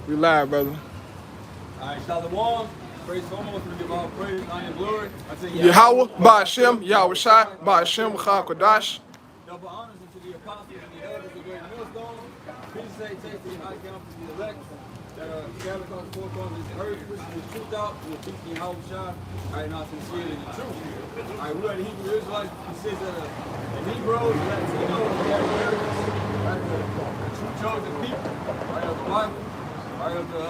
We live, brother. All right, Shalom. Praise foremost, we give all praise, honor, and glory. I say Yahweh, Yahweh, Ba'ashem, Yahweh Shai, Ba'ashem, Chakadash. double honors unto the apostles and the elders of great millstones. Please say, taste the high count for the elect that are scattered across the four corners of this earth, pushing the truth out, and will teach the Yahweh Shai. All right, now sincerely in the truth. All right, we are the Hebrew Israelites, consists of the Negroes, the Latinos, the Americans, right, the true chosen people, right, of the Bible, right, of the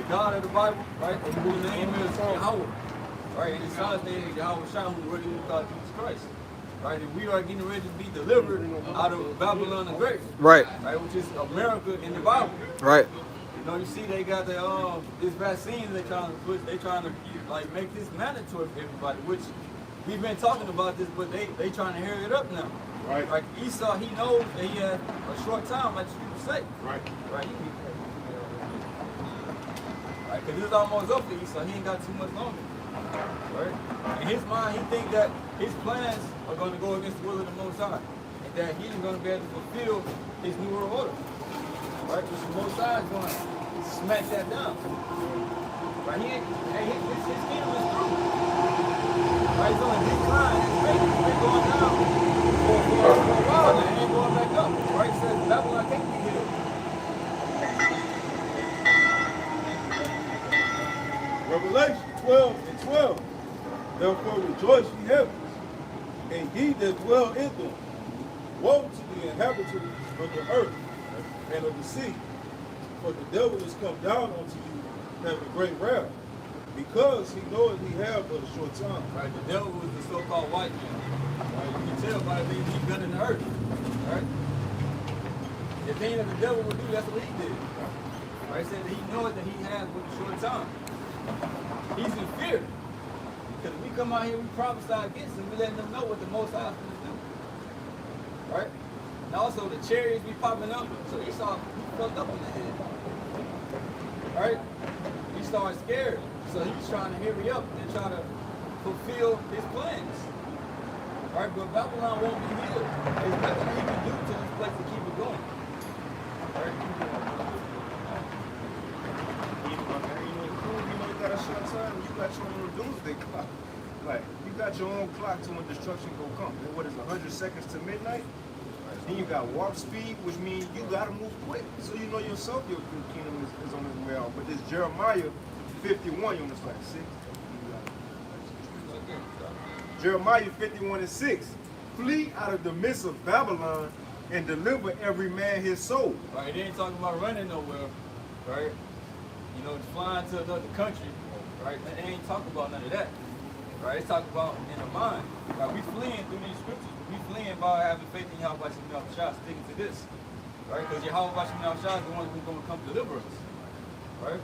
God of the Bible, right, whose name is Yahweh, right, and his son's name is Yahweh Shai, who really called Jesus Christ. Right, and we are getting ready to be delivered out of Babylon the Great. Right. Right, which is America in the Bible. Right. You know, you see they got the this vaccine they trying to push, they trying to like make this mandatory for everybody, which we've been talking about this, but they trying to hurry it up now. Right. Like Esau, he knows that he has a short time, like the scripture say. Right. Right. Right, because this is almost up for Esau. He ain't got too much longer. Right? In his mind, he thinks that his plans are going to go against the will of the Most High, and that he's going to be able to fulfill his new world order. Right? Which the Most High is going to smack that down. Right? His kingdom is through. Right? It's on a decline. His faith has been going down for a while now, and ain't going back up. Right? It says Babylon can't be healed. Revelation 12 and 12. Therefore rejoice, ye heavens, and ye that dwell in them. Woe to the inhabitants of the earth and of the sea, for the devil is come down unto you, having great wrath, because he knoweth he have but a short time. Right? The devil was the so-called white man. Right? You can tell by the things he's done in the earth. Right? The thing that the devil would do, that's what he did. Right? He said that he knows that he has but a short time. He's in fear. Because we come out here, we prophesy against him, we letting them know what the Most High is going to do. Right? And also the chariots be popping up, so Esau, he fucked up in the head. Right? He started scared. So he's trying to hurry up and try to fulfill his plans. Right? But Babylon won't be healed. There's nothing he can do to this place to keep it going. Right? You got a short time, you got your own doomsday clock. Like, you got your own clock to when destruction gonna come. And what is 100 seconds to midnight? Then you got warp speed, which means you gotta move quick. So you know yourself your kingdom is on its way out. But this Jeremiah 51, you understand? 6. Jeremiah 51 and 6. Flee out of the midst of Babylon and deliver every man his soul. Right? They ain't talking about running nowhere. Right? You know, flying to another country, right? They ain't talking about none of that, right? It's talking about in the mind. Right? We fleeing through these scriptures. We fleeing by having faith in Yahweh Shai, sticking to this, right? Because Yahweh Shai is the one who's going to come deliver us, right?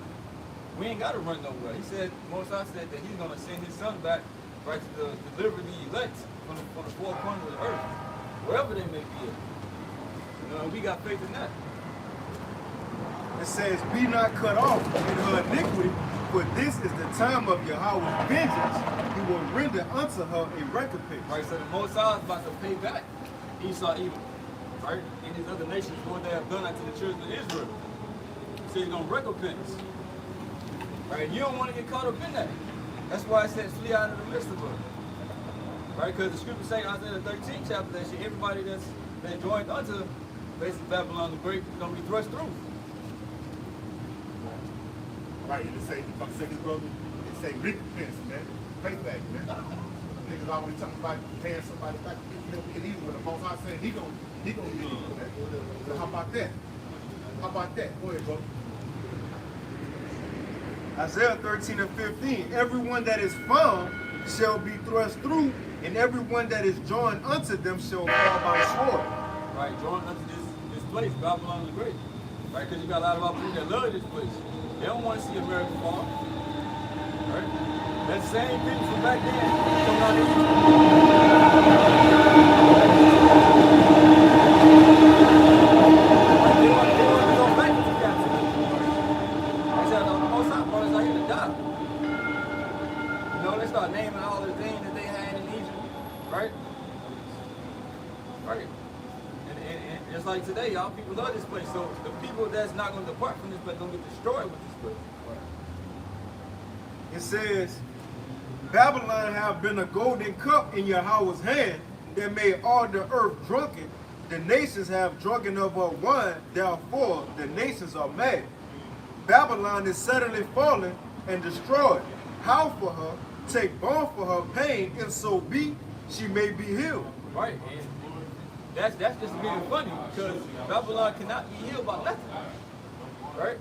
We ain't got to run nowhere. He said, Moses said that he's going to send his son back, right, to deliver the elect from the four corners of the earth, wherever they may be. You know, we got faith in that. It says, be not cut off in her iniquity, for this is the time of Yahweh's vengeance. He will render unto her a recompense. Right, so the Most High is about to pay back Esau evil, right? And these other nations, what they have done unto the children of Israel. So he's going to recompense. Right, you don't want to get caught up in that. That's why it says flee out of the midst of her. Right, because the scripture say Isaiah the 13th chapter that everybody that's joined unto basically Babylon the Great is going to be thrust through. Right, and it say, if I say this, brother, it say recompense, man. Payback, man. Niggas always talking about paying somebody back. You know, being evil, but the Most High said he gonna be evil, man. So how about that? How about that? Go ahead, brother. Isaiah 13 and 15. Everyone that is found shall be thrust through, and everyone that is joined unto them shall fall by the sword. Right, joined unto this place, Babylon the Great. Right, because you got a lot of our people that love this place. They don't want to see America fall. Right? That same people from back then come out of Egypt. They want to go back into captivity. They said, the Most High brought us out here to die. You know, they start naming all the things that they had in Egypt. Right? Right? And just like like today, y'all people love this place. So the people that's not going to depart from this place don't get destroyed with this place. It says, Babylon have been a golden cup in Yahweh's hand that made all the earth drunken. The nations have drunken of her wine, therefore the nations are mad. Babylon is suddenly fallen and destroyed. How for her? Take balm for her pain, if so be she may be healed. Right, and that's just being funny because Babylon cannot be healed by nothing. Right?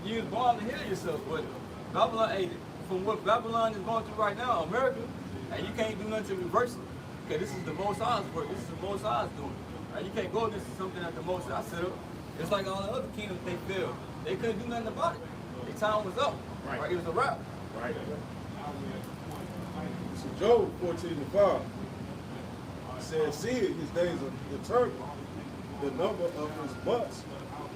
You was born to heal yourself, but Babylon, hey, from what Babylon is going through right now, America, and you can't do nothing to reverse it. Because this is the Most High's work. This is the Most High's doing. Right? You can't go against something that the Most High set up. It's like all the other kingdoms they failed. They couldn't do nothing about it. Their time was up. Right? It was a wrap. Right. So Job 14:5 says, see it, his days are determined. The number of his months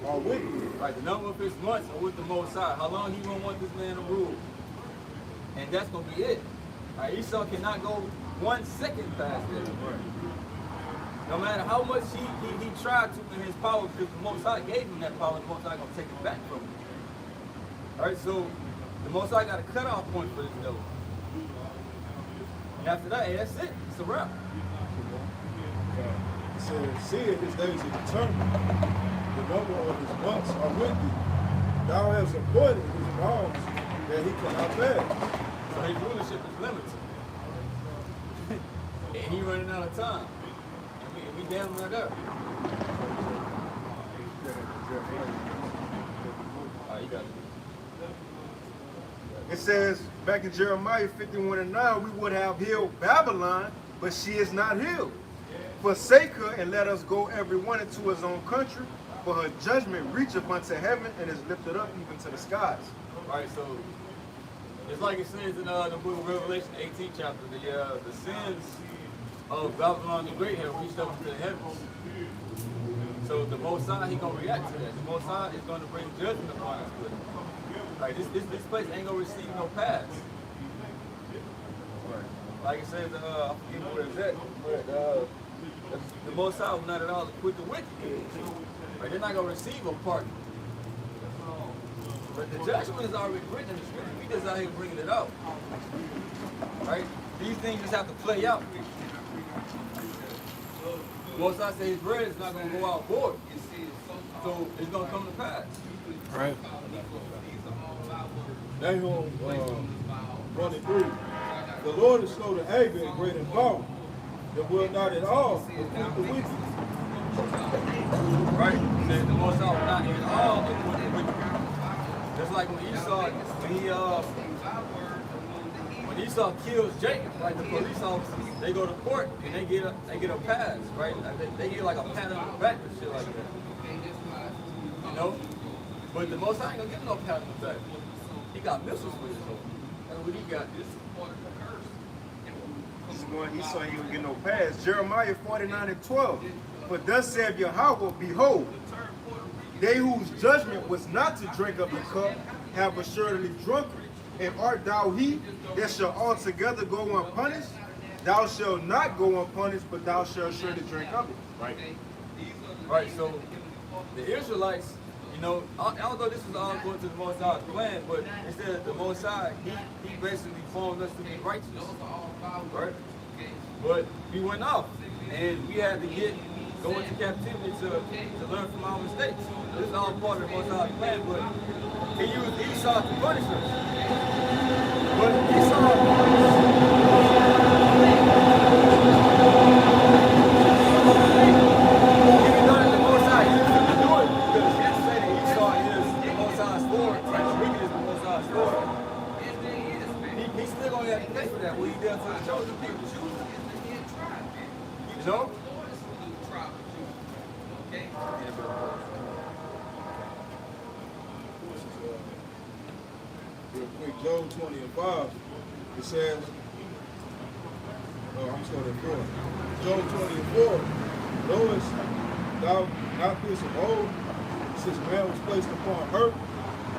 are with you. Right, the number of his months are with the Most High. How long he gonna want this man to rule? And that's gonna be it. Right, Esau cannot go 1 second past that. No matter how much he tried to in his power, because the Most High gave him that power, the Most High gonna take it back from him. Alright, so the Most High got a cutoff point for this devil. And after that, hey, that's it. It's a wrap. It says, see it, his days are determined. The number of his months are with thee. Thou hast appointed his bounds that he cannot pass. So his rulership is limited. And he running out of time. And we damn right up. You got it. It says back in Jeremiah 51:9, we would have healed Babylon, but she is not healed. Forsake her and let us go every one into his own country, for her judgment reacheth unto heaven and is lifted up even to the skies. All right, so it's like it says in the book of Revelation, 18th chapter, the sins of Babylon the Great have reached up into the heavens. So the Most High, he gonna react to that. The Most High is gonna bring judgment upon us with it. Like this place ain't gonna receive no pass. Like it says, I forget where it's at, but the Most High will not at all acquit the wicked. Right? They're not gonna receive a pardon. But the judgment is already written in the scripture. We just out here bringing it out. Right? These things just have to play out. Most High says his bread is not gonna go out void. So it's gonna come to pass. Right. Nahum 1:3. The Lord is slow to anger and great in power, that will not at all acquit the wicked. Right? It says the Most High will not at all acquit the wicked. Just like when Esau kills Jacob, right? The police officers, they go to court and they get a pass, right? They get like a pat on the back and shit like that. You know? But the Most High ain't gonna give no pat on the back. He got missiles with his own. That's what he got. This is going Esau, he would get no pass. Jeremiah 49:12. For thus saith Yahweh, behold, they whose judgment was not to drink of the cup have assuredly drunken. And art thou he that shall altogether go unpunished? Thou shalt not go unpunished, but thou shalt surely drink of it. Right. Right, so the Israelites, you know, although this is all going to the Most High's plan, but instead of the Most High, he basically formed us to be righteous. Right? But we went off, and we had to go into captivity to learn from our mistakes. This is all part of the Most High's plan, but he used Esau to punish us. But Esau, even though the Most High used him to do it, because it say that Esau is the Most High's Lord, right? The wicked is the Most High's Lord. He's still going to have to pay for that, what he did for the chosen people. You know? Real quick, Job 20:5, it says, I'm starting at 4. Job 20:4, knowest thou not this of old, since man was placed upon earth,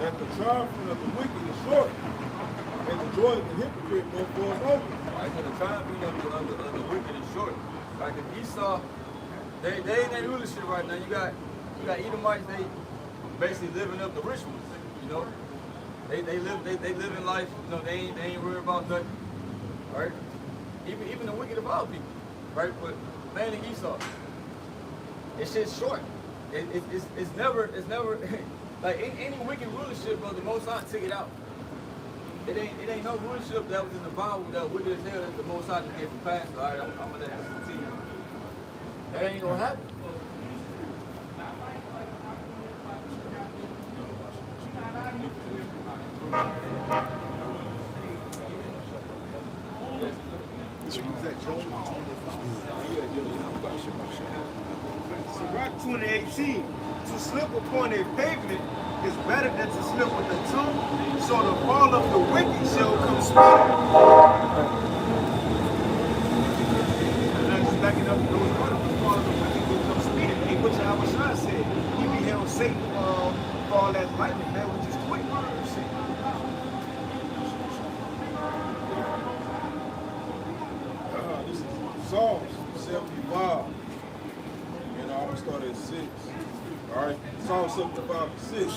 that the triumphing of the wicked is short, and the joy of the hypocrite therefore is over. Right, so the triumphing of the wicked is short. Like if Esau They in their rulership right now. You got Edomites. They basically living up the rich ones. You know, they live in life. You know, they ain't worried about nothing. Right? Even the wicked of all people. Right? But mainly Esau. It's just short. It's never like any wicked rulership, bro. The Most High took it out. It ain't no rulership that was in the Bible that wicked as hell that the Most High just gave to pass. All right, I'm gonna let this continue. That ain't gonna happen. Sirach 20:18, to slip upon a pavement is better than to slip with the tongue, so the fall of the wicked shall come speedily. And that's just backing up those words, the fall of the wicked will come speedily. Hey, what Yahweh said, he beheld Satan fall as lightning, that which is quick. This is Psalms 75. And I'm going to start at 6. All right? Psalm 75 and 6.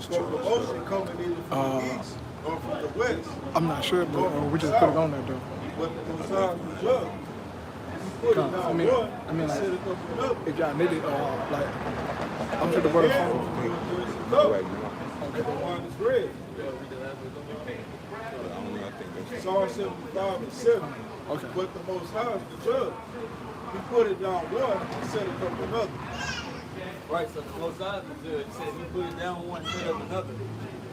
For the ocean coming either from the east or from the west. I'm not sure, but we just put it on there, though. But the Most High is judge. He put it down I mean, like, set it up another. if y'all need it, like, I'm sure the word phone. Okay. The one is red. Psalm 75 and 7. Okay. But the Most High is the judge. He put it down one and set it up another. Right, so the Most High is the judge. He said he put it down one, set up another.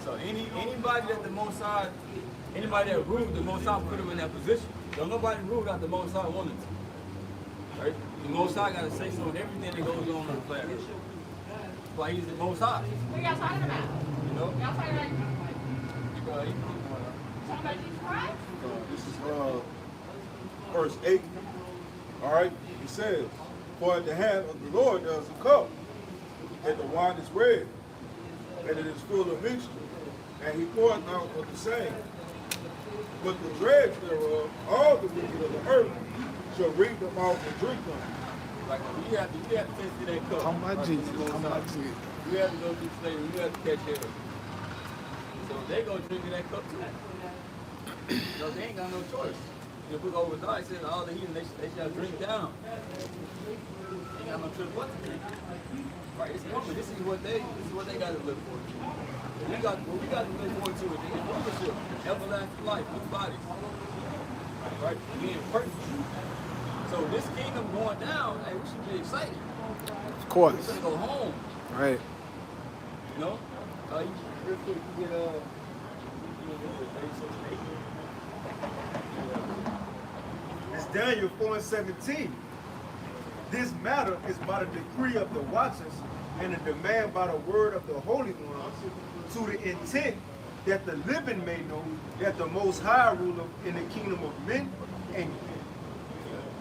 So anybody that the Most High, anybody that ruled, the Most High put him in that position. Don't nobody rule out the Most High wanted to. Right? The Most High got to say so on everything that goes on the planet. That's why he's the Most High. What y'all talking about? You know? Y'all talking about Talking about Jesus Christ? This is verse 8. All right? He says, for in the hand of the Lord there is a cup, and the wine is red, and it is full of mixture, and he poured out of the same. But the dregs thereof, all the wicked of the earth, shall reap them out and drink them. like you have to taste that cup. Come by Right? Jesus. Come by Jesus. You have to go through slavery. You have to catch hell. So they gonna drink in that cup too. So they ain't got no choice. The book of Obadiah says all the heathen they shall drink down. They ain't got no choice what to drink. Right? It's coming. This is what they got to live for. We got to live forward to it. It's rulership, everlasting life, new bodies. Right? Being perfect. So this kingdom going down, hey, we should be excited. Of We're course. gonna go home. Right. You know? You real quick, you get It's Daniel 4:17. This matter is by the decree of the watchers and a demand by the word of the Holy One, to the intent that the living may know that the Most High ruleth in the kingdom of men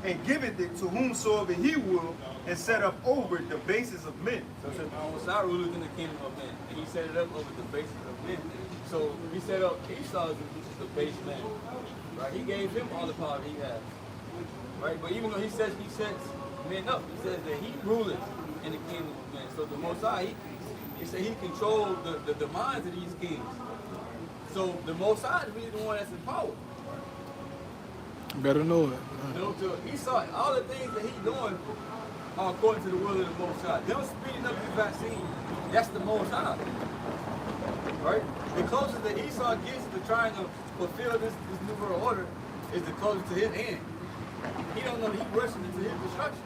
and giveth it to whomsoever he will, and set up over it the basis of men. So the Most High ruleth in the kingdom of men, and he set it up over the basis of men. So he set up Esau, which is the base man. Right? He gave him all the power he has. Right? But even though he sets men up, he says that he ruleth in the kingdom of men. So the Most High, he said he controlled the minds of these kings. So the Most High is really the one that's in power. Better know it. You know, to Esau, all the things that he's doing are according to the will of the Most High. Them speeding up this vaccine, that's the Most High. Right? The closer that Esau gets to trying to fulfill this new world order is the closer to his end. He don't know that he's rushing into his destruction.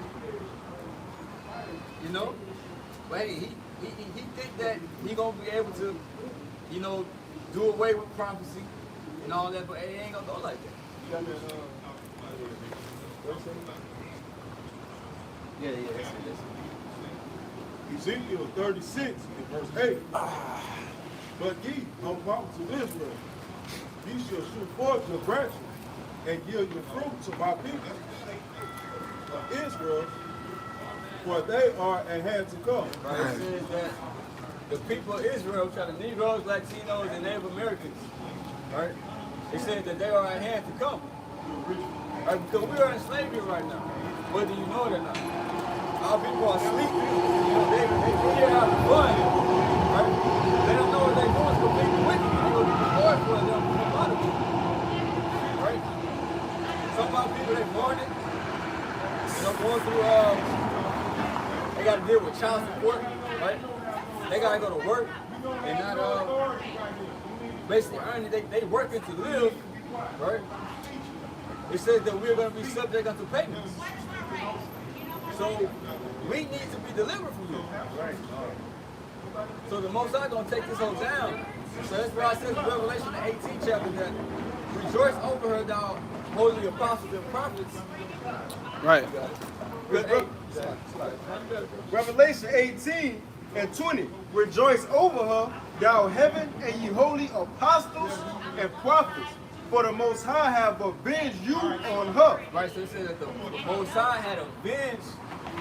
You know? But hey, he think that he gonna be able to, you know, do away with prophecy and all that, but it ain't gonna go like that. You got that, yeah, that's it. Ezekiel 36 in verse 8. But ye, O mountains of Israel, ye shall shoot forth your branches and yield your fruit to my people of Israel, for they are at hand to come. Right? It says that the people of Israel, which are the Negroes, Latinos, and Native Americans, right? It says that they are at hand to come. Right? Because we are in slavery right now, whether you know it or not. our people are asleep. You know, they here out fun, right? They don't know what they're doing, so they wicked. They're going to be destroyed for them from a lot of people, right? Some of our people, they're born it. You know, going through, they got to deal with child support, right? They got to go to work and not, basically earning, they working to live, right? It says that we're going to be subject unto payments. So we need to be delivered from this. Right. So the Most High going to take this whole down. So that's why it says in Revelation, the 18th chapter, that rejoice over her, thou holy apostles and prophets. Right. Revelation 18 and 20. Rejoice over her, thou heaven and ye holy apostles and prophets. For the Most High have avenged you on her. Right, so it says that the Most High had avenged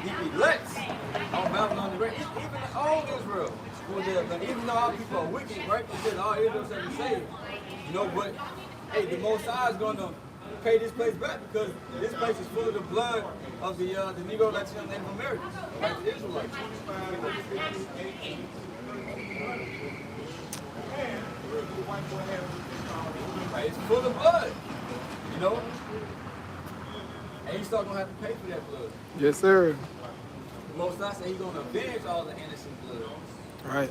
the elect on Babylon the Great. Even all Israel was there. But even though our people are wicked, right? It says all Israel shall be saved. You know, but hey, the Most High is going to pay this place back because this place is full of the blood of the Negro, Latino, Native Americans, right? The Israelites. Right, it's full of blood, you know? And he's still going to have to pay for that blood. Yes, sir. The Most High said he's going to avenge all the innocent blood. Right.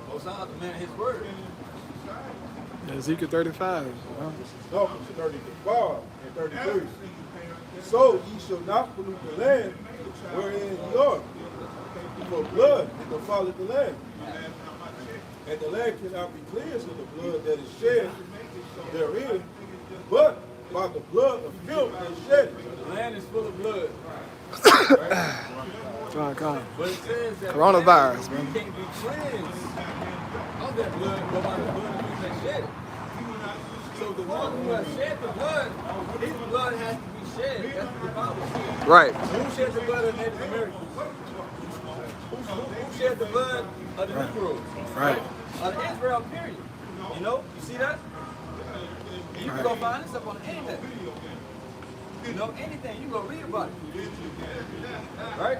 The Most High is the man of his word. Ezekiel 35. Numbers 35 and 33. So ye shall not pollute the land wherein ye are, for blood is to follow the land. And the land cannot be cleansed of the blood that is shed therein, but by the blood of him that shed it. The land is full of blood. Come on. But it says that Coronavirus, man, you can't be cleansed of that blood but by the blood of him that shed it. So the one who has shed the blood, his blood has to be shed. That's what the Bible says. Right. Who shed the blood of Native Americans? Who shed the blood of the Negroes? Right. Of Israel, period. You know, you see that? You can go find this up on the internet. You know, anything, you can go read about it. Right?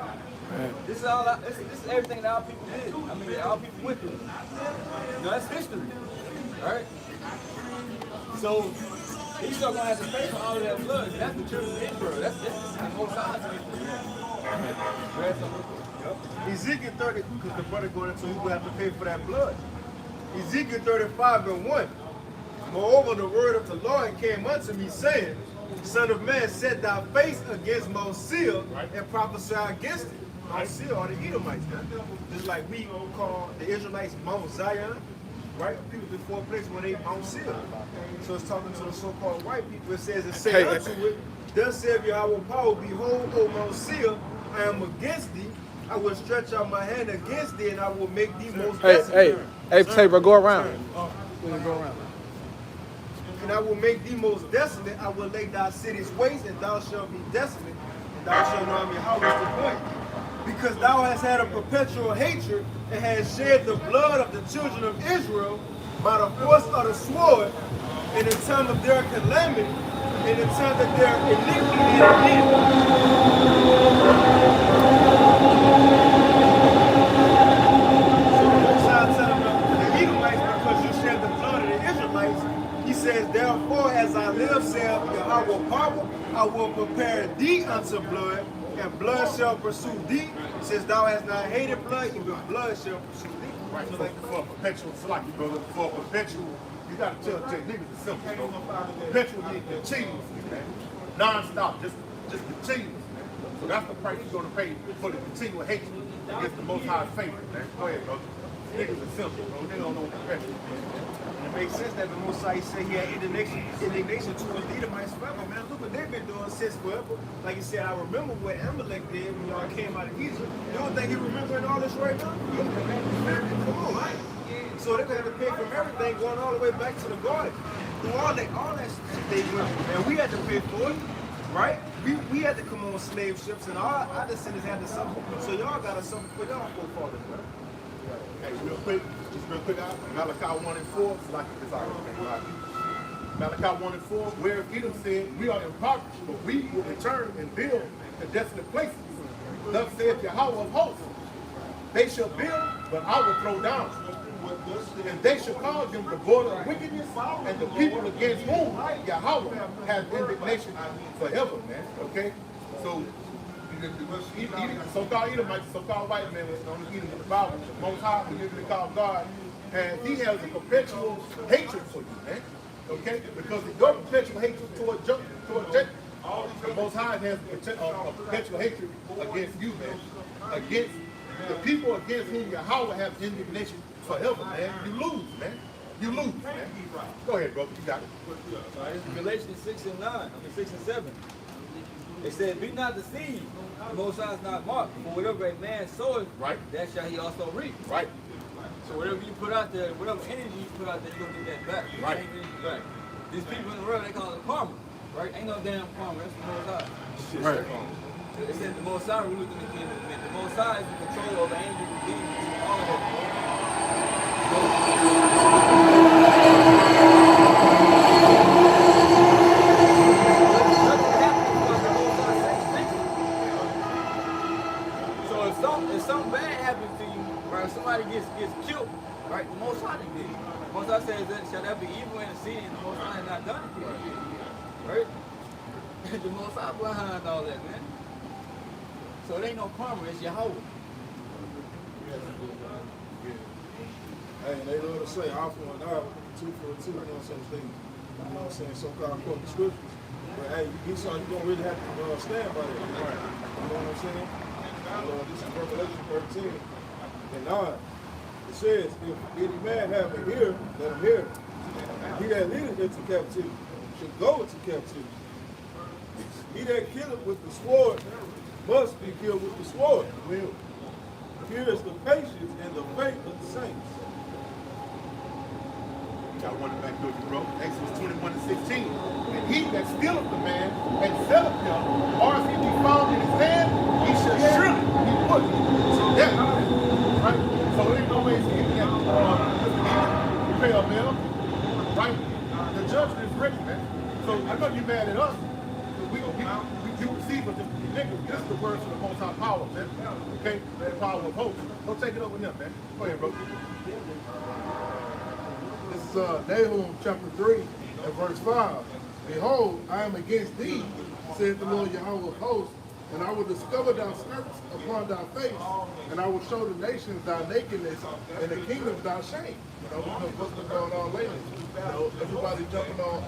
This is all. This is everything that our people did. I mean, our people went through. You know, that's history. Right? So he's still gonna have to pay for all of that blood. That's the children of Israel. That's the Most High's people. Ezekiel 30, because the brother going into who will have to pay for that blood. Ezekiel 35 and 1. Moreover, the word of the Lord came unto me, saying, Son of man, set thy face against Mount Seir and prophesy against it. Mount Seir are the Edomites, man. Just like we call the Israelites Mount Zion, right? People before a place where they Mount Seir. So it's talking to the so-called white people. It says, and say unto it, Thus saith Yahweh power, behold, O Mount Seir, I am against thee. I will stretch out my hand against thee, and I will make thee most desolate. Hey, bro, go around. Go around. And I will make thee most desolate. I will lay thy cities waste, and thou shalt be desolate. And thou shalt know me how is the point. Because thou hast had a perpetual hatred, and hast shed the blood of the children of Israel by the force of the sword, in the time of their calamity, in the time that their iniquity says, therefore, as I live, saith Yahweh power, I will prepare thee unto blood, and blood shall pursue thee. Since thou hast not hated blood, even blood shall pursue thee. Right, so like for perpetual, so like you brother, for perpetual, you gotta tell niggas the simple, bro. Perpetual means continuously, man. Non-stop, just continuous, man. So that's the price you're gonna pay for the continual hatred against the Most High's favor, man. Go ahead, brother. Niggas are simple, bro. They don't know perpetual. It makes sense that the Most High said he had indignation towards the Edomites forever, man. Look what they've been doing since forever. Like you said, I remember what Amalek did when y'all came out of Egypt. You don't think he remembering all this right now? Come on, right? So they're gonna have to pay for everything going all the way back to the garden. Through all that shit they went through. And we had to pay for it, right? We had to come on slave ships, and our descendants had to suffer. So y'all gotta suffer for y'all forefathers, man. Hey, real quick, Malachi 1 and 4, it's like it's already Malachi 1 and 4, where Edom said, we are impoverished, but we will return and build the desolate places. Thus saith Yahweh of hosts, they shall build, but I will throw down. And they shall call them the border of wickedness, and the people against whom Yahweh has indignation forever, man. Okay? So, even so-called Edomites, so-called white man, was known as Edom in the Bible. The Most High, who usually called God, and he has a perpetual hatred for you, man. Okay? Because of your perpetual hatred toward Jacob, the Most High has a perpetual hatred against you, man. Against the people against whom Yahweh has indignation forever, man. You lose, man. You lose, man. Go ahead, brother. You got it. All right, this is Galatians 6 and 9. 6 and 7. It said, "Be not deceived. The Most High is not marked. For whatever a man soweth, Right. that shall he also reap." Right. So whatever you put out there, whatever energy you put out there, you're gonna get that back. Right. Same energy back. These people in the world, they call it karma, right? Ain't no damn karma. That's the Most High. Right. It said the Most High rules in the kingdom. The Most High is in control over angels and demons and all of if something bad happens to you, right, somebody gets killed, right, the Most High did. The Most High says that shall there be evil in the city and the Most High has not done it for you, right? The Most High behind all that, man. So it ain't no karma, it's Yahweh. Hey, and they love to say, eye for an eye, two for a two, you know what I'm saying? They, you know what I'm saying, so-called quote the scriptures. But hey, you saw you don't really have to stand by that. Right. You know what I'm saying? This is Revelation 13 and 9. It says, if any man have an ear, let him hear. He that leadeth into captivity should go into captivity. He that killeth with the sword must be killed with the sword. Well, here is the patience and the faith of the saints. Got one back to you, bro. Exodus 21 and 16. And he that stealeth the man and selleth him, or if he be found in his hand, he shall surely be put to death. Right? So there ain't no way to get that you pay a bill. Right? The judgment is ready, man. So I know you're mad at us. We receive what this is the words of the Most High power, man. Okay? The power of hope. Don't take it over them, man. Go ahead, bro. This is Nahum chapter 3 and verse 5. Behold, I am against thee, saith the Lord Yahweh of hosts, and I will discover thy skirts upon thy face, and I will show the nations thy nakedness, and the kingdoms thy shame. You know, because what's been going on lately? You know, everybody jumping on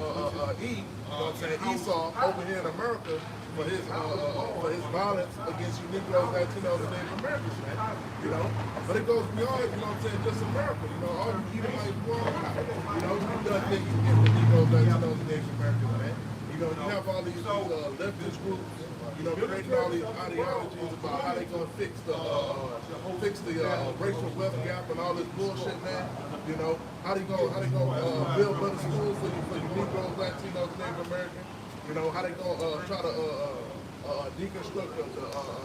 E, you know what I'm saying, Esau over here in America for his violence against you Negroes, Latinos, and Native Americans, man. You know, but it goes beyond, you know what I'm saying, just America. You know, all you Edomites worldwide. You know, you done things against the Negroes, Latinos, and Native Americans, man. You know, you have all these leftist groups, you know, creating all these ideologies about how they gonna fix the racial wealth gap and all this bullshit, man. You know, how they gonna build better schools for you Negroes, Latinos, Native Americans. You know, how they gonna try to deconstruct the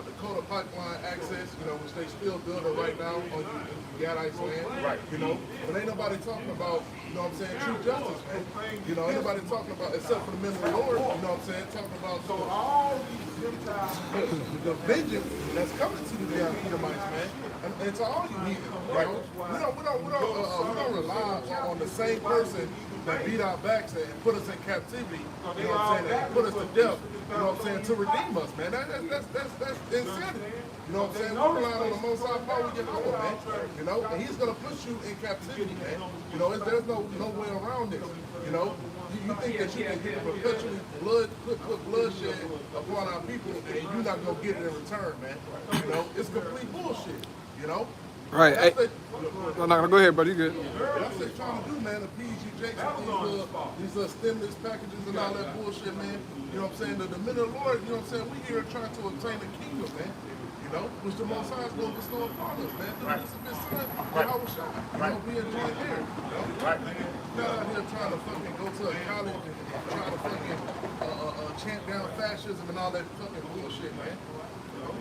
Dakota pipeline access, you know, which they still building right now on Gadites land. Right. You know, but ain't nobody talking about, you know what I'm saying, true justice, man. You know, ain't nobody talking about, except for the men of the Lord, you know what I'm saying, talking about the vengeance that's coming to the damn Edomites, man. And to all you heathens, right? We don't rely on the same person that beat our backs and put us in captivity, you know what I'm saying, and put us to death, you know what I'm saying, to redeem us, man. That's insanity. You know what I'm saying? We're relying on the Most High power with Yahweh, man. You know, and He's gonna put you in captivity, man. You know, there's no way around this. You know, you think that you can perpetually put bloodshed upon our people, and you're not gonna get it in return, man. You know, it's complete bullshit. You know. Right. Hey, no, go ahead, buddy. You good? That's what they're trying to do, man. Appease you, Jason. These stimulus packages and all that bullshit, man. You know what I'm saying? The men of the Lord, you know what I'm saying? We here trying to obtain the kingdom, man. You know, which the Most High is going to bestow upon us, man. Through this of His Son, Yahweh Shai. You know, being joined here. You know? Right. Not out here trying to fucking go to a college and try to fucking chant down fascism and all that fucking bullshit, man. You know?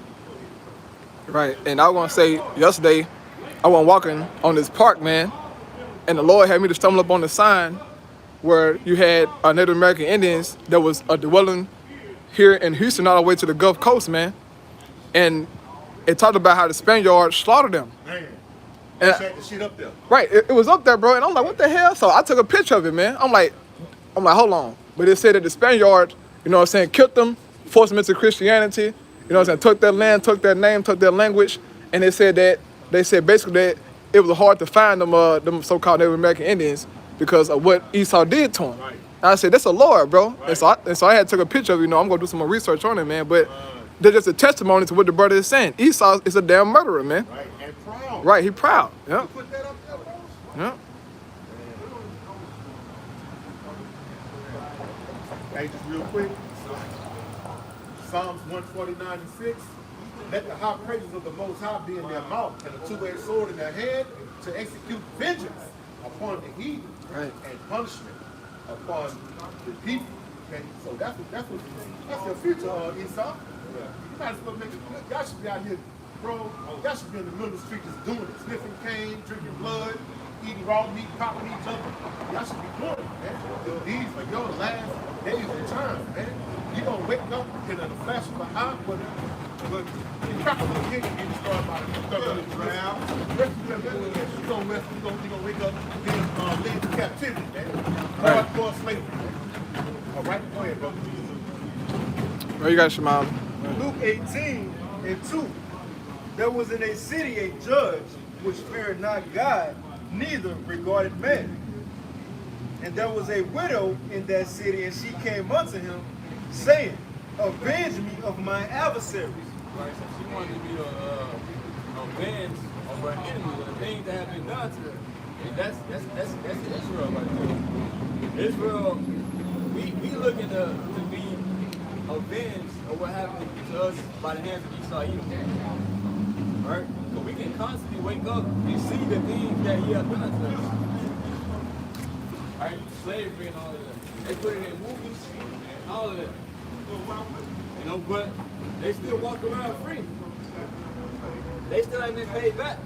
Right. And I was going to say, yesterday, I went walking on this park, man, and the Lord had me to stumble up on the sign where you had Native American Indians that was dwelling here in Houston all the way to the Gulf Coast, man. And it talked about how the Spaniards slaughtered them. Man, And- check the shit up there. Right, it was up there, bro, and I'm like, what the hell? So I took a picture of it, man. I'm like, hold on. But it said that the Spaniards, you know what I'm saying, killed them, forced them into Christianity, you know what I'm saying, took their land, took their name, took their language, and they said basically that it was hard to find them so-called Native American Indians because of what Esau did to them. Right. And I said, that's a Lord, bro. Right. And so I had took a picture of it, you know, I'm gonna do some more research on it, man, but they're just a testimony to what the brother is saying. Esau is a damn murderer, man. Right, and proud. Right, he proud, yeah, Put that up there, bro. yeah. Hey, just real quick. Psalms 149 and 6. Let the high praises of the Most High be in their mouth and a two-edged sword in their hand to execute vengeance upon the heathen Right. and punishment upon the people. Okay, so that's your future, Esau. You might as well make it. Y'all should be out here, bro. Y'all should be in the middle of the street just doing it, sniffing cane, drinking blood, eating raw meat, popping each other. Y'all should be doing it, man. These are your last days of time, man. You gonna wake up in a flash of an eye, but you probably can't get destroyed by the third ground. You gonna wake up being led to captivity, man. Hardcore slavery, man. All right, go ahead, bro. Where you got Shimon? Luke 18 and 2. There was in a city a judge which feared not God, neither regarded man. And there was a widow in that city, and she came unto him, saying, avenge me of my adversaries. Right, so she wanted to be avenged of her enemies, of the things that have been done to her. And that's Israel right there. Israel, we looking to be avenged of what happened to us by the hands of Esau Edom. Right? So we can constantly wake up and see the things that he has done to us. Right? Slavery and all of that. They put it in movies and all of that. You know, but they still walk around free. They still ain't been paid back.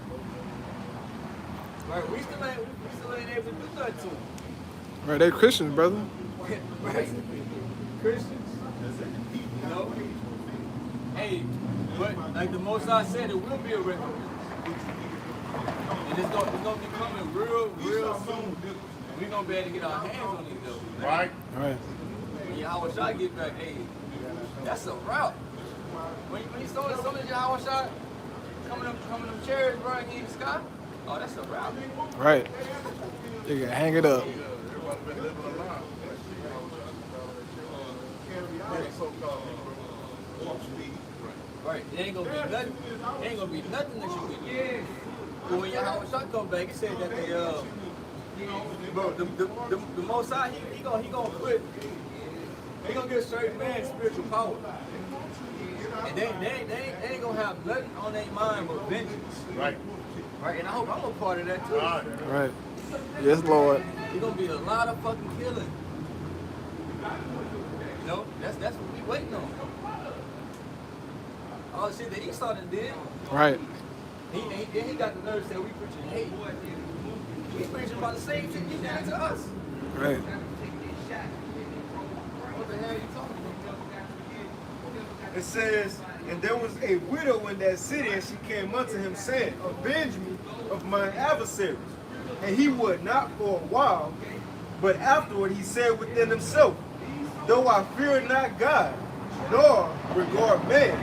Right? We still ain't able to do that to them. Right, they Christians, brother. Right? Christians. You know? Hey, but like the Most High said, it will be a record. And it's gonna be coming real soon. And we're gonna be able to get our hands on these devils. Right? Right. When Yahweh Shai get back, hey, that's a route. When you saw some of Yahweh Shai coming them chariots, bro, in the sky, oh, that's a route. Right. You can hang it up. Right, it ain't gonna be nothing. It ain't gonna be nothing that you can do. But when Yahweh Shai come back, he said that bro, the Most High, he gonna give a certain man spiritual power. And they ain't gonna have nothing on their mind but vengeance. Right. Right, and I hope I'm a part of that too. Right. Yes, Lord. It's gonna be a lot of fucking killing. You know, that's what we waiting on. All the shit that Esau done did, Right. he got the nerve to say we preaching hate. He's preaching about the same shit he did to us. Right. What the hell are you talking about? It says, and there was a widow in that city, and she came unto him, saying, avenge me of mine adversaries. And he would not for a while, but afterward he said within himself, though I fear not God, nor regard man,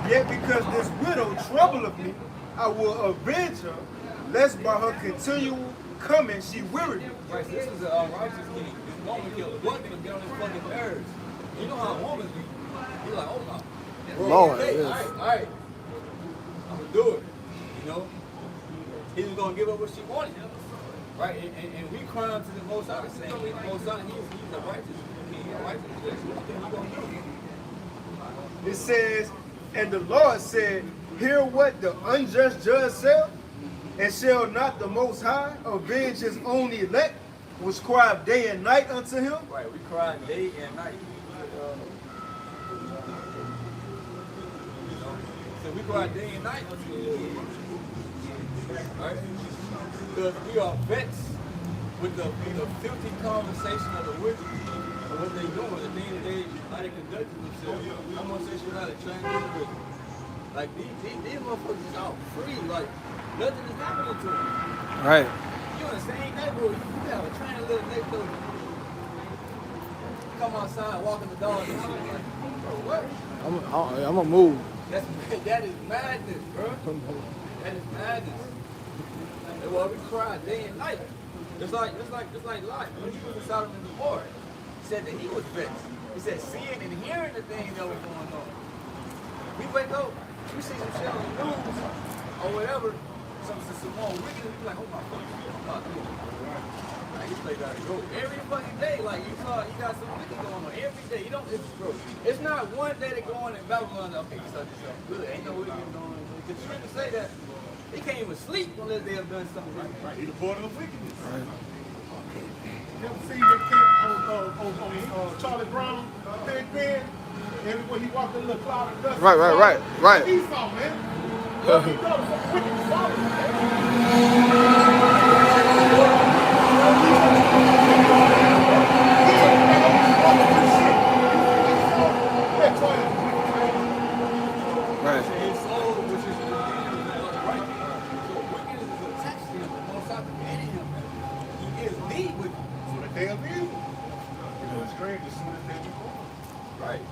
yet because this widow troubleth me, I will avenge her, lest by her continual coming she weary me. Right, so this is a righteous king. This woman killed. What gonna get on his fucking nerves? You know how women be. You're like, oh no. Lord, Okay, yes. all right. I'm gonna do it. You know? He was gonna give up what she wanted. Right? And we crying to the Most High, saying, the Most High, he's a righteous king, a righteous judge. What do you gonna do? It says, and the Lord said, hear what the unjust judge said, and shall not the Most High avenge his own elect, which cry day and night unto him? Right, we cry day and night. So we cry day and night unto him. Right? Because we are vexed with the filthy conversation of the wicked and what they doing, the things how they conduct themselves, homosexuality, transgender, Like these motherfuckers is out free. Like nothing is happening to them. Right. You in the same neighborhood. You have a trained little neighborhood. Come outside, walking the dog and shit. Like, bro, what? I'm gonna move. That is madness, bro. That is madness. That's why we cry day and night. It's like Lot. When he was in Sodom and Gomorrah, he said that he was vexed. He said seeing and hearing the things that was going on. We wake up, we see some shit on the news or whatever, some more wicked, we be like, oh my fucking like this place gotta go. Every fucking day, like you got some wicked going on every day. You don't, it's not one day that go on in Babylon. Okay, you start yourself good. Ain't no wicked going on. Because you can say that they can't even sleep unless they have done something right. Right, he's the border of wickedness. You ever seen that cat on Charlie Brown, Big Ben? Everywhere he walked in a little cloud of dust. Right. Esau, man. Well, he knows some wicked Solomon, Right. His soul, which is right. So wickedness is attached to him. The Most High created him. He is the wicked. So the day of evil. You know, it's strange as soon as they be born. Right.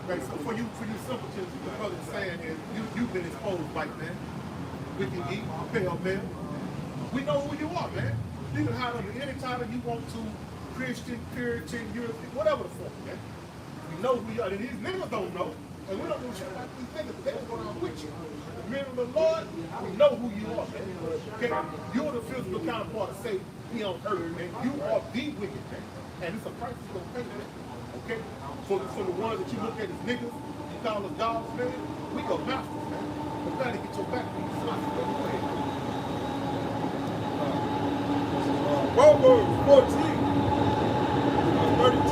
Right, so for you simpletons, the brother saying is, you've been exposed, white man. We can eat, pale man. We know who you are, man. You can hide under any title you want to, Christian, Puritan, European, whatever the fuck, man. We know who you are, and these niggas don't know. And we don't do shit like these niggas. They was going on with you. The men of the Lord, we know who you are, man. Okay? You're the physical counterpart to say, he on earth, man. You are the wicked, man. And it's a price you're going to pay, man. Okay? So the ones that you look at as niggas, you call us dogs, man, we go masters, man. But now to get your back, you slap it away. Proverbs 14, 32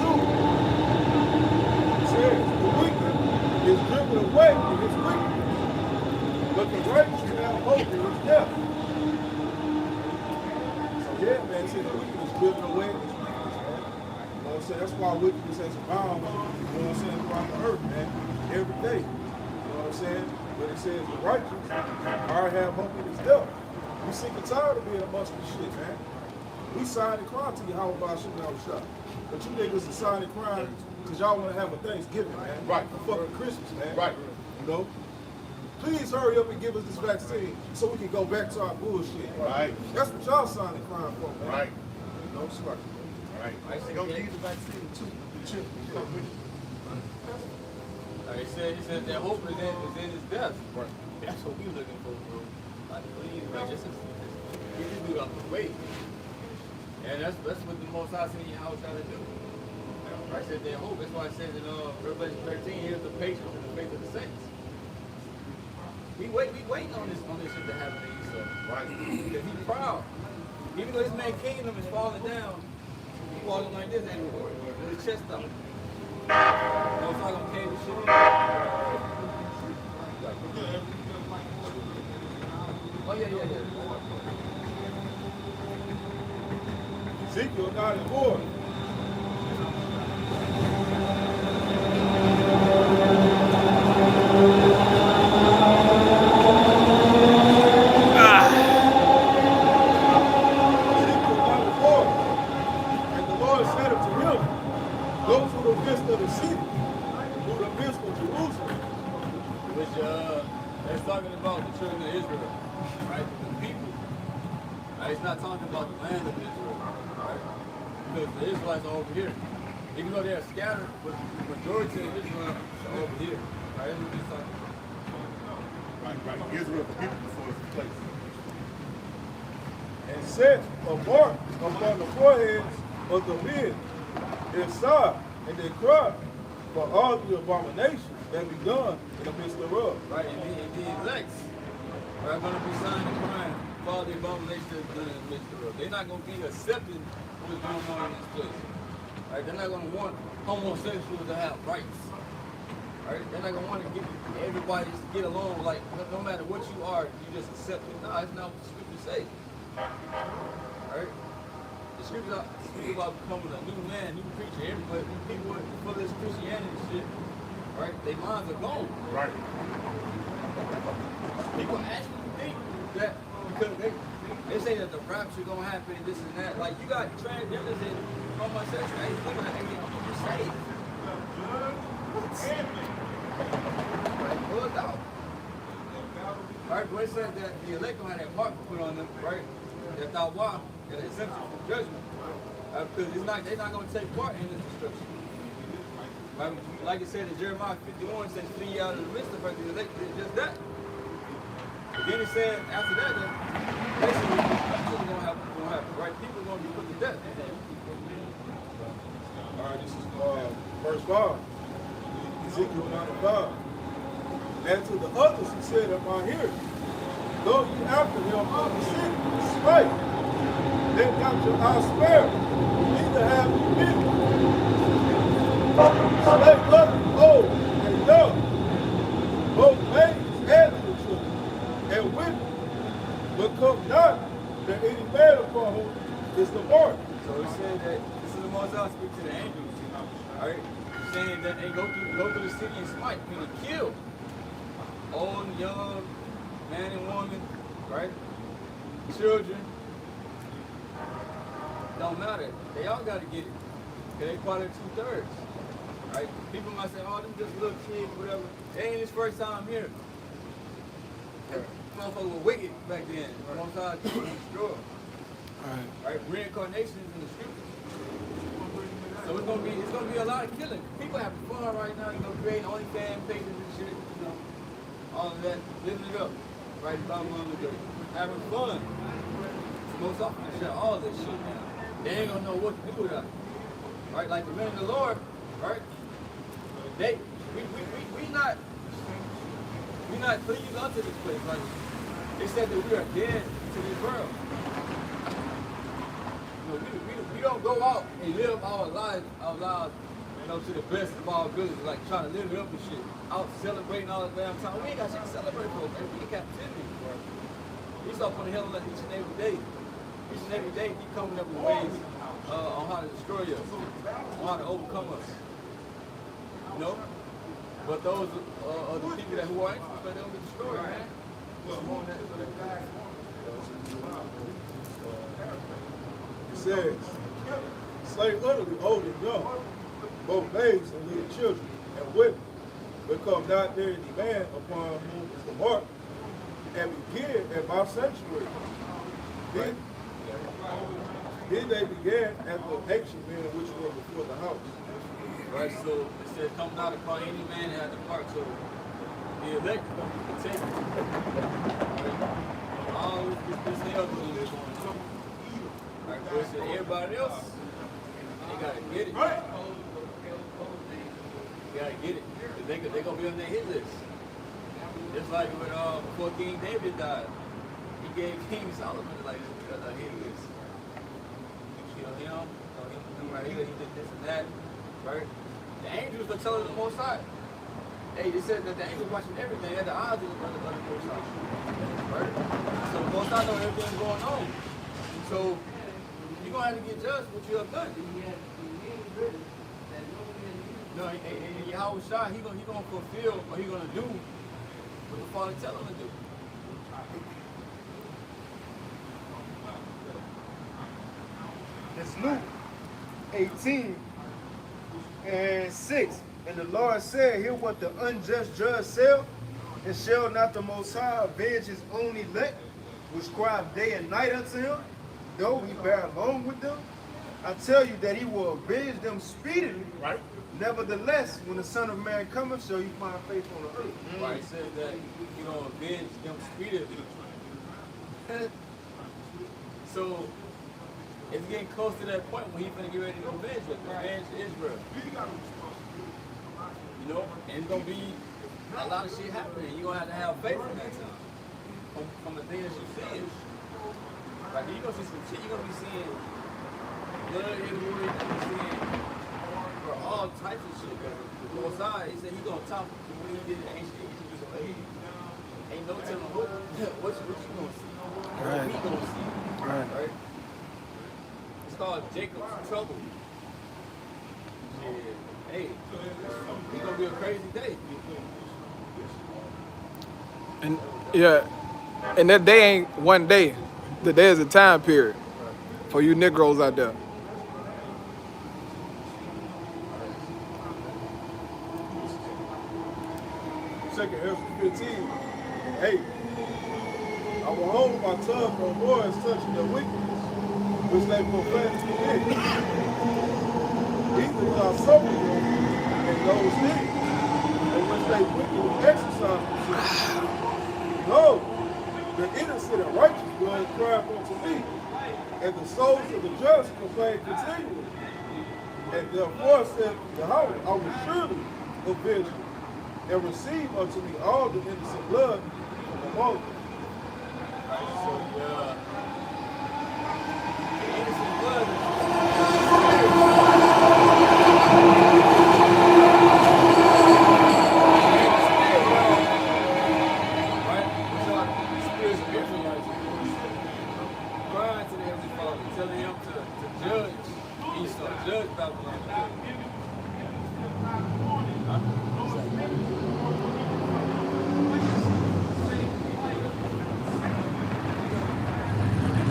says, the wicked is driven away in his wickedness, but the righteous have hope in his death. So yeah, man, see, the wicked is driven away in his wickedness, man. You know what I'm saying? That's why wickedness has abound, you know what I'm saying, throughout the earth, man, every day. You know what I'm saying? But it says the righteous are have hope in his death. We sick and tired of being amongst this shit, man. We signed and crying to you how about shooting our shot. But you niggas are signing and crying because y'all want to have a Thanksgiving, man. Right. For fucking Christmas, man. Right. You know? Please hurry up and give us this vaccine so we can go back to our bullshit. Right. That's what y'all signing and crying for, man. Right. You know, smart. Right. I say Don't that- need the vaccine too. The chip will come with it. Like he said that hope is in his death. Right. That's what we looking for, bro. Like clean righteousness. Get this dude out the way. And that's what the Most High said in Yahweh trying to do. I said their hope. That's why I said in Revelation 13, here's the patience and the faith of the saints. We waiting on this shit to happen to Esau. Right. Because he's proud. Even though this man's kingdom is falling down, he walking like this everywhere with his chest out. No, it's not gonna cave this shit in. Oh yeah. Ezekiel 94. And the Lord said unto him, go to the midst of the city, to the midst of Jerusalem. Which that's talking about the children of Israel, right? The people. Right? It's not talking about the land of Israel, right? Because the Israelites are over here. Even though they're scattered, but the majority of Israel are over here. Right? That's what he's talking about. Right. Israel, the people before it's place. And set a mark upon the foreheads of the men inside, and they cry for all the abominations that be done in the midst thereof. Right? And the elects are going to be signed and crying for all the abominations that's done in the midst of the world. They're not going to be accepting what's going on in this place. Right? They're not going to want homosexuals to have rights. Right? They're not going to want to get everybody to get along like no matter what you are, you just accept it. No, that's not what the scriptures say. Right? The scriptures speak about becoming a new man, new creature. Everybody, people for this Christianity shit, they don't want to accept it. They don't want to right? Their minds are gone. Right. People actually think that because they say that the rapture gonna happen and this and that. Like you got transgenders and homosexuals, hey, look at that, you're saved. Like, pull it out. Alright, but it says that the elect don't have that mark put on them, right? That thou walk, that exemption from judgment. Because they're not gonna take part in this destruction. Right? Like it said in Jeremiah 51, it says, flee out of the midst of her, the elect did just that. Then it said after that, basically, what's gonna happen, right? People are gonna be put to death. All right, this is verse 5. Ezekiel 95. And to the others he said in my hearing, go ye after him on the city, smite, then got your eye spared, neither have ye pity. Slay brothers, old and young, both maids and little children, and women, but come not that any man upon whom is the mark. So it said that this is the most I speak to the angels, alright? Saying that they go through the city and smite, meaning kill. Old and young, man and woman, right? Children. Don't matter. They all gotta get it. Okay, they part of 2/3. Right? People might say, oh, them just little kids, whatever. They ain't his first time here. Motherfuckers were wicked back then. Most times people were destroyed. Right? Reincarnation is in the scriptures. So it's gonna be a lot of killing. People having fun right now, creating OnlyFans pages and shit, all of that, living it up. Right? About having fun. Most often they shut all this shit down. They ain't gonna know what to do with it. Right? Like the men of the Lord, right? We not pleased unto this place. Like they said that we are dead to this world. We don't go out and live our lives, to the best of our ability, like trying to live it up and shit. Out celebrating all the damn time. We ain't got shit to celebrate for, man. We in captivity, bro. We start putting hell on each and every day. Each and every day, he coming up with ways on how to destroy us, on how to overcome us. You know? But those are the people who are anxious, but they'll be destroyed, man. It says, slay utterly old and young, both babes and little children, and women, become not there any man upon whom is the mark, and begin at my sanctuary. Then they began at the ancient men which were before the house. Right, so it says, come not upon any man that has the part, so the elect is going to be protected. Right? All this hell is going to be going on. Right, so it says, everybody else, they got to get it. They got to get it. They're going to be on their hit list. Just like when before King David died, he gave King Solomon like a hit list. Him right here, he did this and that, right? The angels are telling the Most High. Hey, they said that the angels watching everything at the odds of the Most High, right? So the Most High know everything's going on. So you're gonna have to get judged for what you have done. No, and Yahweh Shai, he gonna fulfill or he gonna do what the Father tell him to do. It's Luke 18:6. And the Lord said, hear what the unjust judge said, and shall not the Most High avenge his own elect, which cry day and night unto him, though he bear along with them? I tell you that he will avenge them speedily. Right. Nevertheless, when the Son of Man cometh, shall you find faith on the earth. Right, it says that you know avenge them speedily. So it's getting close to that point when he's gonna get ready to avenge Israel. You know, and it's gonna be a lot of shit happening. You're gonna have faith in that time. From the things you see. Like you're gonna see some shit, you're gonna be seeing blood everywhere, you're gonna be seeing for all types of shit. The Most High, he said he's gonna top what he did in ancient Egypt. So ain't no telling what you gonna see. What we gonna see. Right? It's called Jacob's trouble. Yeah. hey, it's gonna be a crazy day. And yeah, and that day ain't one day. The day is a time period for you Negroes out there. Second Ezra 15, 8. I will hold my tongue no more as touching their wickedness, which they profess to commit. Neither will I suffer them in those things, in which they wickedly exercise themselves. No, the innocent and righteous blood crieth unto me, and the souls of the just complain continually. And therefore said Yahweh, I will surely avenge you, and receive unto me all the innocent blood from among them. So, innocent blood right? Which are spirits of Israelites, crying to the Heavenly Father, telling him to judge Esau, judge Babylon.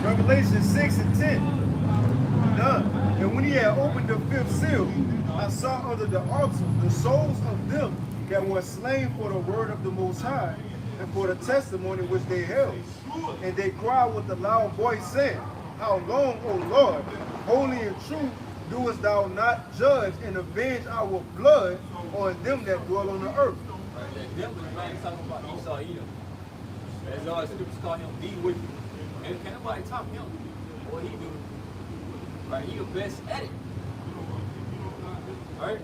Revelation 6 and 10. None. And when he had opened the fifth seal, I saw under the altar the souls of them that were slain for the word of the Most High and for the testimony which they held. And they cried with a loud voice, saying, How long, O Lord, holy and true, doest thou not judge and avenge our blood on them that dwell on the earth? Right, that them was not talking about Esau Edom. As all the scriptures call him the wicked. And can nobody top him? What he do? Right, he the best at it. Right?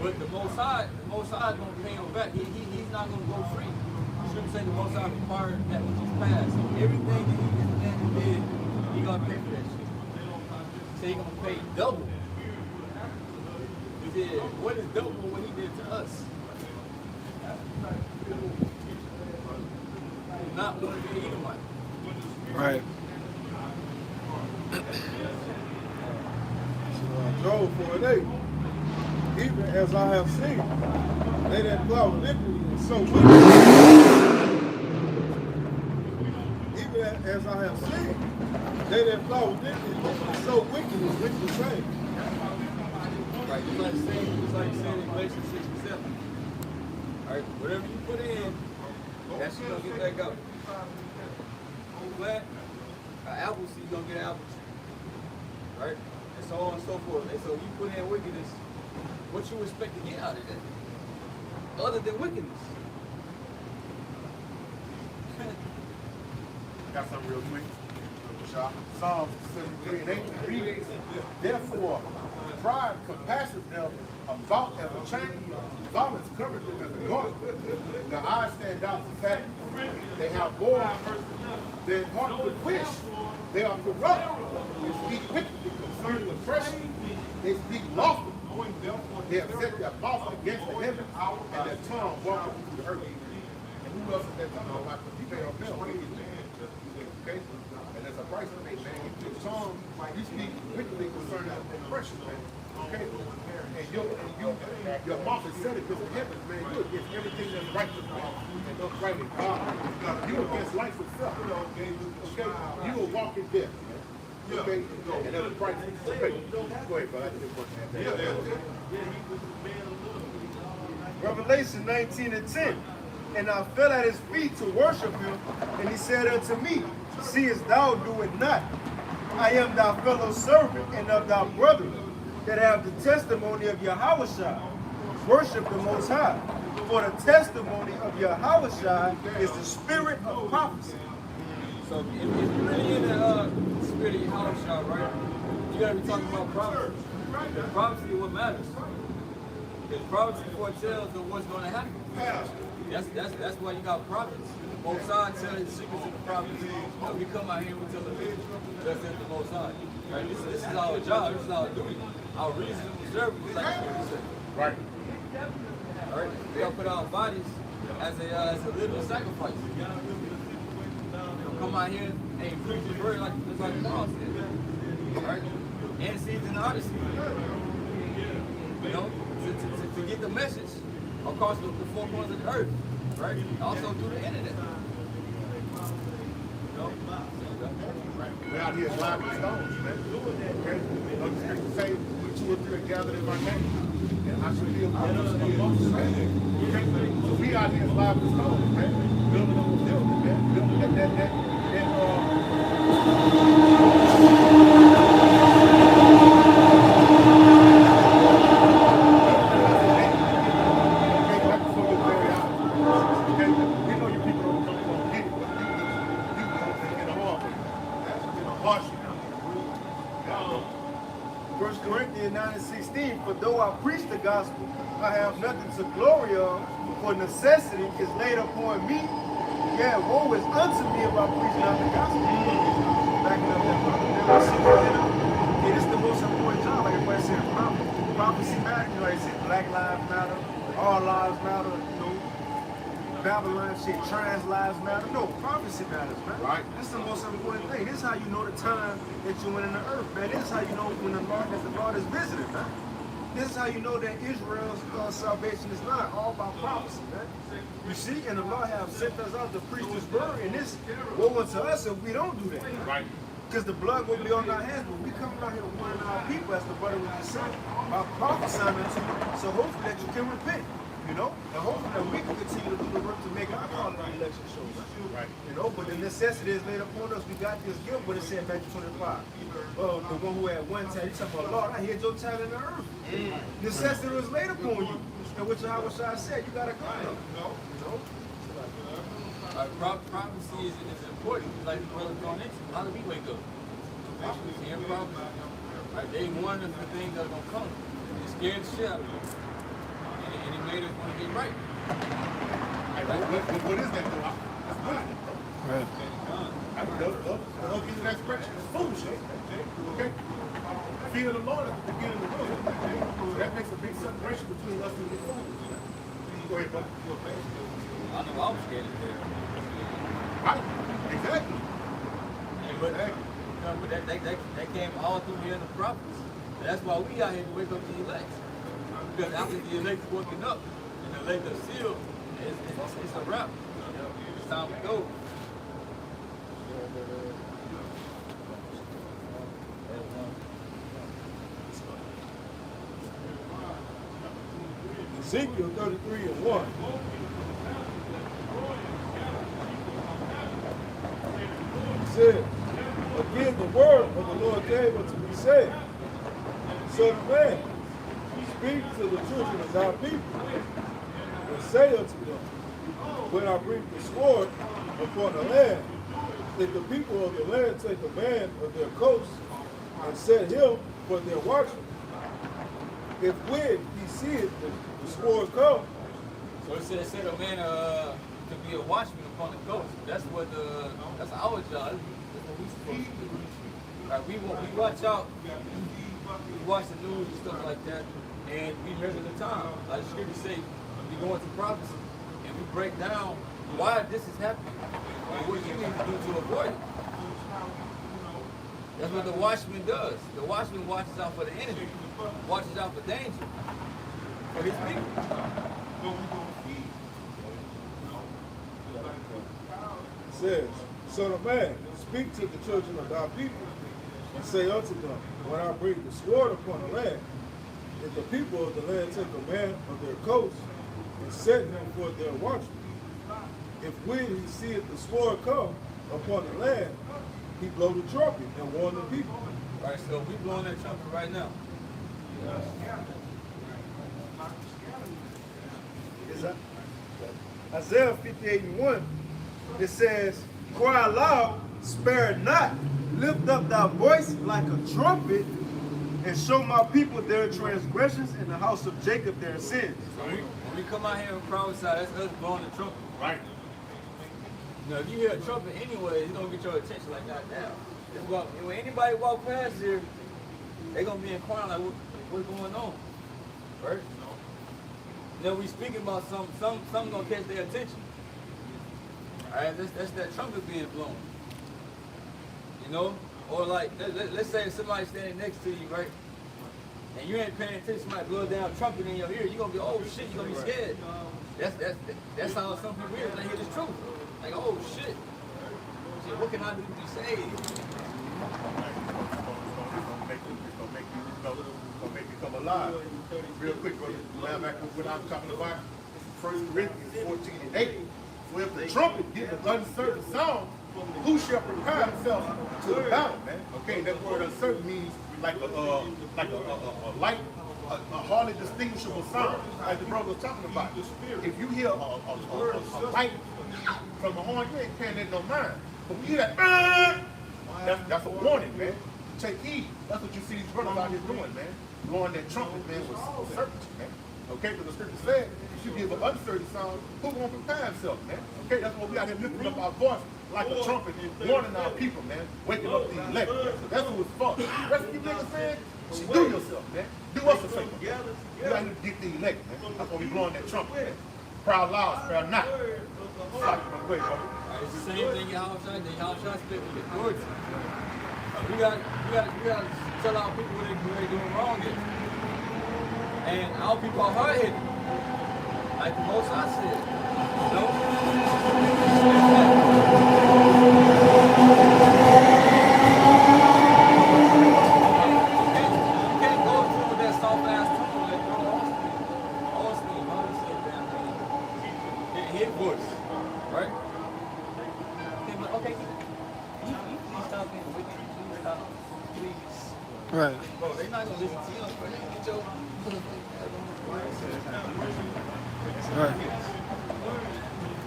But the Most High is gonna pay him back. He's not gonna go free. The scripture say the Most High required that which is past. So everything that he did, he gonna pay for that shit. So he gonna pay double. He did what is double what he did to us. Not one of the Edomite. Right. Job 4:8. Even as I have seen, they that plow iniquity and so wicked. Even as I have seen, they that plow iniquity and so wicked is wicked the same. Right, just like saying in Galatians 6 and 7. Alright, whatever you put in, that's you gonna get back out. Plant an apple seed, you're gonna get an apple tree. Right? And so on and so forth. And so you put in wickedness, what you expect to get out of that? Other than wickedness. Got something real quick. Psalm 73 and 8. Read, therefore, pride compasses them about as a chain, violence covers them as a garment. Their eyes stand out the fact they have more than heart would wish. They are corrupt. They speak wickedly concerning oppression. They speak lawfully. They have set their mouth against the heavens, and their tongue walketh through the earth. And who else is that tongue? Like you pay a bill. Okay? And there's a price to pay, man. Your tongue, you speak wickedly concerning oppression, man. Okay? And your mouth is set against the heavens, man. You're against everything that's righteous, man. And don't right in God. You against life itself. Okay? You will walk in death. Okay? And there's a price. Okay. Go ahead, bro. I just want to have that. Revelation 19 and 10. And I fell at his feet to worship him, and he said unto me, Seest thou do it not? I am thy fellow servant and of thy brethren that have the testimony of Yahushua. Worship the Most High. For the testimony of Yahushua is the spirit of prophecy. So if you're really in the spirit of Yahushua, right, you gotta be talking about prophecy. The prophecy is what matters. The prophecy foretells of what's gonna happen. That's why you got prophets. Most High tells the secrets of the prophets. And we come out here and we tell the people. That's it, the Most High. Right? This is our job. This is our duty. Our reason to serve is like the say. Right. All right. We gotta put our bodies as a living sacrifice. Come out here and preach the word like Paul said. All right. And seeds and the other seeds. You know, to get the message across the four corners of the earth, right? Also through the internet. You know? We're out here driving stones, man. Okay? The scripture say, "When two or three are gathered in my name, and I shall be amongst them." Okay? So we out here driving stones, man. Building on the building, man. Building First Corinthians 9:16, for though I preach the gospel, I have nothing to glory of, for necessity is laid upon me. Yeah, woe is unto me if I preach not the gospel. Backing up that brother. It is the most important job, like everybody said, prophecy matter, you know, they said Black Lives Matter, all lives matter, you know, Babylon shit, trans lives matter. No, prophecy matters, man. Right. This is the most important thing. This is how you know the time that you're in the earth, man. This is how you know when the Lord is visiting, man. This is how you know that Israel's salvation is not all about prophecy, man. You see, and the Lord have sent us out to preach this word, and this woe unto us if we don't do that. Right. Because the blood will be on our hands, but we coming out here warning our people, as the brother was just saying, by prophesying unto you, so hopefully that you can repent, you know, and hopefully that we can continue to do the work to make our call in the election show, Right. you know, but the necessity is laid upon us. We got this guilt, but it said in Matthew 25. The one who at one time, he talking about, Lord, I hear your time in the earth. Necessity was laid upon you. And which I said, you got to go now. You know? Prophecy is important. Like the brother going into. How do we wake up? Prophecy and prophecy. Like they warned us the things that are gonna come. They scared the shit out of us. And it made us want to get right. What is that, though? That's good. Right. I'll give you that expression. It's foolishness. Okay? Fear of the Lord at the beginning of the world. So that makes a big separation between us and the fools. Go ahead, brother. I know I was scared of that. Right. Exactly. But that came all through the end of prophets. And that's why we out here to wake up the elect. Because after the elect waking up and the elect are sealed, it's a wrap. It's time to go. Ezekiel 33:1. It said, again the word of the Lord gave unto me, saying, Son of man, speak to the children of thy people, and say unto them, when I bring the sword upon the land, if the people of the land take a man of their coast and set him for their watchman, if when he seeth the sword come, So it said a man to be a watchman upon the coast. That's our job. That's what we supposed to do. Right, we watch out. We watch the news and stuff like that, and we measure the time. Like the scripture say, we go into prophecy and we break down why this is happening and what you need to do to avoid it. That's what the watchman does. The watchman watches out for the enemy, watches out for danger for his people. it says, Son of man, speak to the children of thy people, and say unto them, when I bring the sword upon the land, if the people of the land take a man of their coast and set him for their watchman, if when he seeth the sword come upon the land, he blow the trumpet and warn the people. Right, so we blowing that trumpet right now. Isaiah 58:1, it says, cry loud, spare not, lift up thy voice like a trumpet, and show my people their transgressions and the house of Jacob their sins. So when we come out here and prophesy, that's us blowing the trumpet. Right. Now, if you hear a trumpet anyway, it's gonna get your attention like goddamn. When anybody walk past here, they gonna be inquiring like, what's going on, right? Then we speaking about something gonna catch their attention. All right, that's that trumpet being blown. You know, or like let's say somebody standing next to you, right? and you ain't paying attention, somebody blow down trumpet in your ear, you're gonna be, oh shit, you're gonna be scared. That's how some people is when they hear this truth. Like, oh shit. Shit, what can I do to be saved? It's gonna make you come alive. Real quick, brother. Now back to what I'm talking about. 1 Corinthians 14 and 8. For if the trumpet give an uncertain sound, who shall prepare himself to the battle, man? Okay, that word uncertain means like a light, a hardly distinguishable sound, as the brother was talking about. If you hear a light from the horn, you ain't paying that no mind. But when you hear that, that's a warning, man. Take heed. That's what you see these brothers out here doing, man. Blowing that trumpet, man, with certainty, man. Okay, because the scripture said, if you give an uncertain sound, who gonna prepare himself, man? Okay, that's why we out here lifting up our voice like a trumpet, warning our people, man, waking up the elect. So that's what it's for. The rest of you niggas saying, do yourself, man. Do us a favor. You got to get the elect, man. That's why we blowing that trumpet, man. Proud loud, proud not. Sorry, go ahead, brother. It's the same thing y'all trying to spit with the authority. We got to tell our people what they're doing wrong is. And our people are hard-headed. Like the most I said. You know? You can't go through with that soft-ass tone like Austin, his voice, right? Okay, please stop being wicked. Please stop. Please. Right. Bro, they're not gonna listen to you. Get your Right.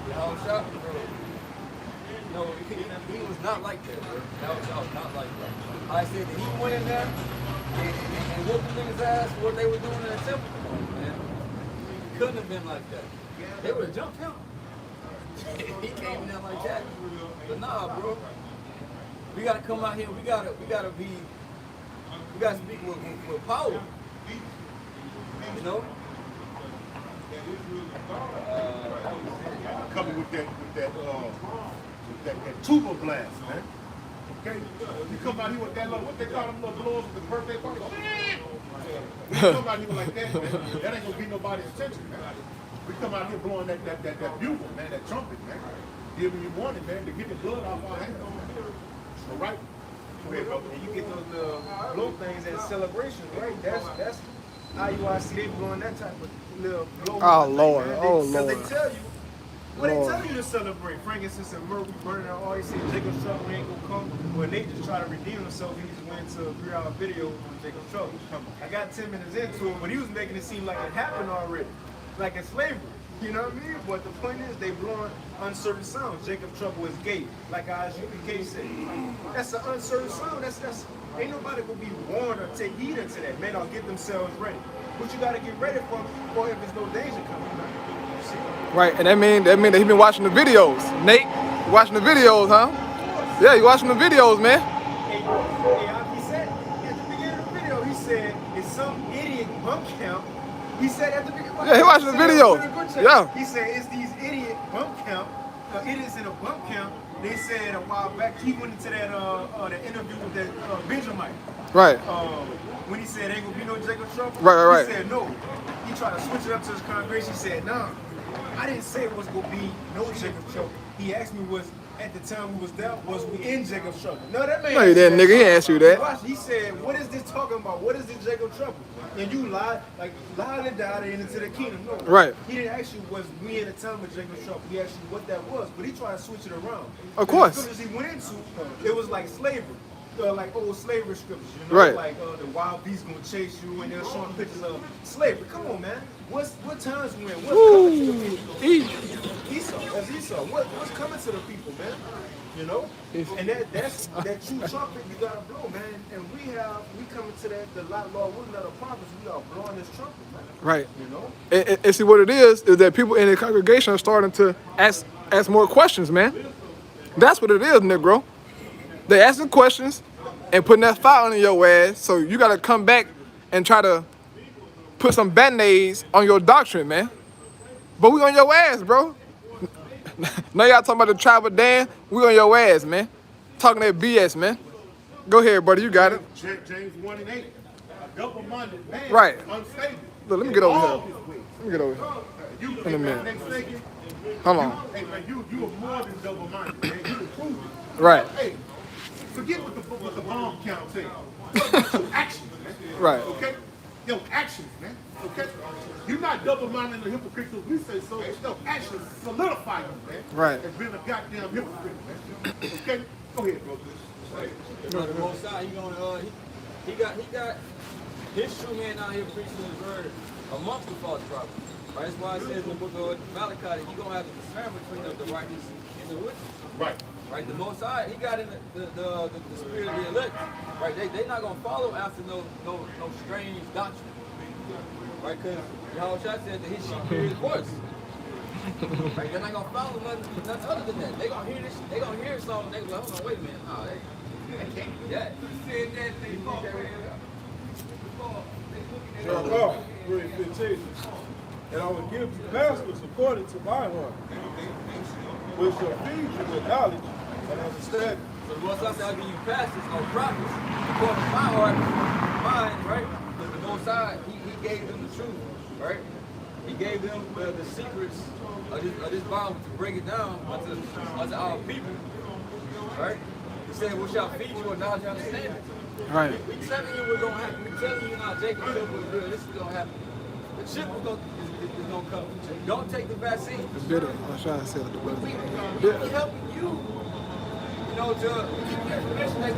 Y'all shot, bro. No, he was not like that, bro. Y'all not like that. I said that he went in there and whooped the niggas' ass for what they were doing in the temple. Come on, man. He couldn't have been like that. They would have jumped him. He came in there like that. But nah, bro. We gotta come out here. We gotta speak with power. You know? Coming with that tuba blast, man. Okay? You come out here with that little, what they call them little blowers with the birthday party. You come out here like that, man, that ain't gonna get nobody's attention, man. We come out here blowing that bugle, man, that trumpet, man. Giving you warning, man, to get the blood off our hands. All right? Go ahead, brother. And you get those little blow things at celebrations, right? That's IUIC, they blowing that type of little blow. Oh, Lord. Man. Oh, Because Lord. they tell you, well, they Lord. tell you to celebrate. Frankincense and myrrh, we burning out all. They say Jacob's Trouble ain't gonna come. When they just try to redeem himself, he just went into a 3-hour video on Jacob's Trouble. I got 10 minutes into it, but he was making it seem like it happened already. Like it's slavery. You know what I mean? But the point is, they blowing uncertain sounds. Jacob's Trouble is gay, like ISUPK said. That's an uncertain sound. That's ain't nobody gonna be warned or take heed into that. Man, or get themselves ready. What you gotta get ready for if there's no danger coming, man. You see? Right, and that mean that he been watching the videos. Nate, you watching the videos, huh? Yeah, you watching the videos, man. Hey, he said at the beginning of the video, he said, it's some idiot bump count. He said at the beginning. Yeah, he watching the video. Yeah. He said it's these idiot bump count, idiots in a bump count. They said a while back he went into that the interview with that Benjamin. Right. When he said ain't gonna be no Jacob Trouble. Right. He said no. He tried to switch it up to his congregation. He said nah. I didn't say it was gonna be no Jacob Trouble. He asked me was at the time we was there, was we in Jacob's Trouble? No, that man. No, he didn't, nigga. He asked you that. Watch, he said, what is this talking about? What is this Jacob Trouble? And you lied and died into the kingdom. No. Right. He didn't ask you was we in the time of Jacob's Trouble. He asked you what that was, but he tried to switch it around. Of course. The scriptures he went into, it was like slavery. Like old slavery scriptures, you know, Right. like the wild beast gonna chase you, and they're showing pictures of slavery. Come on, man. What times we in? What's coming to the people? Esau, that's Esau. What's coming to the people, man? You know, and that's that true trumpet you gotta blow, man. And we coming to the lot law with another prophets. We are blowing this trumpet, man. Right. You know, And see what it is that people in the congregation are starting to ask more questions, man. That's what it is, Negro. They asking questions and putting that fire on your ass, so you gotta come back and try to put some band-aids on your doctrine, man. But we on your ass, bro. Now y'all talking about the tribe of Dan, we on your ass, man. Talking that BS, man. Go ahead, buddy, you got it. James 1 and 8. double-minded man, Right. unstable. Look, let me get over All here. his ways. Let me get over here. You In a minute. next second, Hold on. hey man, you are more than double-minded, man. You can prove it. Right. Hey, forget what the bomb count says. What about your actions, man? Right. Okay? Your actions, man. Okay? You're not double-minded and hypocritical. We say so. Your actions solidify you, man. Right. As being a goddamn hypocrite, man. Okay? Go ahead, bro. But the Most High, he got his true man out here preaching his word amongst the false prophets. Right? That's why it says in the book of Malachi that you're gonna have to discern between the righteous and the wicked. Right. Right? The Most High, he got in the spirit of the elect. Right? They not gonna follow after no strange doctrine. Right? Because Yahushua said that his sheep hear his voice. Right? They're not gonna follow nothing other than that. They gonna hear this. They gonna hear something. They gonna be like, hold on, wait a minute. Nah, they can't do that. You said that they Jeremiah 3:15. And I will give you pastors according to my heart, which shall feed you with knowledge and understanding. So the Most High said, I'll give you pastors or prophets according to my heart, mine, right? Because the Most High, he gave them the truth, right? He gave them the secrets of this Bible to break it down unto our people, right? He said, we shall feed you with knowledge and understanding. Right. We telling you what's gonna happen. We telling you now, Jacob said was good. This is gonna happen. The chip is gonna come. Don't take the vaccine. It's bitter. I'm trying to say it. We're helping you. You know, to keep the information they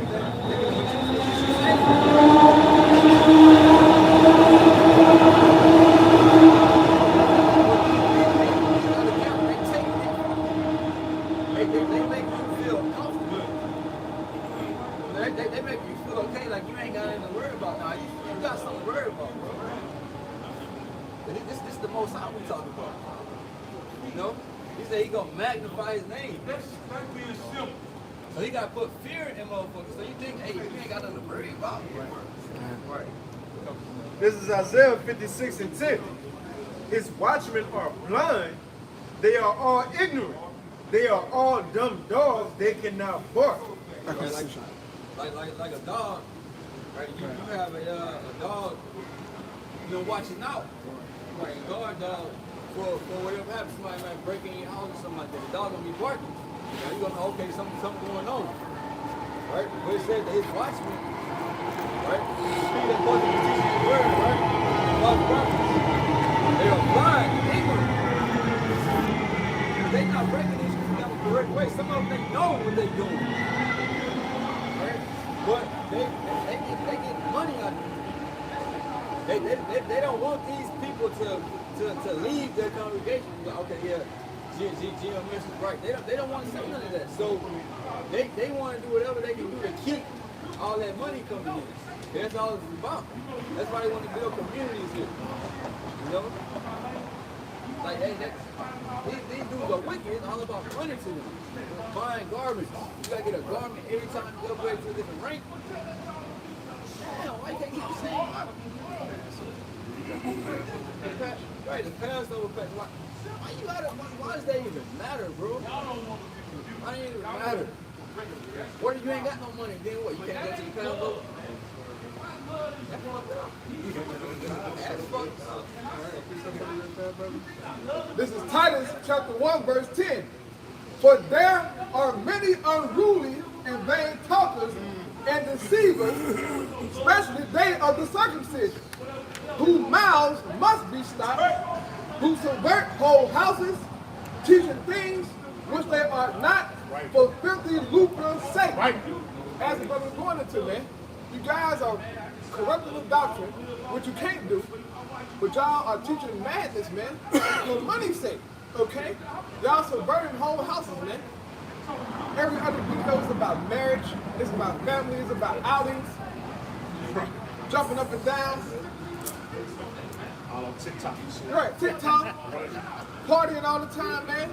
make you feel comfortable. They make you feel okay, like you ain't got anything to worry about now. You got something to worry about, bro. But this is the Most High we talking about. You know? He said he gonna magnify his name. That's being simple. So he gotta put fear in motherfuckers. So you think, hey, you ain't got nothing to worry about. Right. This is Isaiah 56:10. His watchmen are blind. They are all ignorant. They are all dumb dogs. They cannot bark. Like a dog, right? You have a dog, you know, watching out. Right, a guard dog for whatever happens, somebody might break in your house or something like that. The dog gonna be barking. You know, you gonna know, okay, something going on. Right? But it said that his watchmen, right? He that supposed to be teaching the word, right? False prophets. They are blind, ignorant. They not breaking these down the correct way. Some of them, they know what they're doing. Right? But they get money out of it. They don't want these people to leave their congregation. Okay, yeah, GMS is right. They don't want to say none of that. So they want to do whatever they can do to keep all that money coming in. That's all it's about. That's why they want to build communities here. You know? Like, hey, these dudes are wicked. It's all about money to them. Buying garments. You gotta get a garment every time you upgrade to a different rank. Damn, why can't you keep the same garment? Right, the Passover pack. Why you gotta? Why does that even matter, bro? Why does it even matter? What if you ain't got no money? Then what? You can't go to the Passover? This is Titus chapter 1, verse 10. For there are many unruly and vain talkers and deceivers, especially they of the circumcision, whose mouths must be stopped, who subvert whole houses, teaching things which they are not, for filthy lucre's sake. As the brother's going into, man, you guys are corrupting the doctrine, which you can't do, but y'all are teaching madness, man, for money's sake, okay? Y'all subverting whole houses, man. Every other video is about marriage, it's about family, it's about outings, jumping up and down. All on TikTok. Right, TikTok, partying all the time, man.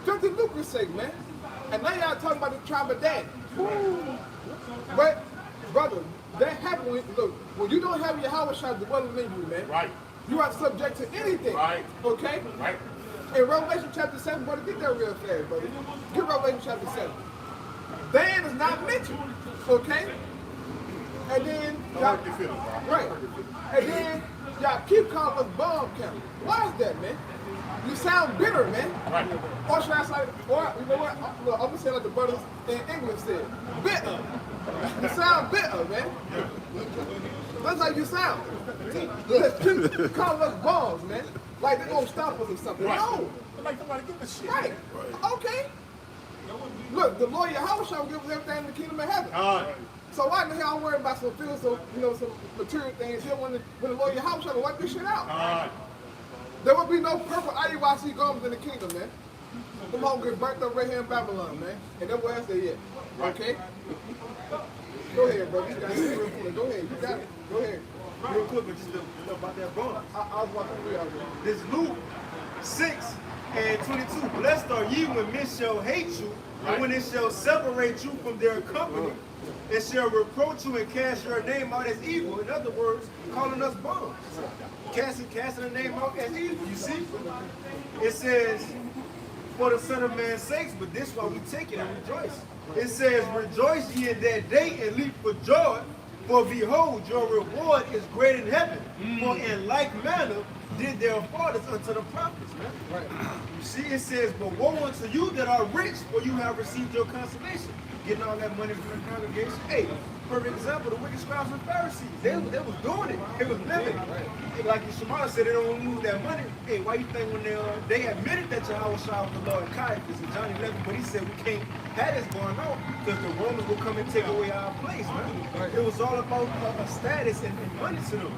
Filthy lucre's sake, man. And now y'all talking about the tribe of Dan. But, brother, that happened when you don't have your Howard shot dwelling in you, man. Right. You are subject to anything. Right. Okay? Right. In Revelation chapter 7, brother, get that real fast, brother. Get Revelation chapter 7. Dan is not mentioned. Okay? And then Don't y'all, hurt your feelings, bro. right. And then y'all keep calling us bomb camp. Why is that, man? You sound bitter, man. Right. Or should I say, or you know what? Look, I'm gonna say like the brothers in England said, bitter. You sound bitter, man. That's how you sound. Just keep calling us bombs, man. Like they're gonna stop us or something. Right. No. Like somebody give a shit. Right. Okay. Look, the Lord Yahweh shall give us everything in the kingdom of heaven. So why the hell I'm worried about some physical, some material things here when the Lord Yahweh shall wipe this shit out? There will be no purple IUIC garments in the kingdom, man. Them all get burnt up right here in Babylon, man. And that's where else they at. Okay? Go ahead, bro. You got it. Go ahead. You got it. Go ahead. Real quick, but just about that bond. I was watching the video. This Luke 6:22. Blessed are ye when men shall hate you, and when they shall separate you from their company, and shall reproach you and cast your name out as evil. In other words, calling us bums. Casting the name out as evil. You see? It says, for the Son of Man's sakes, but this is why we take it and rejoice. It says, rejoice ye in that day and leap for joy, for behold, your reward is great in heaven. For in like manner did their fathers unto the prophets. Man. Right. You see, it says, but woe unto you that are rich, for you have received your consolation. Getting all that money from the congregation. Hey, for example, the wicked scribes and Pharisees, they was doing it. They was living. Right. Like Shemaiah said, they don't lose that money. Hey, why you think when they admitted that Yahweh Shah was the Lord Caiaphas in John 11, but he said we can't have this going on because the Romans will come and take away our place, man. Right. It was all about a status and money to them.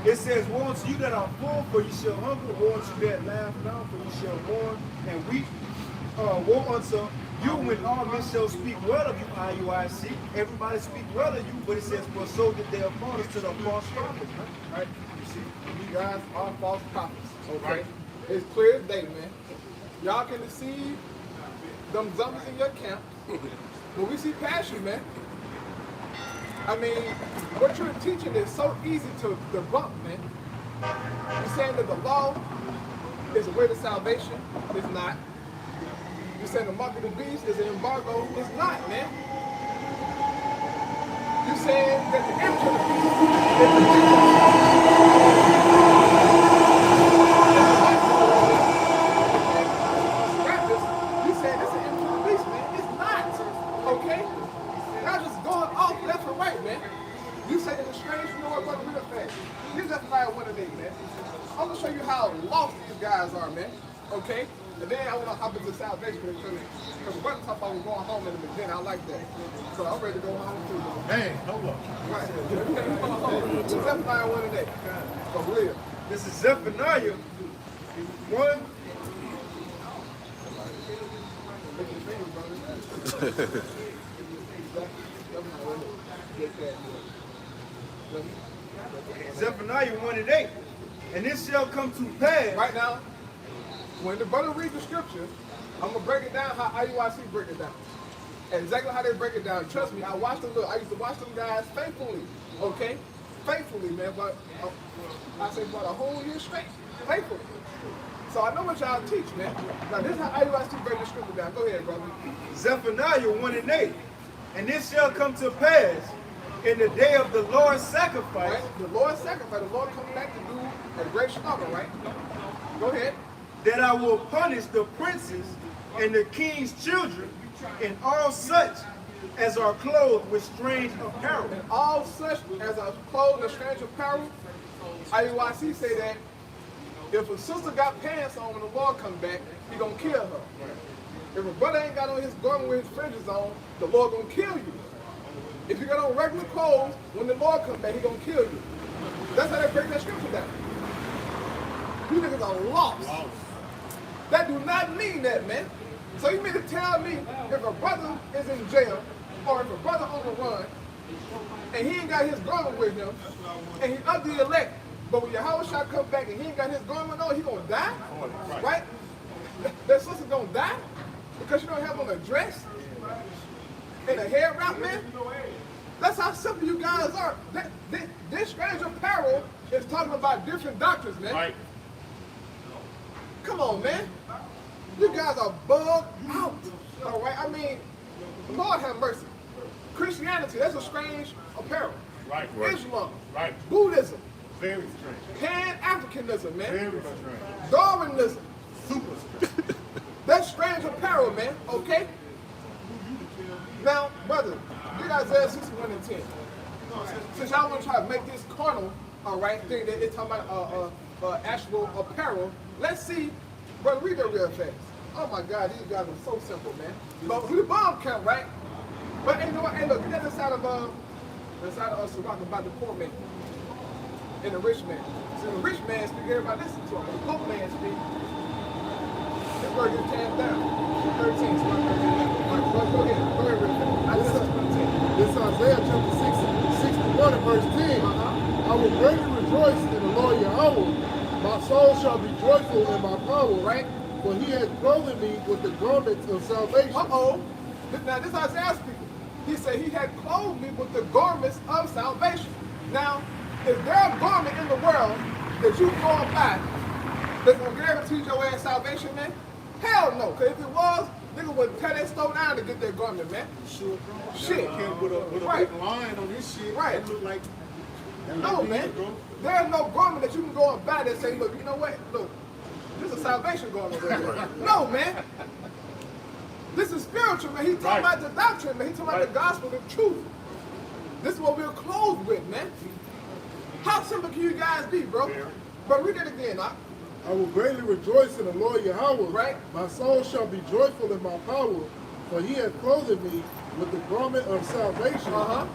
It says, woe unto you that are full, for you shall hunger. Woe unto you that laugh now, for you shall mourn and weep. Woe unto you when all men shall speak well of you, IUIC. Everybody speak well of you, but it says, for so did their fathers to the false prophets. Man. Right? You see, you guys are false prophets. Okay? Right. It's clear as day, man. Y'all can deceive them zombies in your camp, but we see past you, man. I mean, what you're teaching is so easy to debunk, man. You're saying that the law is a way to salvation. It's not. You're saying the mark of the beast is an embargo. It's not, man. You're saying that the image of the beast is the You saying it's an image of the beast, man. It's not. Okay? Y'all just going off left and right, man. You say it's strange, you know what, brother? Real fast. Here's that fire one of these, man. I'm gonna show you how lost these guys are, man. Okay? And then I want to hop into salvation because one time I was going home in the beginning. I like that. So I'm ready to go home too. Man, hold up. Right. Zephaniah one today. For real. This is Zephaniah 1. Zephaniah 1:8. And this shall come to pass. Right now, when the brother reads the scripture, I'm gonna break it down how IUIC break it down. And exactly how they break it down. Trust me, I used to watch them guys faithfully. Okay? Faithfully, man. But I say about a whole year straight. Faithfully. So I know what y'all teach, man. Now this is how IUIC break the scripture down. Go ahead, brother. Zephaniah 1:8. And this shall come to pass in the day of the Lord's sacrifice. Right? The Lord's sacrifice. The Lord coming back to do a great slaughter, right? Go ahead. That I will punish the princes and the king's children and all such as are clothed with strange apparel. And all such as are clothed in strange apparel, IUIC say that if a sister got pants on when the Lord comes back, he gonna kill her. If a brother ain't got on his garment with his fringes on, the Lord gonna kill you. If you got on regular clothes, when the Lord comes back, he gonna kill you. That's how they break that scripture down. You niggas are lost. That do not mean that, man. So you mean to tell me if a brother is in jail or if a brother on the run and he ain't got his garment with him and he's of the elect, but when Yahweh shall come back and he ain't got his garment on, he gonna die? Right? That sister gonna die because she don't have on a dress and a hair wrap, man? That's how simple you guys are. This strange apparel is talking about different doctrines, man. Right. Come on, man. You guys are bugged out. All right? I mean, Lord have mercy. Christianity, that's a strange apparel. Right. Islam, Right. Buddhism, Very strange. Pan-Africanism, man, Very strange. Darwinism. Super strange. That's strange apparel, man, okay? Now, brother, get Isaiah 61 and 10. Since y'all want to try to make this carnal, all right, thing that it's talking about actual apparel, let's see, brother, read that real fast. Oh my God, these guys are so simple, man. But we the bomb count, right? But hey, you know what? Hey, look, get that inside of Sirach about the poor man and the rich man. So the rich man speak, everybody listen to him. The poor man speak. This word gets cast down. 13, so go ahead, real fast. Isaiah 61 and 10. This Isaiah chapter 61 and verse 10. I will greatly rejoice in the Lord Yahweh. My soul shall be joyful in my power, Right? for he has clothed me with the garments of salvation. Uh-oh. Now, this Isaiah speaking. He said he had clothed me with the garments of salvation. Now, is there a garment in the world that you can go and buy that's going to guarantee your ass salvation, man? Hell no. Because if it was, nigga would tear that store down to get that garment, man. Sure. Shit. Can't put a Right. big line on this shit. Right. That look like No, man. There's no garment that you can go and buy that say, look, you know what? Look, this is a salvation garment right here. No, man. This is spiritual, man. He talking about the doctrine, man. He talking about the gospel, the truth. This is what we're clothed with, man. How simple can you guys be, bro? But read it again, huh? I will greatly rejoice in the Lord Yahweh. Right. My soul shall be joyful in my power, for he hath clothed me with the garment of salvation. Uh-huh.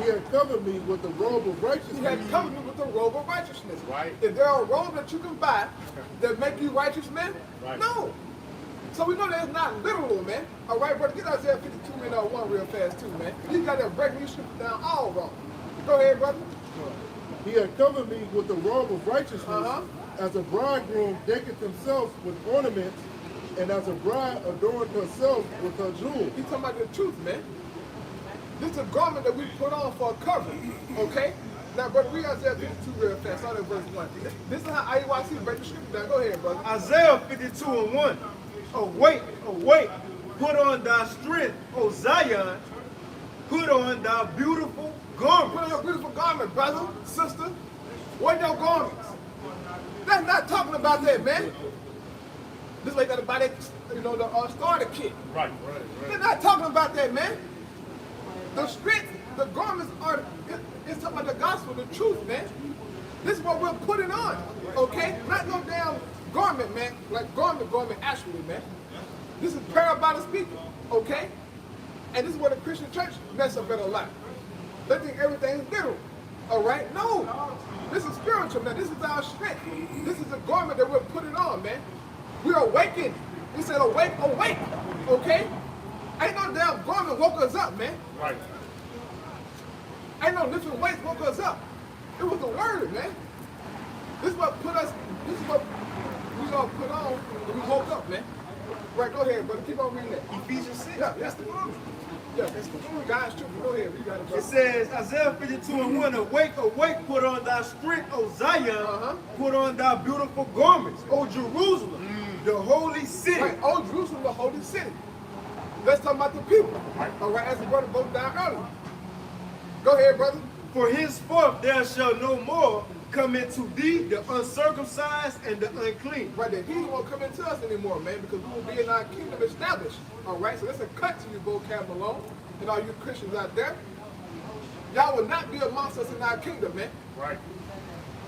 He hath covered me with the robe of He righteousness. had covered me with the robe of righteousness. Right. Is there a robe that you can buy that make you righteous, man? Right. No. So we know that's not literal, man. All right, brother, get Isaiah 52 and 1 real fast, too, man. You got to break these scriptures down all wrong. Go ahead, brother. He hath covered me with the robe of righteousness, Uh-huh. as a bridegroom decketh himself with ornaments, and as a bride adorneth herself with her jewels. He's talking about the truth, man. This is a garment that we put on for a covering, okay? Now, brother, read Isaiah 52 real fast. Start at verse 1. This is how IUIC break the scripture down. Go ahead, brother. Isaiah 52 and 1. Awake, awake, put on thy strength, O Zion, put on thy beautiful Put on garments. your beautiful garment, brother, sister. Wear your garments. That's not talking about that, man. This way, got to buy that, you know, the starter kit. Right. They're not talking about that, man. The strength, the garments are, it's talking about the gospel, the truth, man. This is what we're putting on, okay? Not no damn garment, man. Like garment actually, man. This is parabolic speaking, okay? And this is where the Christian church mess up at a lot. They think everything is literal, all right? No, this is spiritual, man. This is our strength. This is the garment that we're putting on, man. We're awakened. He said, awake, awake, okay? Ain't no damn garment woke us up, man. Right. Ain't no lifting weights woke us up. It was the word, man. This is what put us, this is what we gonna put on when we woke up, man. Right, go ahead, brother. Keep on reading that. Ephesians 6. Yeah, that's the word. Yeah, that's the word. God's truth. Go ahead, read that. It brother. says, Isaiah 52 and 1, awake, awake, put on thy strength, O Zion, Uh-huh. put on thy beautiful garments, O Jerusalem, the holy city. Right, oh, Jerusalem, the holy city. Let's talk about the people. All right, as the brother broke down earlier. Go ahead, brother. For henceforth there shall no more come into thee the uncircumcised and the unclean. Right there. He won't come into us anymore, man, because we will be in our kingdom established. All right, so that's a cut to you, vocab Malone, and all you Christians out there. Y'all will not be amongst us in our kingdom, man. Right.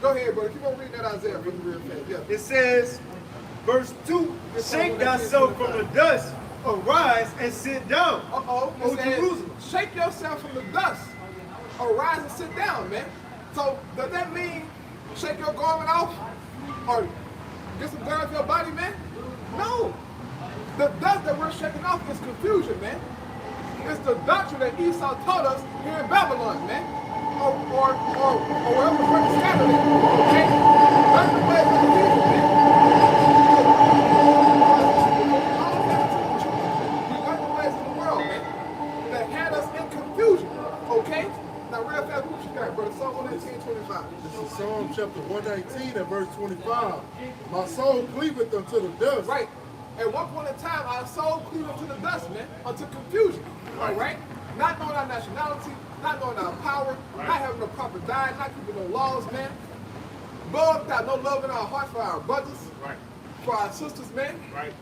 Go ahead, brother. Keep on reading that Isaiah, brother, real fast. Yeah. It says, verse 2, shake thyself from the dust, arise and sit down, Uh-oh. O It says, Jerusalem. shake yourself from the dust. Arise and sit down, man. So does that mean shake your garment off? Or get some dirt off your body, man? No. The dust that we're shaking off is confusion, man. It's the doctrine that Esau taught us here in Babylon, man. Or wherever we're scattered at. Okay? That's the way of confusion, man. We got the ways of the world, man, that had us in confusion. Okay? Now, real fast, what you got, brother? Psalm 118:25. This is Psalm chapter 119 and verse 25. My soul cleaveth unto the dust. Right. At one point in time, our soul cleaved unto the dust, man, unto confusion. All right? Not knowing our nationality, not knowing our power, not having no proper diet, not keeping no laws, man. Blood without no love in our hearts for our brothers, Right. for our sisters, man. Right.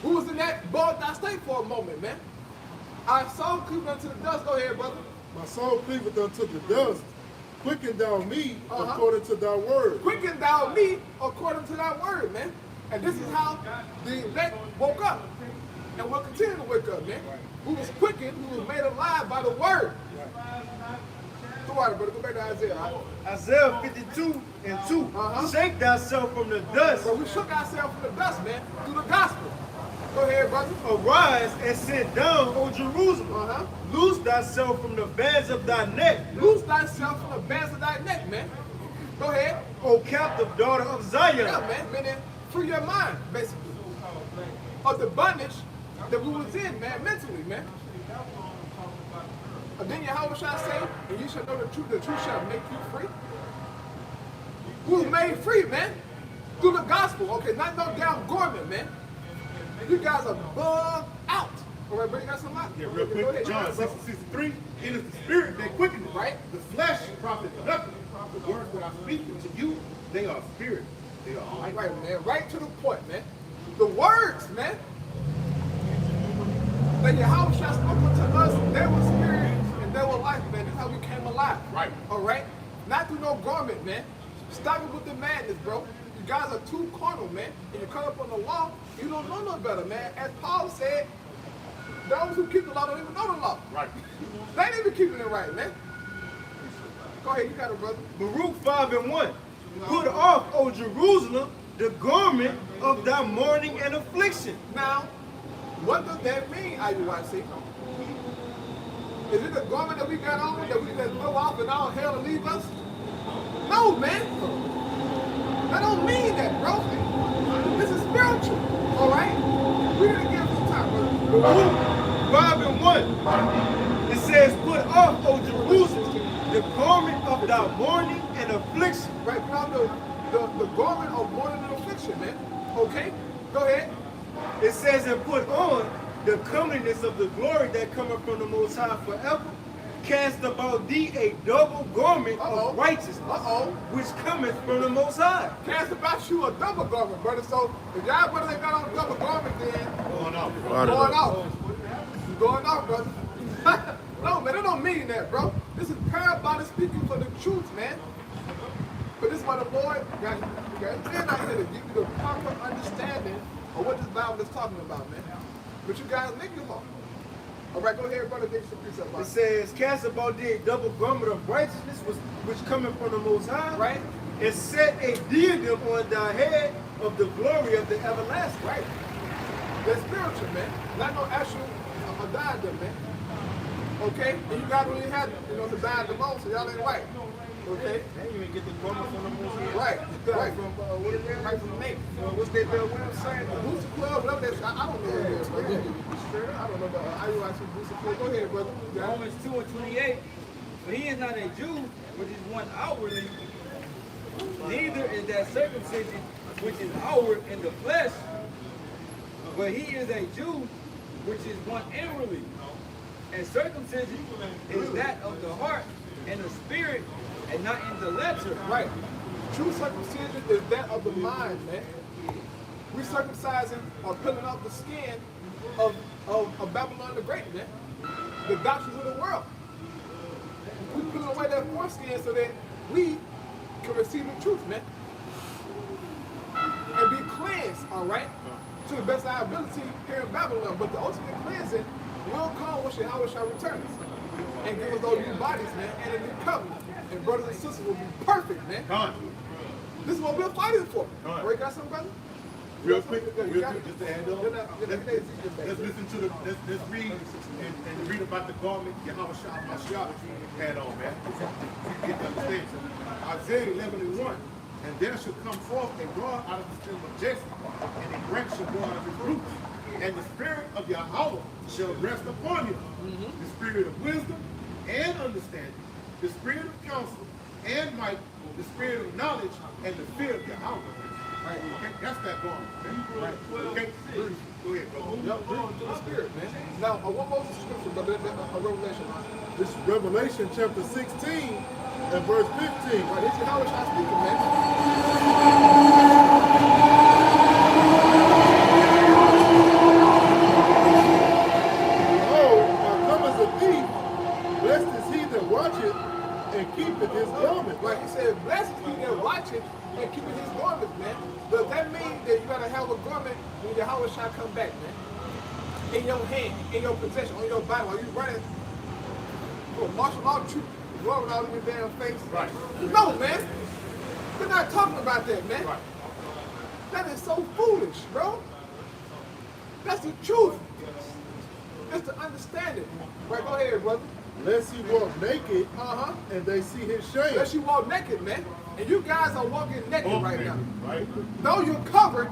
Who was in that blood without state for a moment, man? Our soul creeping unto the dust. Go ahead, brother. My soul cleaveth unto the dust. Quicken thou me Uh-huh. according to thy word. Quicken thou me according to thy word, man. And this is how the elect woke up. And will continue to wake up, man. Who was quickened, who was made alive by the word. Go on, brother. Go back to Isaiah. All right? Isaiah 52:2. Uh-huh. Shake thyself from the dust. But we shook ourselves from the dust, man, through the gospel. Go ahead, brother. Arise and sit down, O Jerusalem. Uh-huh. Loose thyself from the bands of thy neck, Loose thyself from the bands of thy neck, man. Go ahead. O captive daughter of Zion. Yeah, man. Meaning, free your mind, basically. Of the bondage that we was in, man, mentally, man. And then Yahweh shall say, and you shall know the truth shall make you free. Who was made free, man? Through the gospel. Okay, not no damn Gorman, man. You guys are bugged out. All right, bro, you got some out? Yeah, real Go quick. ahead, John go ahead, 6:63. It is the spirit that quickeneth. Right. The flesh profits nothing. The words that I speak to you, they are spirit. They are life. Right, man. Right to the point, man. The words, man. That Yahweh shall spoke unto us, they were spirit and they were life, man. That's how we came alive. Right. All right? Not through no garment, man. Stop it with the madness, bro. You guys are too carnal, man. And you come up on the law, you don't know no better, man. As Paul said, those who keep the law don't even know the law. Right. They ain't even keeping it right, man. Go ahead, you got it, brother. Baruch 5:1. Put off, O Jerusalem, the garment of thy mourning and affliction. Now, what does that mean, IUIC? Is it the garment that we got on that we just blow off and all hell and leave us? No, man. That don't mean that, bro. This is spiritual, all right? Read it again from time, brother. Baruch 5:1. It says, put off, O Jerusalem, the garment of thy mourning and affliction. Right, put on the garment of mourning and affliction, man. Okay? Go ahead. It says, and put on the comeliness of the glory that cometh from the Most High forever. Cast about thee a double garment of righteousness, which cometh from the Most High. Cast about you a double garment, brother. So if y'all brothers ain't got on a double garment, then Going off. going off. You going off, brother. No, man, it don't mean that, bro. This is parabolic speaking for the truth, man. But this is what the Lord got. They're not here to give you the proper understanding of what this Bible is talking about, man. But you guys make it hard. All right, go ahead, brother. Give some precept. It says, cast about thee a double garment of righteousness, which cometh from the Most High. Right. And set a diadem on thy head of the glory of the everlasting. Right. That's spiritual, man. Not no actual diadem, man. Okay? And you guys really had, the diadem on, so y'all ain't right. Okay? They didn't even get the garment from the Most High. Right. Right from, what is that? Right from Nate. What's that website? Booster Club, whatever that is. I don't know what it is, bro. I don't know about IUIC Booster Club. Go ahead, brother. Romans 2:28. But he is not a Jew, which is one outwardly, neither is that circumcision which is outward in the flesh, but he is a Jew, which is one inwardly. And circumcision is that of the heart and the spirit, and not in the letter. Right. True circumcision is that of the mind, man. We circumcising or peeling off the skin of Babylon the Great, man. The doctrines of the world. We peeling away that foreskin so that we can receive the truth, man. And be cleansed, all right? To the best of our ability here in Babylon. But the ultimate cleansing will come when Yahweh shall return us. And give us those new bodies, man, and a new covenant. And brothers and sisters will be perfect, man. Done. This is what we're fighting for. All right. Right, got some, brother? Real quick, just to add on. Let's Let's listen to let's read and read about the garment Yahweh Shah had on, man. You get to understand. Isaiah 11:1. And there shall come forth a rod out of the stem of Jesse, and a branch shall grow out of his roots. And the spirit of Yahweh shall rest upon him. The spirit of wisdom and understanding, the spirit of counsel and might, the spirit of knowledge and the fear of Yahweh. Right? You can't, that's that garment, man. Right? You can't, go ahead, bro. Yup, breathe to the spirit, man. Now, what was the scripture, brother? Revelation. This is Revelation chapter 16 and verse 15. Right, this is how I speaking, man. Behold, I come as a thief. Blessed is he that watcheth and keepeth his garment. Like he said, blessed is he that watcheth and keeping his garments, man. Does that mean that you gotta have a garment when your house shall come back, man? In your hand, in your possession, on your body, while you running for a martial law troop, rolling out in your damn face? Right. No, man. We're not talking about that, man. Right. That is so foolish, bro. That's the truth. It's the understanding. Right, go ahead, brother. Lest he walk naked Uh-huh. and they see his shame. Unless you walk naked, man. And you guys are walking naked Both right naked, now. right? Though you're covered,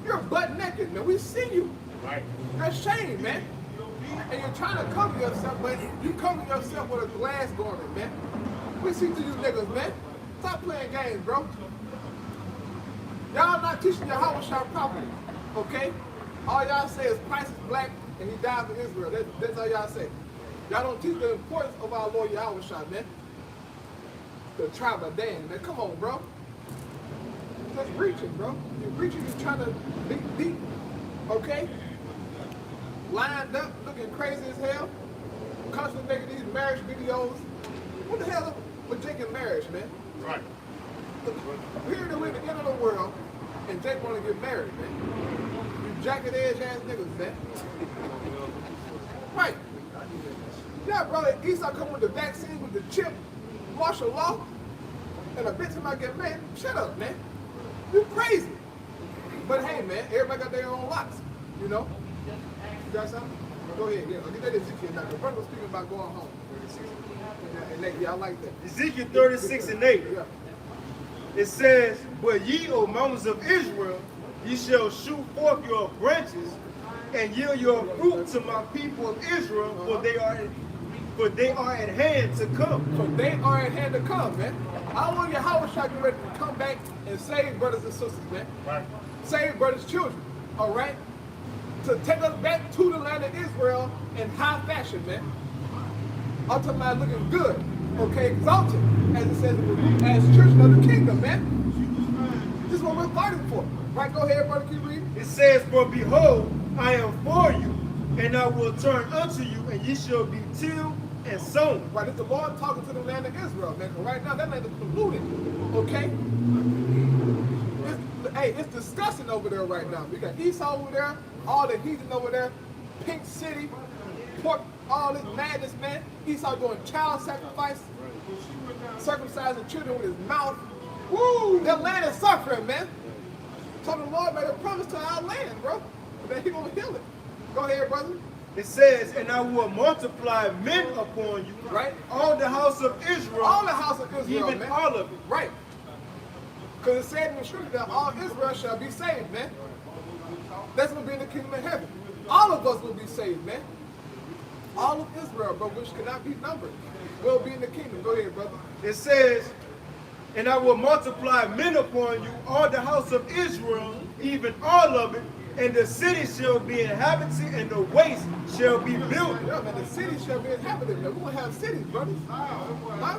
you're butt naked, man. We see you. Right. You're ashamed, man. And you're trying to cover yourself, but you cover yourself with a glass garment, man. We see through you niggas, man. Stop playing games, bro. Y'all not teaching your house shop properly, okay? All y'all say is Christ is black and he died for Israel. That's all y'all say. Y'all don't teach the importance of our Lord Yahweh Shah, man. The tribe of Dan, man. Come on, bro. Just reaching, bro. You're reaching, you're trying to dig deep, okay? Lined up, looking crazy as hell. Constantly making these marriage videos. What the hell with Jake and marriage, man? Right. We're here to win the end of the world, and Jake want to get married, man. You jacket edge ass niggas, man. Right. Yeah, brother, Esau come with the vaccine, with the chip, martial law, and a bitch might get married. Shut up, man. You crazy. But hey, man, everybody got their own locks, you know? You got something? Go ahead, yeah. Get that Ezekiel now. The brother was speaking about going home. Yeah, I like that. Ezekiel 36 and 8. Yeah. It says, but ye, O mountains of Israel, ye shall shoot forth your branches and yield your fruit to my people of Israel, for they are at hand to come. So they are at hand to come, man. I want your house shot get ready to come back and save brothers and sisters, man. Right. Save brothers' children, all right? To take us back to the land of Israel in high fashion, man. I'm talking about looking good, okay, exalted, as it says, as children of the kingdom, man. This is what we're fighting for. Right, go ahead, brother, keep reading. It says, for behold, I am for you, and I will turn unto you, and ye shall be tilled and sown. Right, it's the Lord talking to the land of Israel, man. 'Cause right now, that land is polluted, okay? It's disgusting over there right now. We got Esau over there, all the heathen over there, Pink City, pork, all this madness, man. Esau doing child sacrifice, circumcising children with his mouth. Woo! That land is suffering, man. So the Lord made a promise to our land, bro, that he gonna heal it. Go ahead, brother. It says, and I will multiply men upon you, Right? all the house of Israel, All the house of Israel, even man. all of it. Right. Because it said in the scripture that all Israel shall be saved, man. That's going to be in the kingdom of heaven. All of us will be saved, man. All of Israel, bro, which cannot be numbered, will be in the kingdom. Go ahead, brother. It says, and I will multiply men upon you, all the house of Israel, even all of it, and the city shall be inhabited, and the waste shall be built. Yeah, man, the city shall be inhabited, man. We're going to have cities, brothers. Huh?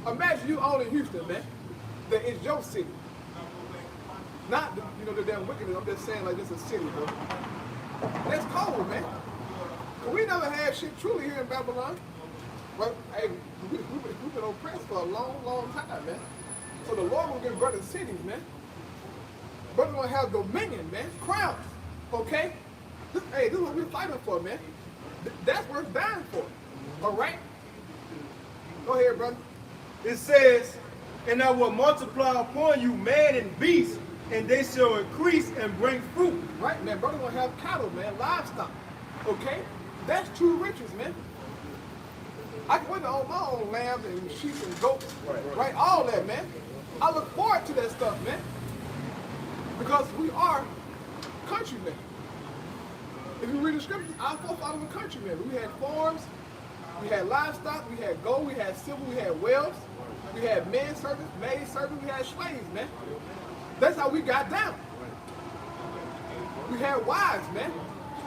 Imagine you own in Houston, man. That is your city. Not, the damn wickedness. I'm just saying, like, this is a city, bro. That's cold, man. We never had shit truly here in Babylon. But, hey, we've been oppressed for a long, long time, man. So the Lord will give brothers cities, man. Brothers will have dominion, man. Crowns, okay? This is what we're fighting for, man. That's worth dying for, all right? Go ahead, brother. It says, and I will multiply upon you man and beast, and they shall increase and bring fruit. Right, man. Brother gonna have cattle, man, livestock. Okay? That's true riches, man. I can win own my own lambs and sheep and goats. Right. All that, man. I look forward to that stuff, man. Because we are countrymen. If you read the scriptures, our forefathers were countrymen. We had farms, we had livestock, we had gold, we had silver, we had wells, we had men servants, maid servants, we had slaves, man. That's how we got down. We had wives, man,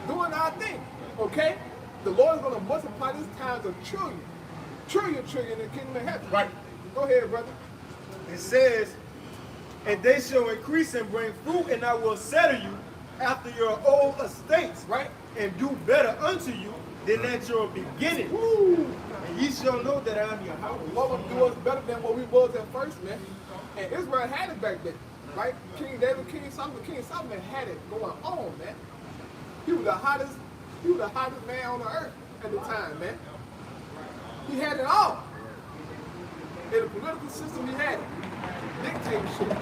doing our thing. Okay? The Lord is going to multiply this times a trillion in the kingdom of heaven. Right. Go ahead, brother. It says, and they shall increase and bring fruit, and I will settle you after your old estates, Right? and do better unto you than at your beginning. Woo! And ye shall know that I am your house. What would do us better than what we was at first, man? And Israel had it back then, right? King David, King Solomon had it going on, man. He was the hottest man on the earth at the time, man. He had it all. In the political system, he had it. Dictatorship,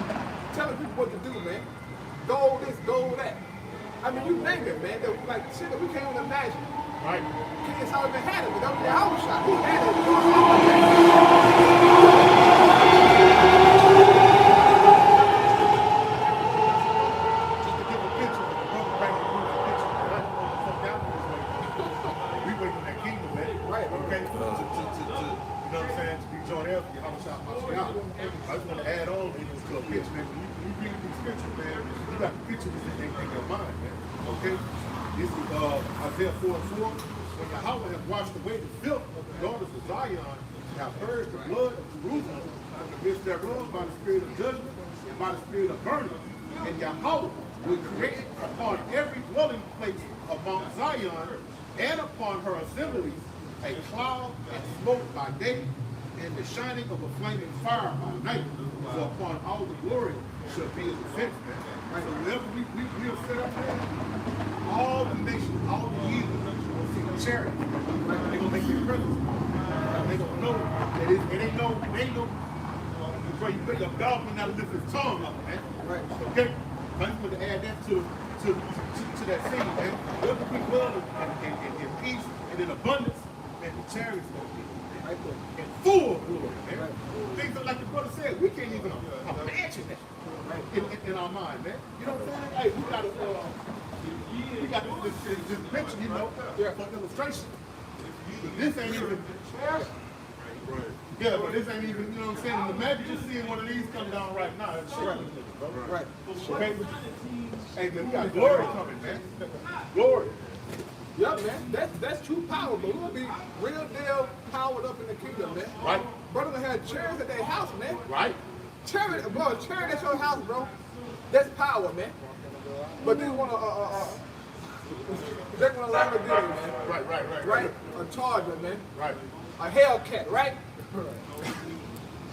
telling people what to do, man. Go this, go that. I mean, you name it, man. That, like shit that we can't even imagine. Right. King Solomon had it, but that was the house shot. He had it. Just to give a picture, the brother bring a picture. From down this way. We waiting on that kingdom, man. Right. Okay. You know what I'm saying? To be joined up, you have a shot. I just want to add on even to a picture, man. When you read these scriptures, man, you got the pictures in your mind, man. Okay. This is Isaiah 4:4. When Yahweh has washed away the filth of the daughters of Zion, and have purged the blood of Jerusalem from the midst thereof by the spirit of judgment and by the spirit of burning. And Yahweh will create upon every dwelling place of Mount Zion and upon her assemblies a cloud and smoke by day, and the shining of a flaming fire by night. For upon all the glory shall be his defense, man. So whenever we'll set up there, all the nations, all the heathen will see the chariot. Right? They're gonna make their presence. They gonna know that it ain't no before you put the dog will not lift his tongue up, man. Right. Okay? I just want to add that to that scene, man. Wherever we dwell in peace and in abundance, and the chariots gonna be right there. In full glory, man. Right. Things that, like the brother said, we can't even imagine that in our mind, man. You know what I'm saying? Hey, we got this picture, you know, for illustration. But this ain't even. Yeah, but this ain't even, you know what I'm saying? And imagine just seeing one of these come down right now. It's shaking, bro. Right. Okay? Hey, man, we got glory coming, man. Glory. Yeah, man, that's true power, but we're gonna be real deal powered up in the kingdom, man. Right. Brother gonna have chairs at their house, man. Right. Chariot, bro, a chariot at your house, bro. That's power, man. But they want a Lamborghini, man. Right? A Charger, man. Right. A Hellcat, right?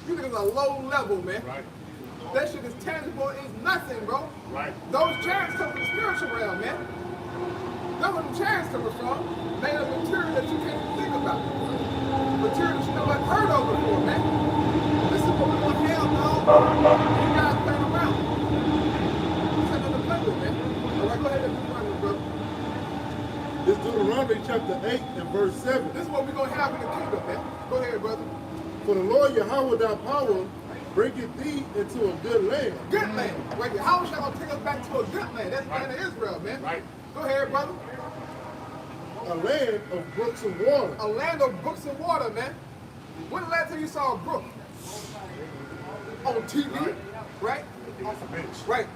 You niggas are low level, man. Right. That shit is tangible, it's nothing, bro. Right. Those chariots come from the spiritual realm, man. That's where the chariots coming from. Made of material that you can't even think about. Material that you never heard of before, man. This is what we're gonna have, dog. You guys playing around. This ain't nothing to play with, man. All right, go ahead and keep running, bro. This Deuteronomy chapter 8 and verse 7. This is what we're gonna have in the kingdom, man. Go ahead, brother. For the Lord Yahweh thy power bringeth thee into a good land. Good land. Right? How shall I take us back to a good land? That's the land of Israel, man. Right. Go ahead, brother. A land of brooks and water. A land of brooks and water, man. When the last time you saw a brook? On TV, right? Right.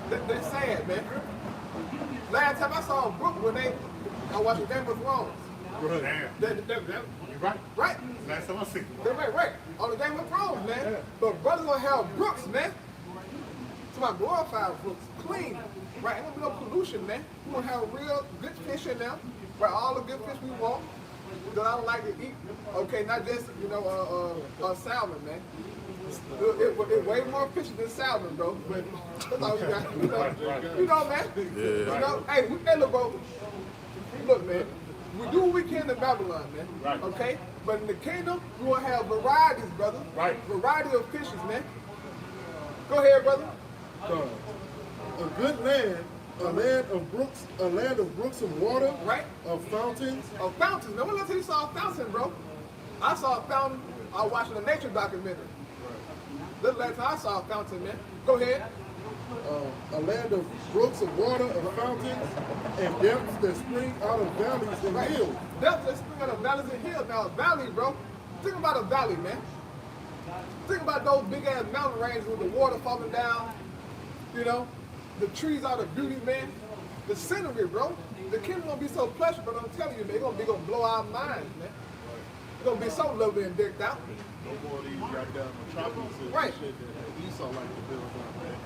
That's sad, man. Last time I saw a brook when I watched Game of Thrones. Damn. You're right. Right? Last time I seen Right. On the Game of Thrones, man. But brothers gonna have brooks, man. To my glorified brooks, clean. Right? Ain't gonna be no pollution, man. We gonna have real good fish in there. Right? All the good fish we want. That I like to eat. Okay, not just, salmon, man. It way more fishy than salmon, bro. But that's all we got. You know, man. Yeah. You know, hey, look, bro. Look, man. We do what we can in Babylon, man. Right. Okay? But in the kingdom, we will have varieties, brother. Right. Variety of fishes, man. Go ahead, brother. A good land, a land of brooks and water, Right. of fountains. A fountain. Man, when last time you saw a fountain, bro? I saw a fountain. I was watching a nature documentary. This last time I saw a fountain, man. Go ahead. A land of brooks of water, of fountains, and depths that spring out of valleys and hills. Depths that spring out of valleys and hills. Now, a valley, bro. Think about a valley, man. Think about those big ass mountain ranges with the water falling down. You know, the trees are the beauty, man. The scenery, bro. The kingdom gonna be so pleasant, but I'm telling you, man, it's gonna blow our minds, man. It's gonna be so lovely and decked out. No more of these goddamn metropolises Right. and shit that Esau like to build on, man.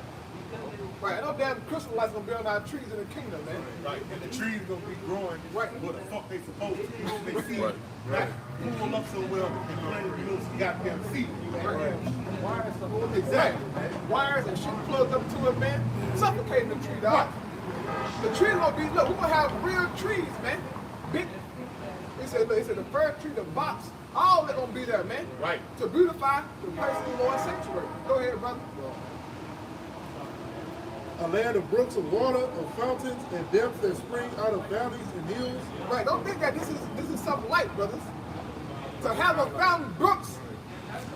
Right, and no damn crystal lights gonna be on our trees in the kingdom, man. Right, and the trees gonna be growing Right. where the fuck they supposed to be. They see Right. right. Pull up so well and plant you know some goddamn seed. Wires, the whole exactly, man. Wires and shit plugged up to it, man. Suffocating the tree, dog. The tree gonna be, look, we're gonna have real trees, man. Big, look, they said the fir tree, the box, all they're gonna be there, man. Right. To beautify the place of the Lord's sanctuary. Go ahead, brother. A land of brooks of water, of fountains, and depths that spring out of valleys and hills. Right, don't think that this is something light, brothers. To have a fountain, brooks,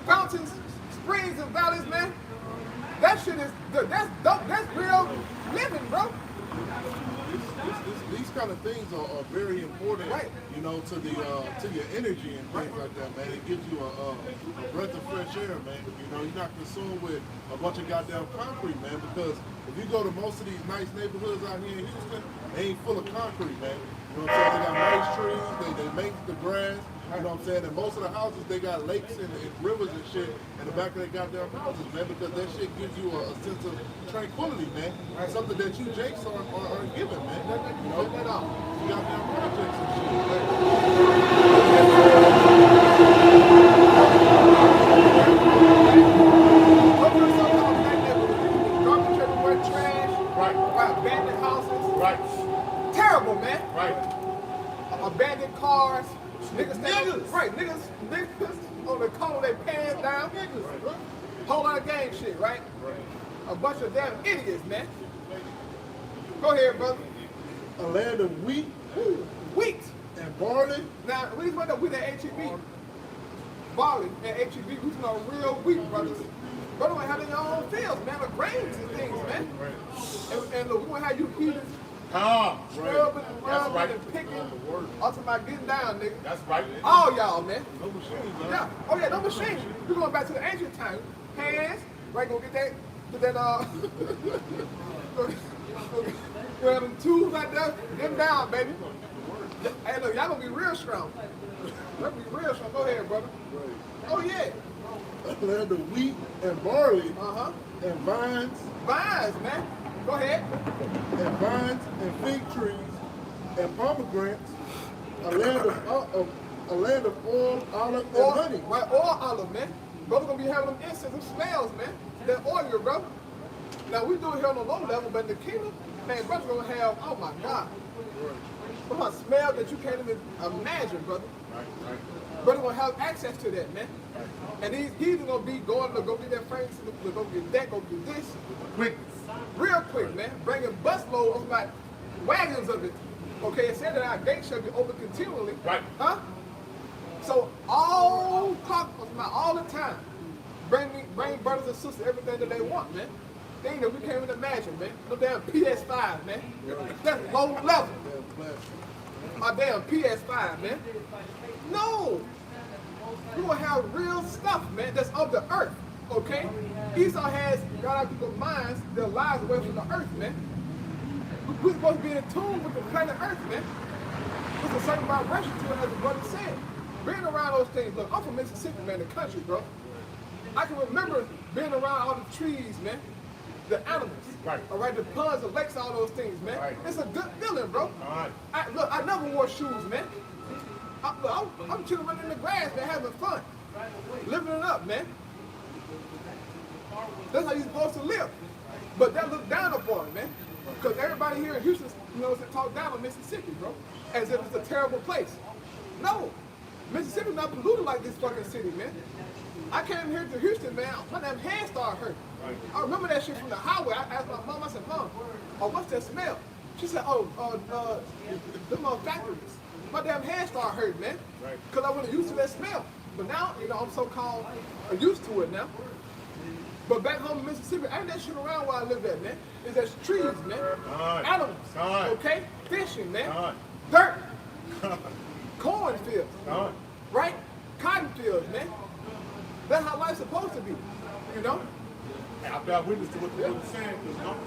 fountains, springs, and valleys, man. That shit is that's dope. That's real living, bro. These kind of things are very important, Right. you know, to your energy and things like that, man. It gives you a breath of fresh air, man. You know, you're not consumed with a bunch of goddamn concrete, man, because if you go to most of these nice neighborhoods out here in Houston, they ain't full of concrete, man. You know what I'm saying? They got nice trees, they make the grass, you know what I'm saying? And most of the houses, they got lakes and rivers and shit in the back of their goddamn houses, man, because that shit gives you a sense of tranquility, man. Something that you Jakes aren't given, man. You know? You goddamn projects and shit. Garbage everywhere, trash. Right. Abandoned houses. Right. Terrible, man. Right. Abandoned cars. Niggas. Right, niggas on the corner, they pants down. Whole lot of gang shit, right? A bunch of damn idiots, man. Go ahead, brother. A land of wheat Wheat. and barley. Now, we went up with the HEB. Barley and HEB, we know real wheat, brothers. Brother, we have in your own fields, man, with grains and things, man. And look, we gonna have you heathens scrubbing and rubbing right. and picking. Ultimately, about getting down, nigga. That's right. All y'all, man. No machines, man. Yeah. Oh yeah, no machine. We're going back to the ancient time. Hands, right? Go get that. Go have them tools like that. Them down, baby. Hey, look, y'all gonna be real strong. Y'all be real strong. Go ahead, brother. Oh yeah. A land of wheat and barley and vines Vines, man. Go ahead. and fig trees and pomegranates. A land of oil, olive, and Or, honey. right, or olive, man. Brother gonna be having them incense, them smells, man. That oil, bro. Now we do it here on the low level, but in the kingdom, man, brother gonna have, oh my God. What a smell that you can't even imagine, brother. Brother gonna have access to that, man. And he's either gonna be going to go get that Frank, to go get that, go get this. Quick. Real quick, man. Bringing busloads of like wagons of it. Okay, it said that our gates shall be open continually. Right. Huh? So all the time, bring brothers and sisters everything that they want, man. Thing that we can't even imagine, man. No damn PS5, man. That's low level. My damn PS5, man. No. We're gonna have real stuff, man, that's of the earth. Okay? Esau has got our people's minds, their lives away from the earth, man. We're supposed to be in tune with the planet Earth, man. There's a certain vibration to it, as the brother said. Being around those things, look, I'm from Mississippi, man, the country, bro. I can remember being around all the trees, man. The animals. Right. All right, the ponds, the lakes, all those things, man. Right. It's a good feeling, bro. All right. I never wore shoes, man. I'm chilling right in the grass, man, having fun. Living it up, man. That's how you're supposed to live. But that look down upon, man. Because everybody here in Houston, you know, talk down on Mississippi, bro. As if it's a terrible place. No. Mississippi's not polluted like this fucking city, man. I came here to Houston, man. My damn hand started hurting. I remember that shit from the highway. I asked my mom, I said, Mom, what's that smell? She said, them factories. My damn hand started hurting, man. Because I wasn't used to that smell. But now, you know, I'm so-called used to it now. But back home in Mississippi, ain't that shit around where I live at, man. It's just trees, man. Animals, okay? Fishing, man. Dirt. Cornfields. Right? Cotton fields, man. That's how life's supposed to be. You know? And I bear witness to what the Lord is saying, because I'm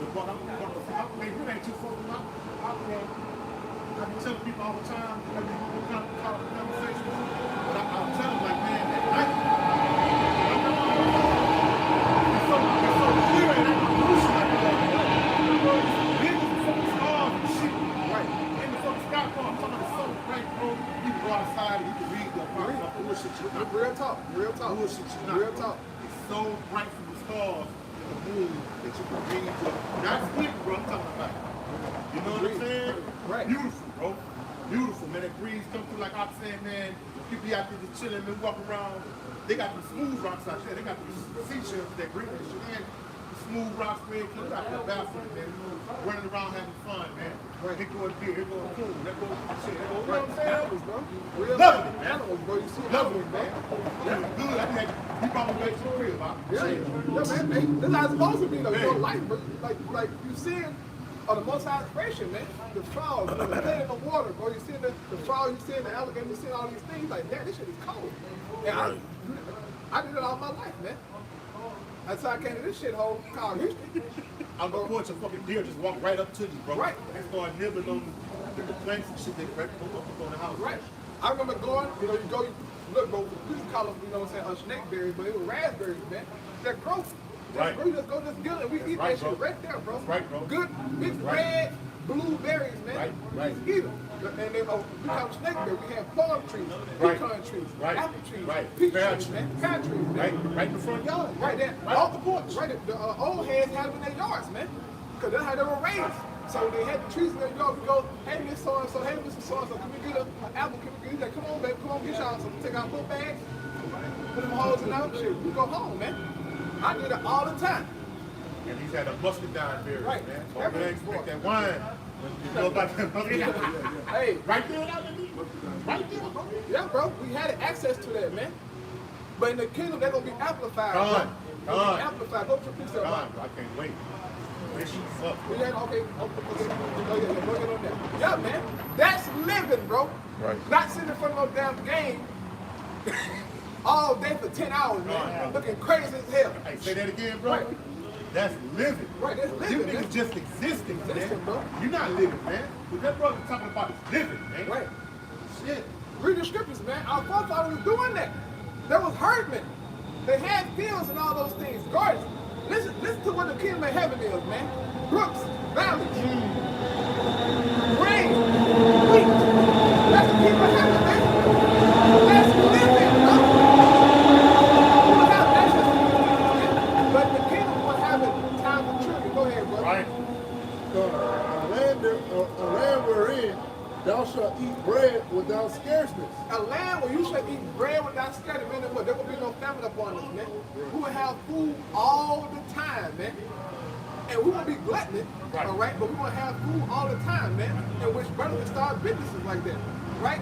really ain't too far from I be telling people all the time, when we come to conversations, but I'm telling them, like, man, at night, it's so clear and I'm pushing like that. Big as the fucking stars and shit. Right. In the fucking sky, I'm talking about the sun bright, bro. You can go outside and you can read the apartment. Bullshit you not. Real talk. Real talk. Bullshit you not. Real talk. It's so bright from the stars and the moon that you can read the, not sleep, bro, I'm talking about. You know what I'm saying? Right. Beautiful, bro. Beautiful, man. That breeze come through, like I'm saying, man. You be out there just chilling and walk around. They got the smooth rocks out there. They got the seashells that green and shit. Man, the smooth rocks, man. Come out there barefoot, man. Running around having fun, man. Right. Here go a deer, here go a coon, there go shit. You know what I'm saying? Animals, bro. Real Love it, man. animals, bro. You see Love animals, it, man. man. That was good. I think you brought me back to the crib, huh? Yeah, man. That's how it's supposed to be, though. Your life, bro. Like you seeing on the most high creation, man. The frogs, the play in the water, bro. You see the frog, you see the alligator, you see all these things. Like, man, this shit is cold. And I did it all my life, man. That's how I came to this shithole called Houston. On the porch, a fucking deer just walked right up to you, bro. Right. And started nibbling on the plants and shit that right up on the house. Right. I remember going, you look, bro, we used to call them, you know what I'm saying, snakeberries, but it was raspberries, man. That growth. Right. Bro, you just go just get it and we eat right, that shit bro. right there, bro. That's right, bro. Good, big Right. red, blue berries, man. Right, right. We eat them. And then, we call them snakeberries. We have palm trees, Right. pecan trees, Right. apple trees, Right. peach Pear trees, tree. man. Pear trees, man. Right in the front yard. Right there, Right. off the porch. Right, the old heads had them in their yards, man. Because that's how they were raised. So they had the trees in their yard. We go, hey, Miss So-and-so, hey, Mr. So-and-so, can we get an apple? Can we get that? Come on, baby, come on, get y'all some. Take our book bags, put them holes in out, shit. We go home, man. I did it all the time. And he's had a muscadine berry, Right. man. So Everything. man, expect that wine. You know about that muscadine. Hey, Right there, right there, bro. yeah, bro, we had access to that, man. But in the kingdom, they're gonna be amplified. bro. Done. They're gonna be Done. amplified. Go to the precept. God, I can't wait. This shit's up. We had, okay, oh yeah, bring it on there. Yeah, man, that's living, bro. Right. Not sitting in front of no damn game all day for 10 hours, man. Right. Looking crazy as hell. Hey, say that again, bro. Right. That's living. Right, that's living, You man. niggas just existing, Existing, man. bro. You're not living, man. What that brother talking about is living, man. Right. Shit. Read the scriptures, man. Our forefathers was doing that. There was herdmen. They had fields and all those things. Gardens. Listen to what the kingdom of heaven is, man. Brooks, valleys, rain, wheat. That's the kingdom of heaven, man. That's living, bro. We don't have access to the kingdom, man. But the kingdom will have it time for children. Go ahead, bro. Right. A land we're in, thou shalt eat bread without scarceness. A land where you shall eat bread without scarcity, man. What? There will be no famine upon us, man. We will have food all the time, man. And we won't be gluttonous, Right. all right? But we will have food all the time, man. In which brothers can start businesses like that, right?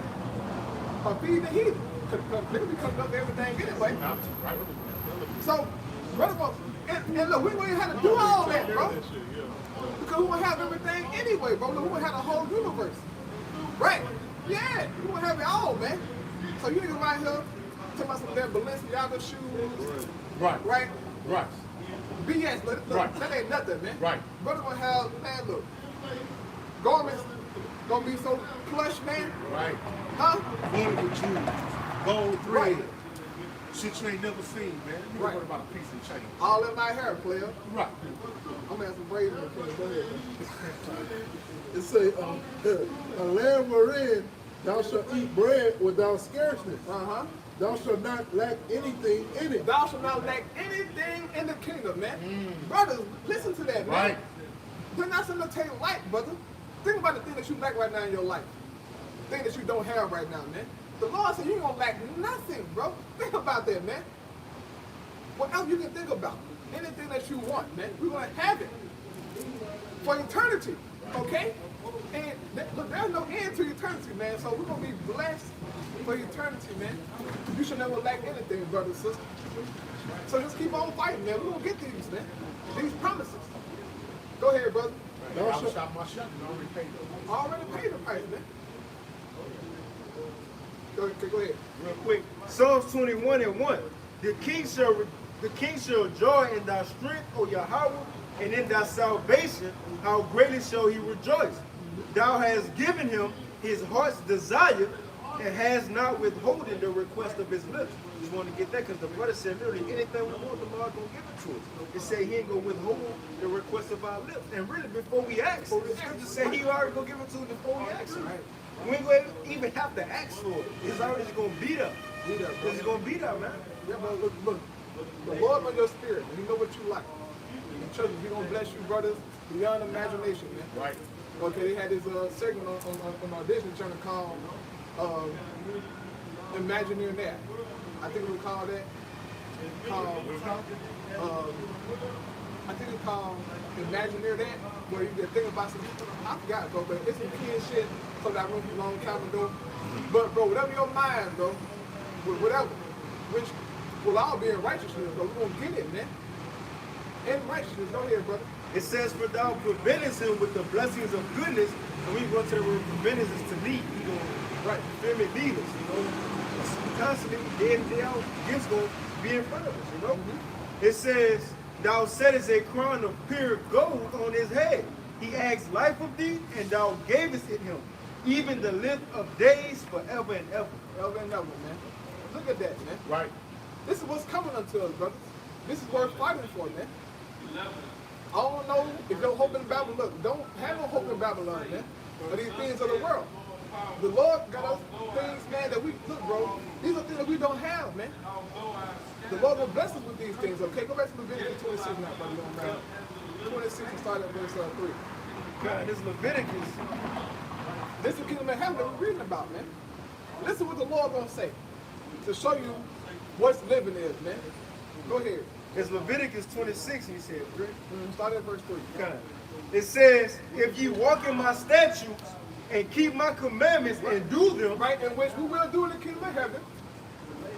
Or feed the heathen. Because they be coming up with everything anyway. Right. So, brother, and look, we wouldn't have to do all that, bro. Because we would have everything anyway, bro. Look, we would have the whole universe. Right? Yeah, we would have it all, man. So you niggas right here talking about some damn Balenciaga shoes. Right. Right? Right. BS, look, Right. that ain't nothing, man. Right. Brother gonna have, man, look, garments gonna be so plush, man. Right. Huh? Loaded with jewels, gold thread. Right. Shit you ain't never seen, man. You Right. worry about a piece of change. All in my hair, player. Right. I'm gonna have some braids in the player. Go ahead. It say, a land we're in, thou shalt eat bread without scarceness. Uh-huh. Thou shalt not lack anything in it. Thou shalt not lack anything in the kingdom, man. Brothers, listen to that, man. Right. They're not something to take light, brother. Think about the thing that you lack right now in your life. Thing that you don't have right now, man. The Lord said you ain't gonna lack nothing, bro. Think about that, man. What else you can think about? Anything that you want, man. We're gonna have it for eternity, okay? And look, there's no end to eternity, man. So we're gonna be blessed for eternity, man. You should never lack anything, brother and sister. So just keep on fighting, man. We're gonna get these, man. These promises. Go ahead, brother. I was shot my shot and already paid them. Already paid the price, man. Go ahead. Real quick. Psalms 21:1. The king shall joy in thy strength, O Yahweh, and in thy salvation, how greatly shall he rejoice. Thou hast given him his heart's desire, and has not withholden the request of his lips. Just want to get that because the brother said literally anything we want, the Lord gonna give it to us. It said he ain't gonna withhold the request of our lips. And really, before we ask, the scripture said he already gonna give it to us before we ask him. We ain't gonna even have to ask for it. It's already just gonna be there. It's gonna be there, man. Yeah, but look, the Lord on your spirit, and He know what you like. And trust me, He gonna bless you, brothers, beyond imagination, man. Right. Okay, they had this segment on audition channel called Imagineer That. I think it was called that. I think it's called Imagineer That, where you can think about some, I forgot, bro, but it's some kid shit, so that I wrote a long time ago. But, bro, whatever your mind, bro, whatever, which will all be in righteousness, bro, we're going to get it, man. In righteousness, go ahead, brother. It says, for thou preventest him with the blessings of goodness, and we go to the word preventest is to lead. You know, right, you feel me? Lead us, you know. Constantly, day in, day out, gifts going to be in front of us, you know. It says, thou settest a crown of pure gold on his head. He asked life of thee, and thou gavest it him, even the length of days forever and ever. Forever and ever, man. Look at that, man. Right. This is what's coming unto us, brothers. This is worth fighting for, man. I don't know if your hope in Babylon, look, don't have no hope in Babylon, man. Or these things of the world. The Lord got us things, man, that we, look, bro, these are things that we don't have, man. The Lord will bless us with these things, okay? Go back to Leviticus 26 now, brother. You don't mind. 26 and start at verse 3. God, this Leviticus, This is the kingdom of heaven that we're reading about, man. Listen what the Lord gonna say to show you what's living is, man. Go ahead. it's Leviticus 26, he said, right? Start at verse 3. God. It says, if ye walk in my statutes and keep my commandments and do them, Right, in which we will do in the kingdom of heaven,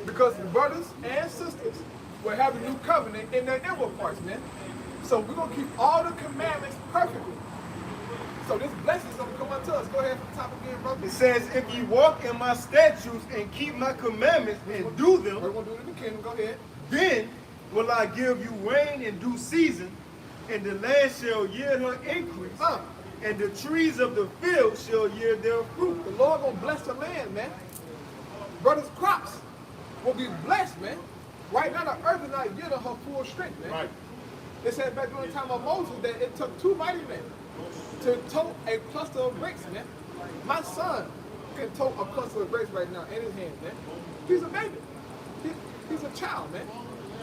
because the brothers and sisters will have a new covenant in their inward parts, man. So we're gonna keep all the commandments perfectly. So this blessing is gonna come unto us. Go ahead from the top again, brother. it says, if ye walk in my statutes and keep my commandments and do We're them, gonna do it in the kingdom. Go ahead. then will I give you rain in due season, and the land shall yield her increase, and the trees of the field shall yield their fruit. The Lord gonna bless the land, man. Brothers' crops will be blessed, man. Right now the earth is not yielding her full strength, man. Right. It said back during the time of Moses that it took 2 mighty men to tote a cluster of grapes, man. My son can tote a cluster of grapes right now in his hand, man. He's a baby. He's a child, man.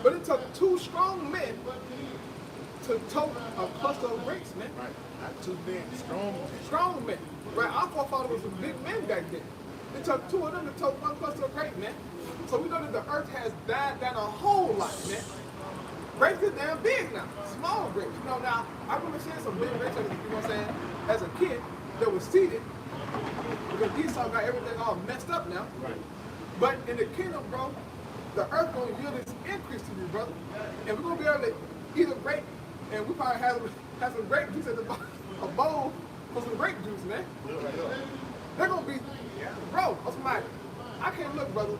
But it took 2 strong men to tote a cluster of grapes, man. Right. Not too big, strong. Strong men. Right, our forefather was some big men back then. It took 2 of them to tote 1 cluster of grapes, man. So we know that the earth has died down a whole lot, man. Grapes is damn big now. Small grapes. You know, now, I remember seeing some big grapes, you know what I'm saying, as a kid that was seeded because Esau got everything all messed up now. Right. But in the kingdom, bro, the earth gonna yield its increase to you, brother. And we're gonna be able to eat a grape, and we probably have some grape juice at the bottom, a bowl for some grape juice, man. They're gonna be, bro, I'm somebody. I can't look, brother.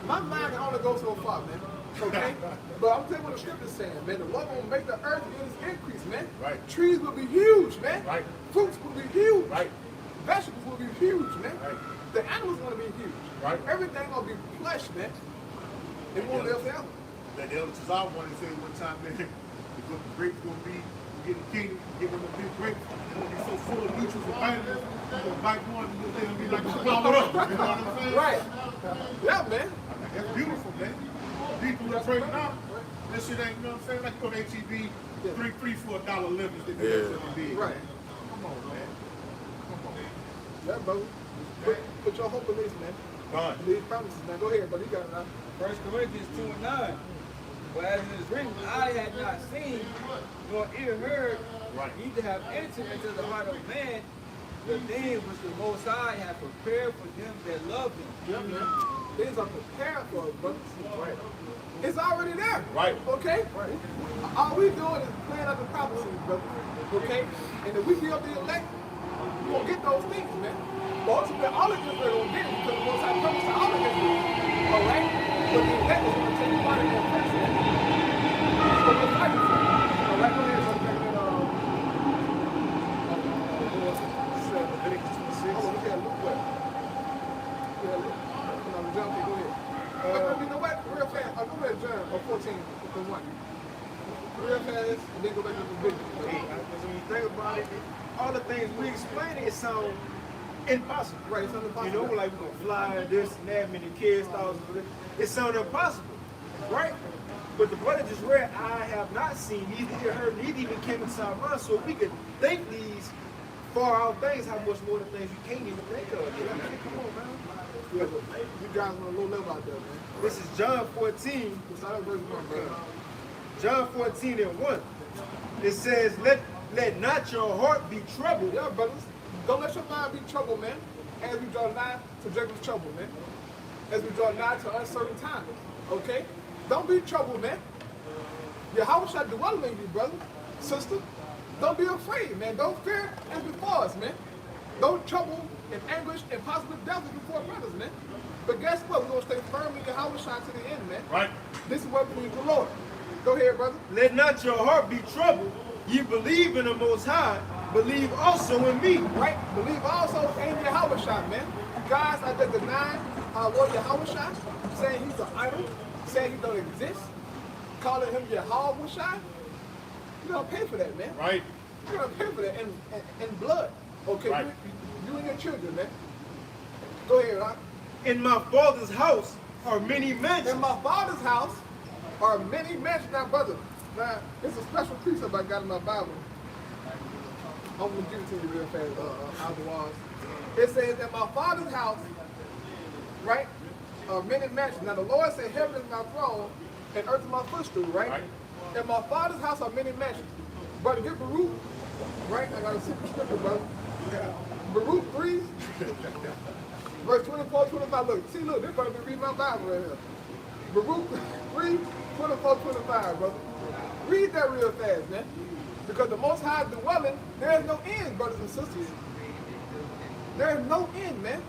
My mind can only go so far, man. Okay? But I'm telling you what the scripture's saying, man. The Lord gonna make the earth yield its increase, man. Right. Trees will be huge, man. Right. Fruits will be huge. Right. Vegetables will be huge, man. Right. The animals gonna be huge. Right. Everything gonna be plush, man. It won't live forever. That the elder Tazar wanted to say one time, man, the grapes gonna be, you get the kingdom, you get one of the big grapes, it's gonna be so full of nutrients and vitamins, you're gonna bite one and you're gonna be like a flower up. You know what I'm saying? Right. Yeah, man. That's beautiful, man. People are breaking out. That shit ain't, you know what I'm saying? Like you go to HEB, 3 for $1 lemons, they do that shit big. Right. Come on, man. Come on. Yeah, bro. Put your hope in this, man. Done. These promises, man. Go ahead, buddy. You got it now. 1 Corinthians 2:9. For as it is written, I had not seen, nor ear heard, Right. neither have entered into the heart of man the things which the Most High hath prepared for them that love him. Yeah, man. Things are prepared for us, brother. Right. It's already there. Right. Okay? Right. All we doing is playing up the prophecies, brother. Okay? And if we be up the elect, we're going to get those things, man. But ultimately, all of Israel going to get it because the Most High promised to all of Israel. All right? But the elect is going to take part fighting for first, man. That's what we're fighting for. All right, go ahead, brother. Back in, Leviticus 26. hold on, look at Luke what? Yeah, look. John, go ahead. You know what? Real fast. I'll go ahead, John, or 14, the 1. Real fast, and then go back to the video. Hey, because when you think about it, all the things we explaining, it sound impossible. Right, it's impossible. You know, like we're gonna fly this and that, many kids, thousands of it. It sounds impossible, right? But the brother just read, I have not seen, neither heard, neither even came into our mind. So if we could think these far out things, how much more the things you can't even think of. Yeah, man, come on, man. Yeah, but you guys on a low level out there, man. This is John 14, It's not a verse 1, brother. John 14 and 1. It says, let not your heart be troubled. Yeah, brothers. Don't let your mind be troubled, man. As we draw nigh to Jacob's trouble, man. As we draw nigh to uncertain times. Okay? Don't be troubled, man. Yahweh shall dwell in you, brother, sister. Don't be afraid, man. Don't fear as before us, man. Don't trouble and anguish and possible death as before brothers, man. But guess what? We're going to stay firm in Yahweh shall to the end, man. Right. This is what pleases the Lord. Go ahead, brother. Let not your heart be troubled. Ye believe in the Most High, believe also in me. Right? Believe also in Yahweh shall, man. You guys are just denying our Lord Yahweh shall, saying he's an idol, saying he don't exist, calling him Yahweh shall. You're going to pay for that, man. Right. You're going to pay for that in blood. Okay? Right. You and your children, man. Go ahead, Rock. In my Father's house are many mansions. In my father's house are many mansions. Now, brother, now, it's a special precept I got in my Bible. I'm going to give it to you real fast, out the walls. It says, in my father's house, right, are many mansions. Now, the Lord said, heaven is my throne, and earth is my footstool, right? Right. In my father's house are many mansions. Brother, get Baruch, right? I got a super scripture, brother. Baruch 3, verse 24, 25. Look, see, look, this brother been reading my Bible right here. Baruch 3, 24, 25, brother. Read that real fast, man. Because the Most High dwelling, there is no end, brothers and sisters. There is no end, man.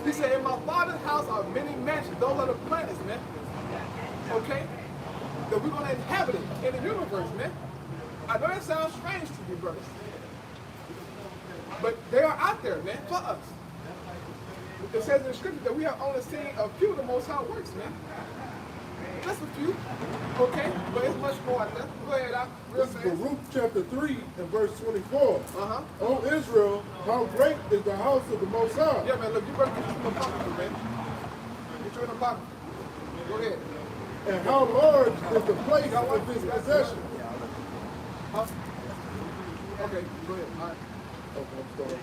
He said, in my father's house are many mansions. Those are the planets, man. Okay? That we're going to inhabit it in the universe, man. I know that sounds strange to you, brothers. But they are out there, man, for us. It says in the scripture that we have only seen a few of the Most High works, man. Just a few, okay? But it's much more out there. Go ahead, Doc. Real This is fast. Baruch chapter 3 and verse 24. Uh-huh. O Israel, how great is the house of the Most High. Yeah, man, look, you better get you in the pocket, man. Get you in the pocket. Go ahead. And how large is the place of his possession. Huh? Okay, go ahead. All right.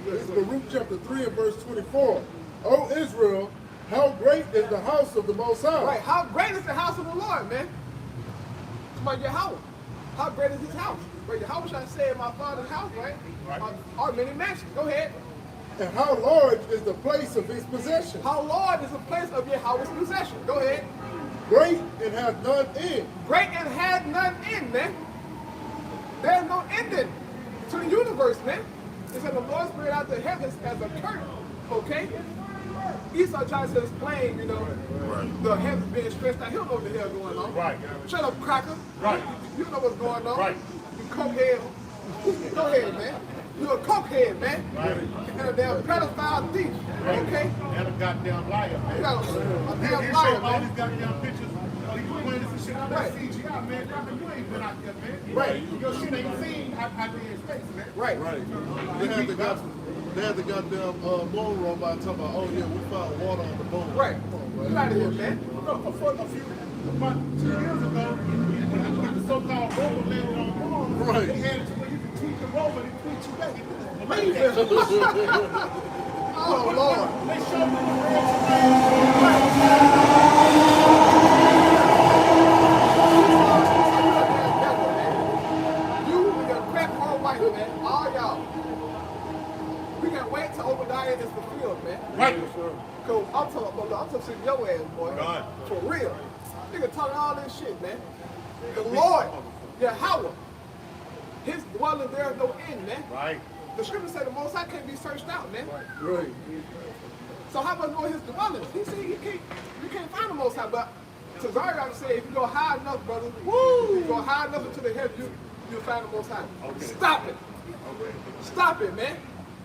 This is Baruch chapter 3 and verse 24. O Israel, how great is the house of the Most High. Right, how great is the house of the Lord, man? Come on, Yahweh. How great is his house? Right, Yahweh shall say in my father's house, right? Are many mansions. Go ahead. And how large is the place of his possession. How large is the place of Yahweh's possession? Go ahead. Great and hath none end. Great and had none end, man. There's no ending to the universe, man. It said the Lord spread out the heavens as a curtain, okay? Esau tries to explain, you know, the heavens being stretched out. He don't know what the hell going on. Right. Shut up, cracker. Right. You know what's going on. Right. You cokehead. Go ahead, man. You're a cokehead, man. Right. And a damn pedophile thief, okay? And a goddamn liar, You man. got a He damn showed liar, all these man. goddamn pictures of these planes and shit out Right. there. CGI, man. You ain't been out there, man. Right. Your shit ain't seen out there in space, man. Right. They had the goddamn moon robot talking about, oh yeah, we found water on the moon. Right. Come on, man. Get out of here, man. About 2 years ago, when the so-called robot landed on the moon, Right. they had it to where you could tweet the robot and tweet you back. It was amazing. Oh, Lord. They showed me the real You and your crack hard white, man. All y'all. We can't wait till Obadiah is fulfilled, man. Right. Cause I'm talking your ass, boy. God. For real. Nigga talking all this shit, man. The Lord, Yahweh, his dwelling there is no end, man. Right. The scripture said the Most High can't be searched out, man. Right. So how about know his dwellings? He said you can't find the Most High, but Tazariak said, if you go high enough, brother, if you go high enough into the heaven, you'll find the Most High. Okay. Stop it. Okay. Stop it, man.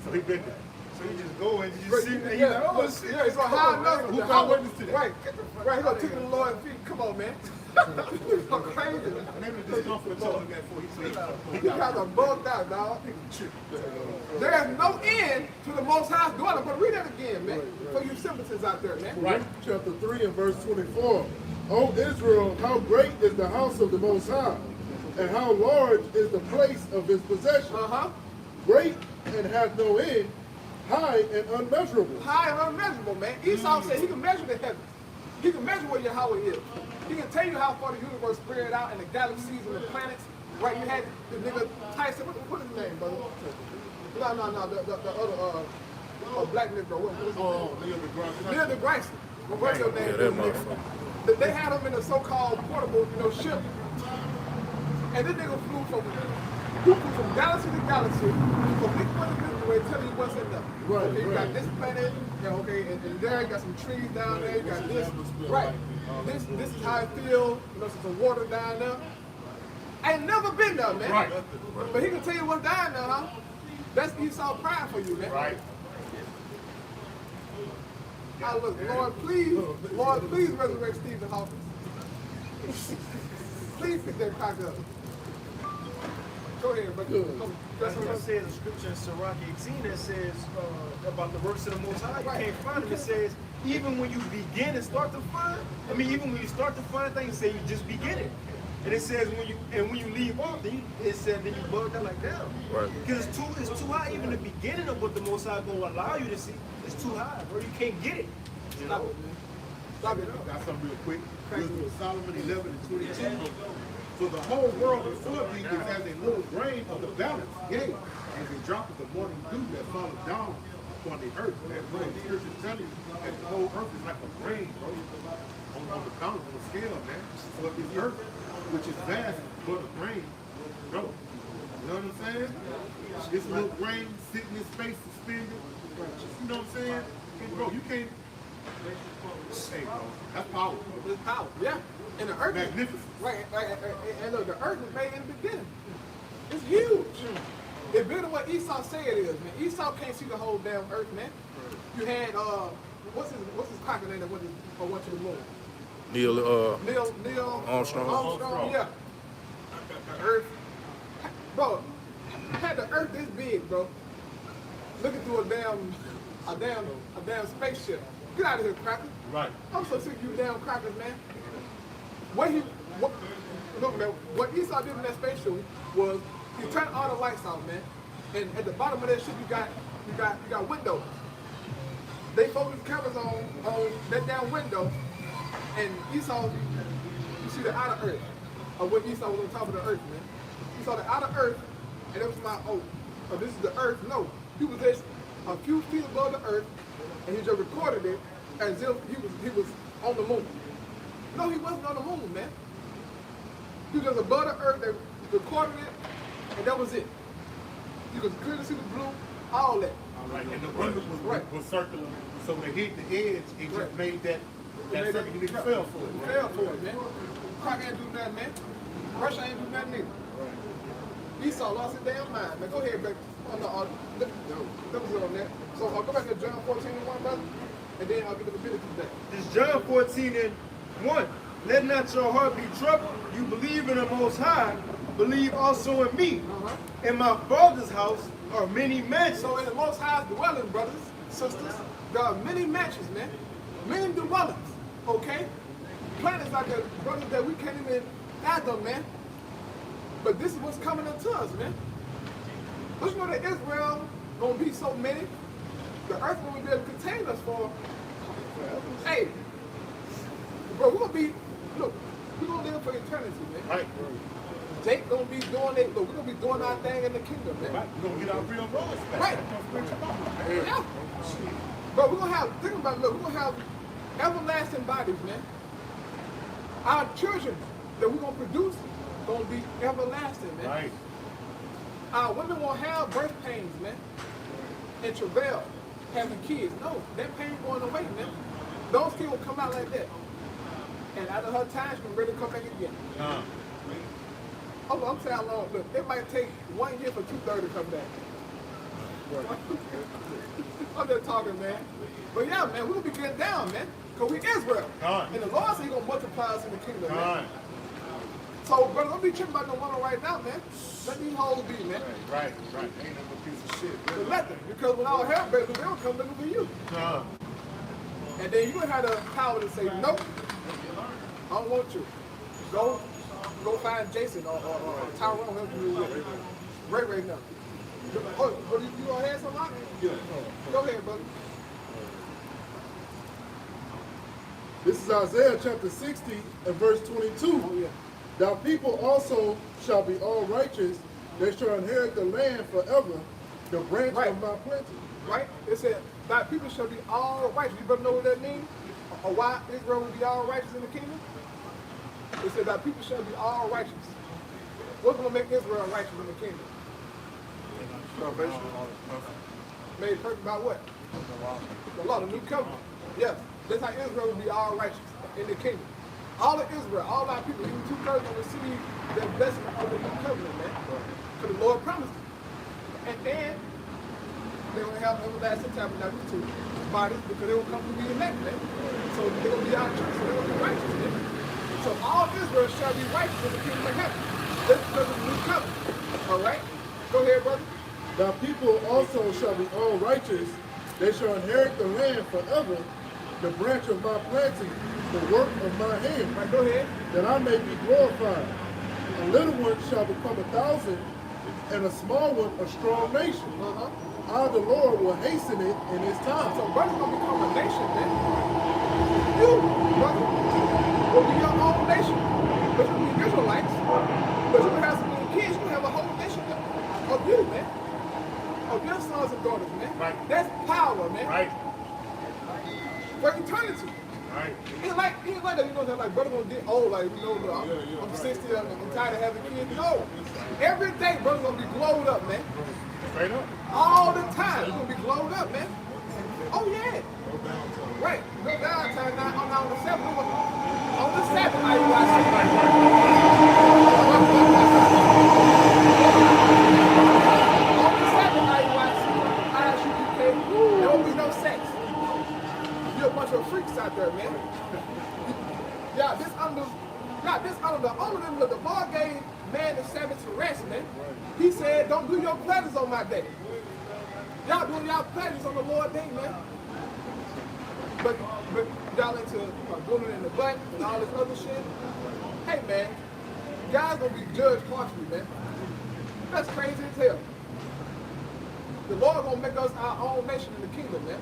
So he been there. So you just go and you Right, just sit there, you yeah, like, oh look, shit. yeah, it's gonna high enough. Who the got high- witness to that? Right, right. He's gonna take it to the Lord feet. Come on, man. It's so crazy. Maybe the discomfort told him that before he said he You guys are bugged out, dog. There's no end to the Most High's dwelling. But read that again, man, for you simpletons out there, man. Right. Chapter 3 and verse 24. O Israel, how great is the house of the Most High, and how large is the place of his possession. Uh-huh. Great and hath no end, high and unmeasurable. High and unmeasurable, man. Esau said he can measure the heavens. He can measure where Yahweh is. He can tell you how far the universe spread out and the galaxies and the planets. Right, you had the nigga Tyson, what is his name, brother? No, the other black nigga, what is his name? Oh, Neil deGrasse. Neil deGrasse. What's your name? Yeah, that motherfucker. They had him in a so-called portable, ship. And this nigga flew from galaxy to galaxy, from big one to Milky Way, telling you what's in there. Right, Okay, you right. got this planet, and there you got some trees down there, you got this. Right. This is how it feels, some water down there. I ain't never been there, man. Right. But he can tell you what's down there, huh? That's Esau pride for you, man. Right. I look, Lord, please resurrect Stephen Hawkins. Please pick that cock up. Go ahead, but That's what it says in scripture in Sirach 18 that says about the works of the Most High. You can't find them. It says even when you begin and start to find, even when you start to find things, it say you just begin it. And it says when you leave off, then it said then you bug that like down. Right. Because it's too high. Even the beginning of what the Most High gonna allow you to see, it's too high, bro. You can't get it. stop it, man. Stop it. Got something real quick. Wisdom of Solomon 11 and 22. For the whole world before thee is as a little grain of the balance, yea, as a drop of the morning dew that falleth down upon the earth. That bro, the scripture tell you that the whole earth is like a grain, bro, on the balance, on the scale, man. So if the earth, which is vast, but a grain, bro, you know what I'm saying? This little grain sitting in space suspended, you know what I'm saying? And bro, you can't. Hey, bro, that's power. It's power, yeah. And the earth Magnificent. Right, and look, the earth was made in the beginning. It's huge. It's bigger than what Esau said it is, man. Esau can't see the whole damn earth, man. You had what's his cracker name that went to the moon? Neil Armstrong. Yeah. The earth, bro. Had the earth this big, bro. Looking through a damn spaceship. Get out of here, cracker. Right. I'm so sick of you damn crackers, man. Look, man, what Esau did in that spaceship was he turned all the lights off, man. And at the bottom of that ship, you got windows. They focused cameras on that damn window, and Esau, you see the outer earth of what Esau was on top of the earth, man. You saw the outer earth, and it was like, oh, this is the earth. No, he was just a few feet above the earth, and he just recorded it as if he was on the moon. No, he wasn't on the moon, man. He was just above the earth, they recorded it, and that was it. You could clearly see the blue, all that. Right, and the window was circular, so when it hit the edge, it just Right. made that circle, you nigga fell for it. Fell for it, man. Croc ain't do nothing, man. Russia ain't do nothing either. Esau lost his damn mind, man. Go ahead, baby. Oh, no, that was it on that. So go back to John 14:1, brother, and then I'll get the Leviticus back. It's John 14:1. Let not your heart be troubled. You believe in the Most High, believe also in me. In my Father's house are many mansions. So in the Most High's dwelling, brothers, sisters, there are many mansions, man. Many dwellings, okay? Planets like that, brothers, that we can't even fathom, man. But this is what's coming unto us, man. Don't you know that Israel gonna be so many? The earth gonna be able to contain us for, hey, bro, we're gonna live for eternity, man. Right. Jake gonna be doing it, we're gonna be doing our thing in the kingdom, man. Right. We're gonna get our real roads back. Right. Yeah. But we're gonna have, think about it, look, we're gonna have everlasting bodies, man. Our children that we're gonna produce gonna be everlasting, man. Right. Our women won't have birth pains, man. And travail, having kids. No, that pain going away, man. Those kids will come out like that. And after her time, she's ready to come back again. I'm saying how long. Look, it might take 1 year for 2/3 to come back. I'm just talking, man. But yeah, man, we'll be getting down, man. Because we Israel. And the Lord said he's going to multiply us in the kingdom, man. So, brother, don't be tripping about no woman right now, man. Let these hoes be, man. Right. Ain't no piece of shit. But let them. Because when all hell breaks loose, they'll come looking for you. And then you have the power to say, nope, I don't want you. Go find Jason or Tyrone, whoever you with. Ray now. Oh, you gonna have something? Yeah. Go ahead, brother. This is Isaiah chapter 60 and verse 22. Oh, yeah. Thou people also shall be all righteous. They shall inherit the land forever, the branch of my plenty. Right? It said, thy people shall be all righteous. You better know what that means? Or why Israel will be all righteous in the kingdom? It said, thy people shall be all righteous. What's going to make Israel righteous in the kingdom? Salvation. Made perfect by what? The law, the new covenant. Yes. That's how Israel will be all righteous in the kingdom. All of Israel, all our people, even 2/3 will receive the blessing of the new covenant, man. Because the Lord promised it. And then they will have everlasting tabernacle to bodies because they will come to be elect, man. So they will be our church, so they will be righteous, man. So all Israel shall be righteous in the kingdom of heaven. That's because of the new covenant. All right? Go ahead, brother. Thy people also shall be all righteous. They shall inherit the land forever, the branch of my planting, the work of my hand, Right, go ahead. that I may be glorified. A little one shall become 1,000, and a small one a strong nation. I, the Lord, will hasten it in his time. So brother's gonna become a nation, man. You, brother, will be your own nation. But you'll be Israelites. But you have some little kids, you have a whole nation of you, man. Of your sons and daughters, man. Right. That's power, man. Right. For eternity. Right. He ain't like that, you know, that like brother gonna get old, like, you know, I'm 60, I'm tired of having kids. No. Every day, brother's gonna be glowed up, man. Straight up. All the time. It's gonna be glowed up, man. Oh yeah. Right. No downtime now on the 7th. On the 7th, I watch on the 7th, I watch ISUPK. There won't be no sex. You're a bunch of freaks out there, man. Yeah, this under the owner of the law gave man the Sabbath to rest, man. He said, don't do your pleasures on my day. Y'all doing y'all pleasures on the Lord's day, man. But y'all into women in the butt and all this other shit. Hey, man, guys gonna be judged harshly, man. That's crazy as hell. The Lord gonna make us our own nation in the kingdom, man.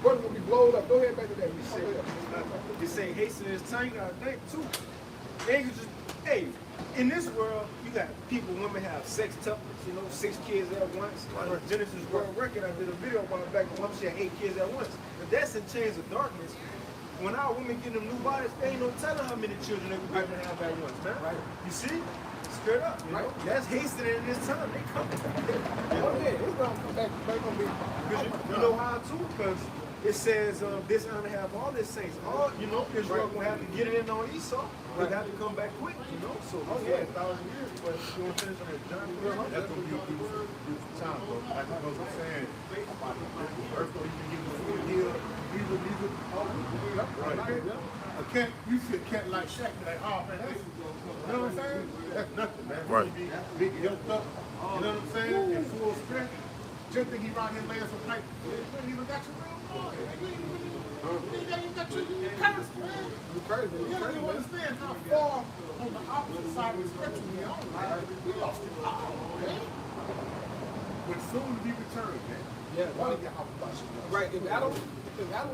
We're gonna be blowed up. Go ahead back to that. You say hasten his time, you gotta think too. They can just, hey, in this world, you got people, women have sextuplets, 6 kids at once. Like Genesis World Record, I did a video a while back, a woman she had 8 kids at once. If that's in chains of darkness, when our women get them new bodies, they ain't no telling how many children they would to have at once, man. Right. You see? Straight up, you know? That's hastening in this time. They coming. Oh yeah, it's gonna come back. They're gonna be. You know how too? Because it says this honor have all this saints. All Israel gonna have to get it in on Esau. They got to come back quick, So 1,000 years, but you want to finish on that journey? That's going to be a beautiful time, bro. Like I was saying, earth don't even give us 4 years. Right. You see a cat like Shaq, like, oh man, that's, you know what I'm saying? That's nothing, man. Right. Big health up, you know what I'm saying? In full strength. Just think he around here laying some pipe. You ain't even got your real boy. You ain't even got your parents, man. You don't even understand how far on the opposite side of the spectrum we are, man. We lost it all, man. But soon to be returned, man. Yeah, Why do you have a right. If Adam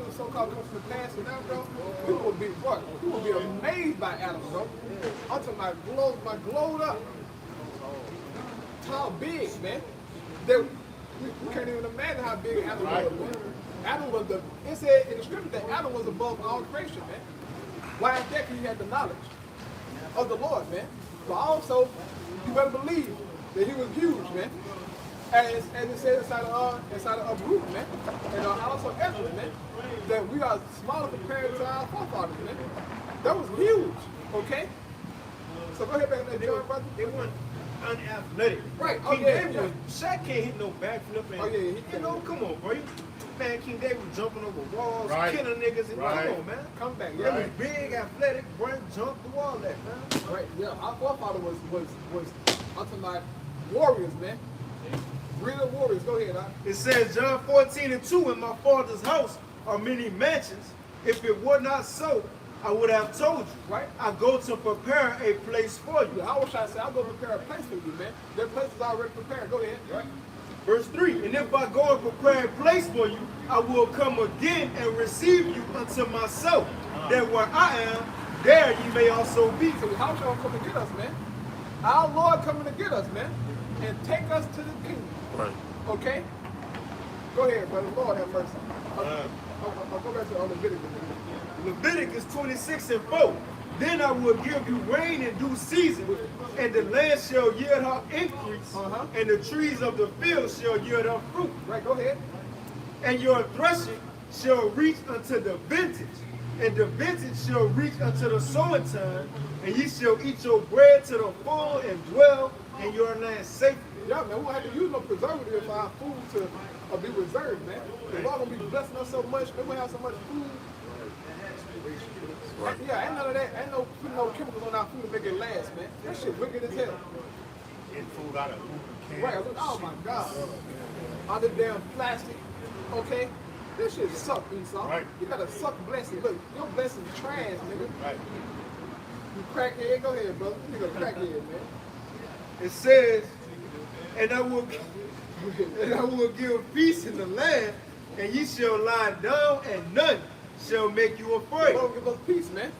was so-called comes from the past and now, bro, people would be what? People would be amazed by Adam, bro. I'm talking about glowed up, tall, big, man. We can't even imagine how big Adam was, man. Adam was it said in the scripture that Adam was above all creation, man. Why is that? Because he had the knowledge of the Lord, man. But also, you better believe that he was huge, man. And it says inside of Ruth, man, and also Ezra, man, that we are smaller compared to our forefathers, man. That was huge, okay? So go ahead back there, John, brother. They weren't unathletic. Right. King yeah, David, Shaq can't hit no backflip. And, Oh, yeah, he you can't. know, come on, bro. Man, King David was jumping over walls, Right. killing niggas. And Right. Come on, man. Come back, They yeah. was big, athletic, run, jump, do all that, man. Right, yeah. Our forefather was I'm talking about warriors, man. Real warriors. Go ahead, It says, John 14:2, in my father's house are many mansions. If it were not so, I would have told you. Right. I go to prepare a place for you. Yeah, I was trying to say, I'll go prepare a place for you, man. That place is already prepared. Go ahead. Right. Verse 3, and if I go and prepare a place for you, I will come again and receive you unto myself, that where I am, there ye may also be. So the house gonna come to get us, man. Our Lord coming to get us, man, and take us to the kingdom. Right. Okay? Go ahead, brother. Lord have mercy. I'll go back to Leviticus. Leviticus 26:4. Then I will give you rain in due season, and the land shall yield her increase, and the trees of the field shall yield her fruit. Right, go ahead. And your threshing shall reach unto the vintage, and the vintage shall reach unto the sowing time, and ye shall eat your bread to the full and dwell in your land safely. Yeah, man, we won't have to use no preservative for our food to be reserved, man. The Lord gonna be blessing us so much, we're gonna have so much food. Right. Yeah, ain't none of that. Ain't no putting no chemicals on our food to make it last, man. That shit wicked as hell. Getting food out of cans. Right, oh my God. All the damn plastic, okay? This shit suck, Esau. Right. You gotta suck blessing. Look, your blessing trash, nigga. Right. You crackhead, go ahead, brother. You nigga crackhead, man. It says, and I will give peace in the land, and ye shall lie down, and none shall make you afraid. Lord give us peace, man.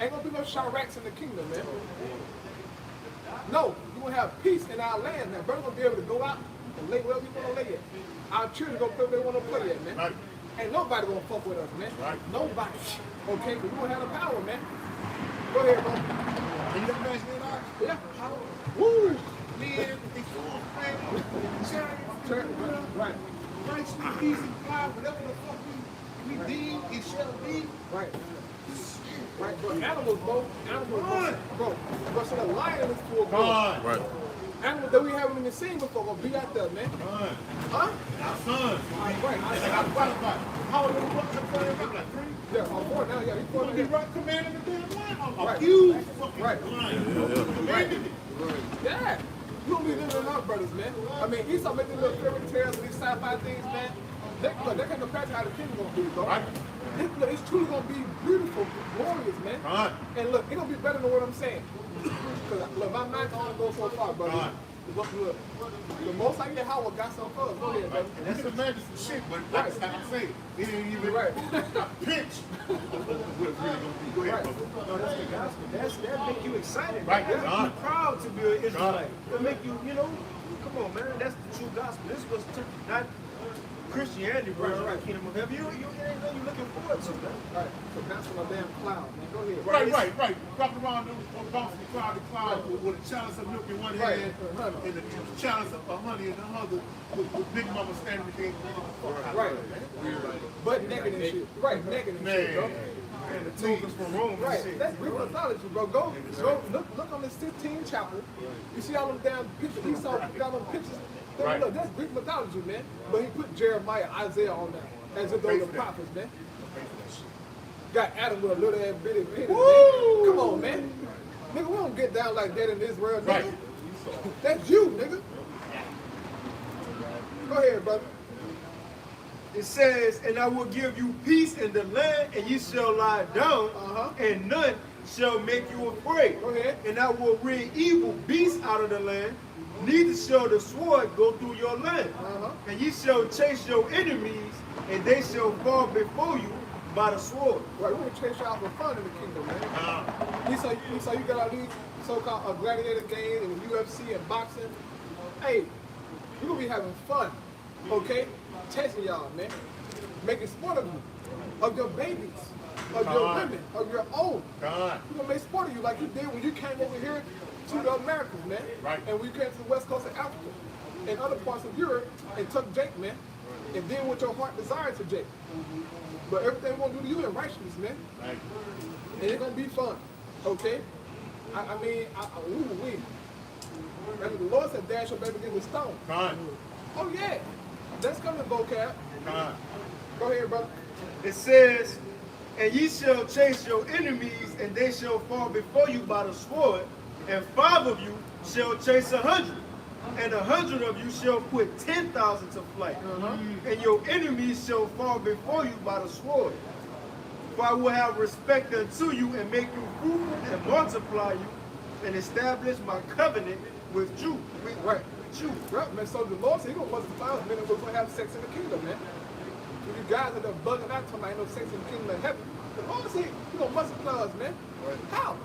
Ain't gonna be no Chiracs in the kingdom, man. No, you gonna have peace in our land, man. Brother gonna be able to go out and lay wherever you wanna lay at. Our children gonna play where they wanna play at, man. Right. Ain't nobody gonna fuck with us, man. Right. Nobody. Okay, but we gonna have the power, man. Go ahead, bro. Can you imagine that? Yeah. Woo! Live a full family, charity, Right. righteousness, peace, and power, whatever the fuck we deem it shall be. Right. Right, but animals, bro. Animals, bro. But so the lion is full grown. God. Right. Animals that we haven't even seen before gonna be out there, man. God. Huh? Our sons. Right. And they got qualified. How old little fuck come from? Like 3? Yeah, I'm 4 now. Yeah, he's 4 Gonna be now. right commanding the damn lion. A Right. huge fucking Right. lion. Commanding it. Yeah. You gonna be living in our brothers, man. I mean, Esau make these little fairy tales and these sci-fi things, man. They can't compare to how the kingdom gonna be, bro. Right. It's truly gonna be beautiful, glorious, man. Right. And look, it's gonna be better than what I'm saying. Cause look, my mind can only go so far, brother. Right. Look, the most I get Howard got some for us. Go ahead, brother. And that's imagine some shit, but like I say, it ain't even Right. a pinch of what it's really gonna be. Go ahead, Right. brother. No, that's the gospel. That make you excited. Right, That make God. you proud to be an Israelite. That make you, come on, man. That's the true gospel. This was not Christianity version of the kingdom of heaven. You ain't nothing you looking forward to, man. Right. So that's on a damn cloud, man. Go ahead. Right. Walking around bouncing cloud to cloud with a chalice of milk in one Right. hand and the chalice of honey in the other with Big Mama standing against Right. But naked and shit. Right, naked and shit, bro. And the tokens from Rome. and Right, shit. that's Greek mythology, bro. Go look on this 15 chapel. You see all them damn pictures. Esau put down them pictures. Right. Look, that's Greek mythology, man. But he put Jeremiah, Isaiah on that as if those are prophets, man. Got Adam with a little ass bitty penis, man. Come on, man. Nigga, we don't get down like that in Israel, nigga. Right. That's you, nigga. Go ahead, brother. It says, and I will give you peace in the land, and ye shall lie down, and none shall make you afraid. Go ahead. And I will rid evil beasts out of the land, neither shall the sword go through your land. And ye shall chase your enemies, and they shall fall before you by the sword. Right, we're gonna chase y'all for fun in the kingdom, man. So you got all these so-called gladiator games and UFC and boxing. Hey, we're gonna be having fun, okay? Testing y'all, man. Making sport of you, of your babies, of your women, of your own. God. We're gonna make sport of you like you did when you came over here to the Americas, man. Right. And when you came to the west coast of Africa. in other parts of Europe and took Jake, man, and did what your heart desired to Jake. But everything we're gonna do to you in righteousness, man. Right. And it's gonna be fun, okay? Ooh-wee. And the Lord said, dash your baby against the stone. Con. Oh, yeah. That's coming, vocab. Con. Go ahead, brother. It says, and ye shall chase your enemies, and they shall fall before you by the sword, and 5 of you shall chase 100, and 100 of you shall put 10,000 to flight, and your enemies shall fall before you by the sword. For I will have respect unto you, and make you fruitful, and multiply you, and establish my covenant with you. Right. You, right, man. So the Lord said, He's going to multiply us, man, and we're going to have sex in the kingdom, man. So you guys that are bugging out talking about ain't no sex in the kingdom of heaven. The Lord said, He's going to multiply us, man. How?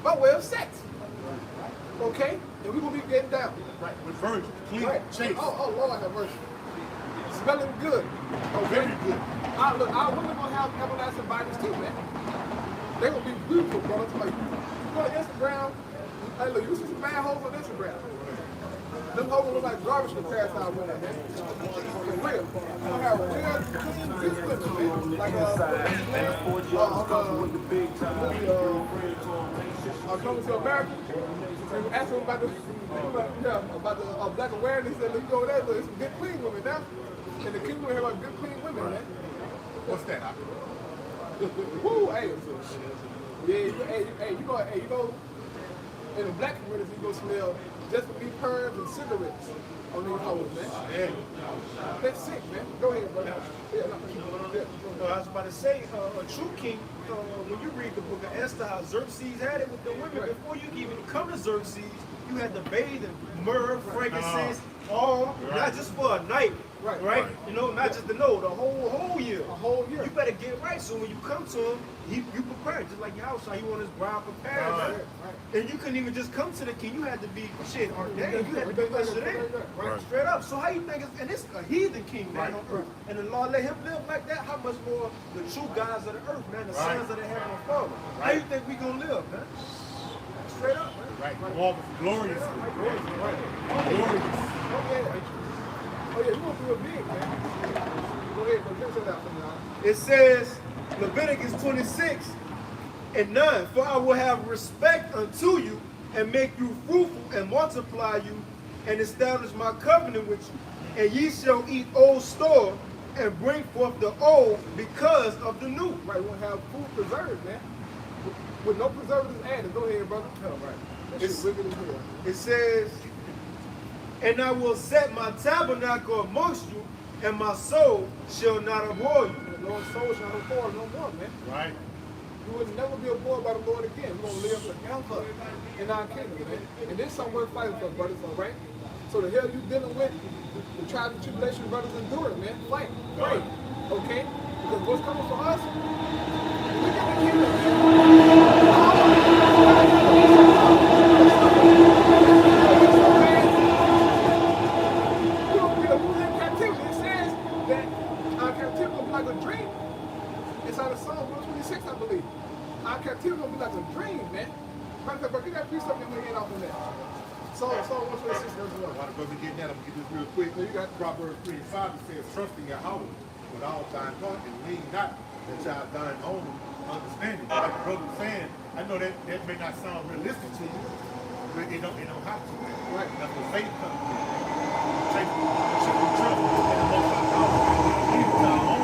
By way of sex. Okay? And we're going to be getting down. Right. With virgin, clean, Right. chaste. Oh, Lord have mercy. Smelling good. Okay? Very good. Look, our women going to have everlasting bodies too, man. They going to be beautiful, bro. It's like, you go to Instagram, hey, look, you see some bad hoes on Instagram. Them hoes look like garbage compared to our women, man. For real. You gonna have real clean, good women, man. Like, Coming to America, and ask them about the black awareness, and you go there, look, it's some good clean women now. And the kingdom have like good clean women, man. What's that? Woo, hey. Yeah, you go in the black community, you go smell just for me perms and cigarettes on these hoes, man. Yeah. That's sick, man. Go ahead, brother. Yeah, I was about to say, a true king, when you read the book of Esther, how Xerxes had it with the women, before you could even come to Xerxes, you had to bathe in myrrh, frankincense, all, not just for a night, right? You know, not just the whole year. a whole year. You better get right, so when you come to him, you prepare, just like Yahusha, he want his bride prepared, right? And you couldn't even just come to the king, you had to be, ordained, you had to be ushered in, straight up. So how you think, and it's a heathen king, man, on earth, and the Lord let him live like that, how much more the true gods of the earth, man, the sons of the heavenly Father. How you think we gonna live, man? Straight up, man. Right. Walk glorious. Glorious. Oh yeah, you want to do it big, man. Go ahead, bro. Finish it out for me, y'all. It says, Leviticus 26:9, for I will have respect unto you, and make you fruitful, and multiply you, and establish my covenant with you. And ye shall eat old store, and bring forth the old because of the new. Right, we want to have food preserved, man. With no preservatives added. Go ahead, brother. Oh, right. That shit wicked as hell. It says, and I will set my tabernacle amongst you, and my soul shall not abhor you. The Lord's soul shall not abhor no more, man. Right. You will never be abhorred by the Lord again. We're going to live forever in our kingdom, man. And this is something worth fighting for, brothers, all right? So the hell you dealing with, the trials and tribulation brothers endure it, man. Fight, pray, okay? Because what's coming for us, we got the kingdom, man. Like a dream. It's out of Psalm 126, I believe. Our captivity will be like a dream, man. Bro, get that piece up in your head off of that. Psalm 126, verse 1. While the brother getting that, I'm gonna get this real quick. You got Proverbs 3:5 says, trust in Yahweh with all thine heart and lean not to thine own understanding. Like the brother was saying, I know that may not sound realistic to you, but it don't have to. Right. That's where faith comes in. Trust in the Most High God. Lean to our own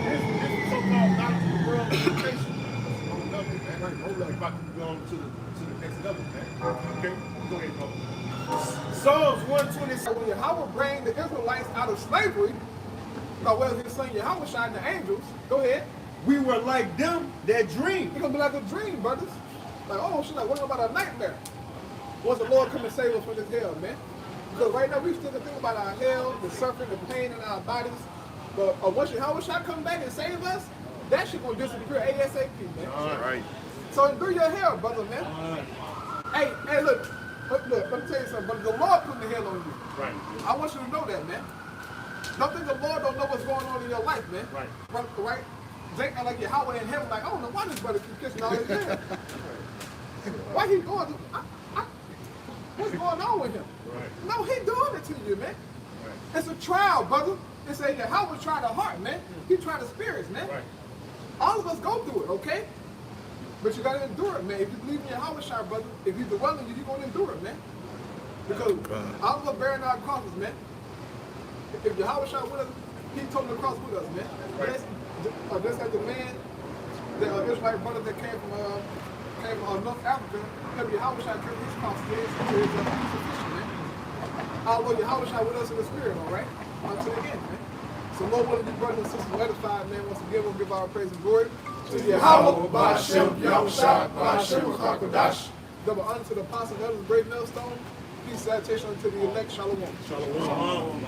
this so-called knowledge of the world education on the level, man. We're about to go on to the next level, man. Okay? Go ahead, bro. Psalms 126. When Yahweh bring the Israelites out of slavery, well, whether he's saying Yahweh shine the angels, go ahead. We were like them that dream. It's going to be like a dream, brothers. Like, oh, shit, like, what about a nightmare? Once the Lord come and save us from this hell, man. Because right now we still think about our hell, the suffering, the pain in our bodies. But once Yahweh shall come back and save us, that shit gonna disappear ASAP, man. All right. So endure your hell, brother, man. Hey, look, let me tell you something, brother. The Lord put the hell on you. Right. I want you to know that, man. Don't think the Lord don't know what's going on in your life, man. Right. Right? Jake act like Yahweh in heaven, like, I don't know why this brother keep kissing all his hair. Why he going through? What's going on with him? Right. No, he doing it to you, man. Right. It's a trial, brother. It's a Yahweh try the heart, man. He try the spirits, man. Right. All of us go through it, okay? But you gotta endure it, man. If you believe in Yahweh Shai, brother, if he's dwelling you, you're gonna endure it, man. Because all of us bearing our crosses, man. If Yahweh Shai with us, he took the cross with us, man. Right. Just like the man, the Israelite brother that came from North Africa, him Yahweh Shai carried his cross to his sufficient, man. Although Yahweh Shai with us in the spirit, all right? Until again, man. So Lord, one of you brothers and sisters edified, man. Once again, we'll give our praise and glory to Yahweh, Ba'ashem, Yahweh Shai, Ba'ashem, HaKadosh. Double honor to the apostles, elders, brave millstone. Peace, salutation unto the elect. Shalom. Shalom.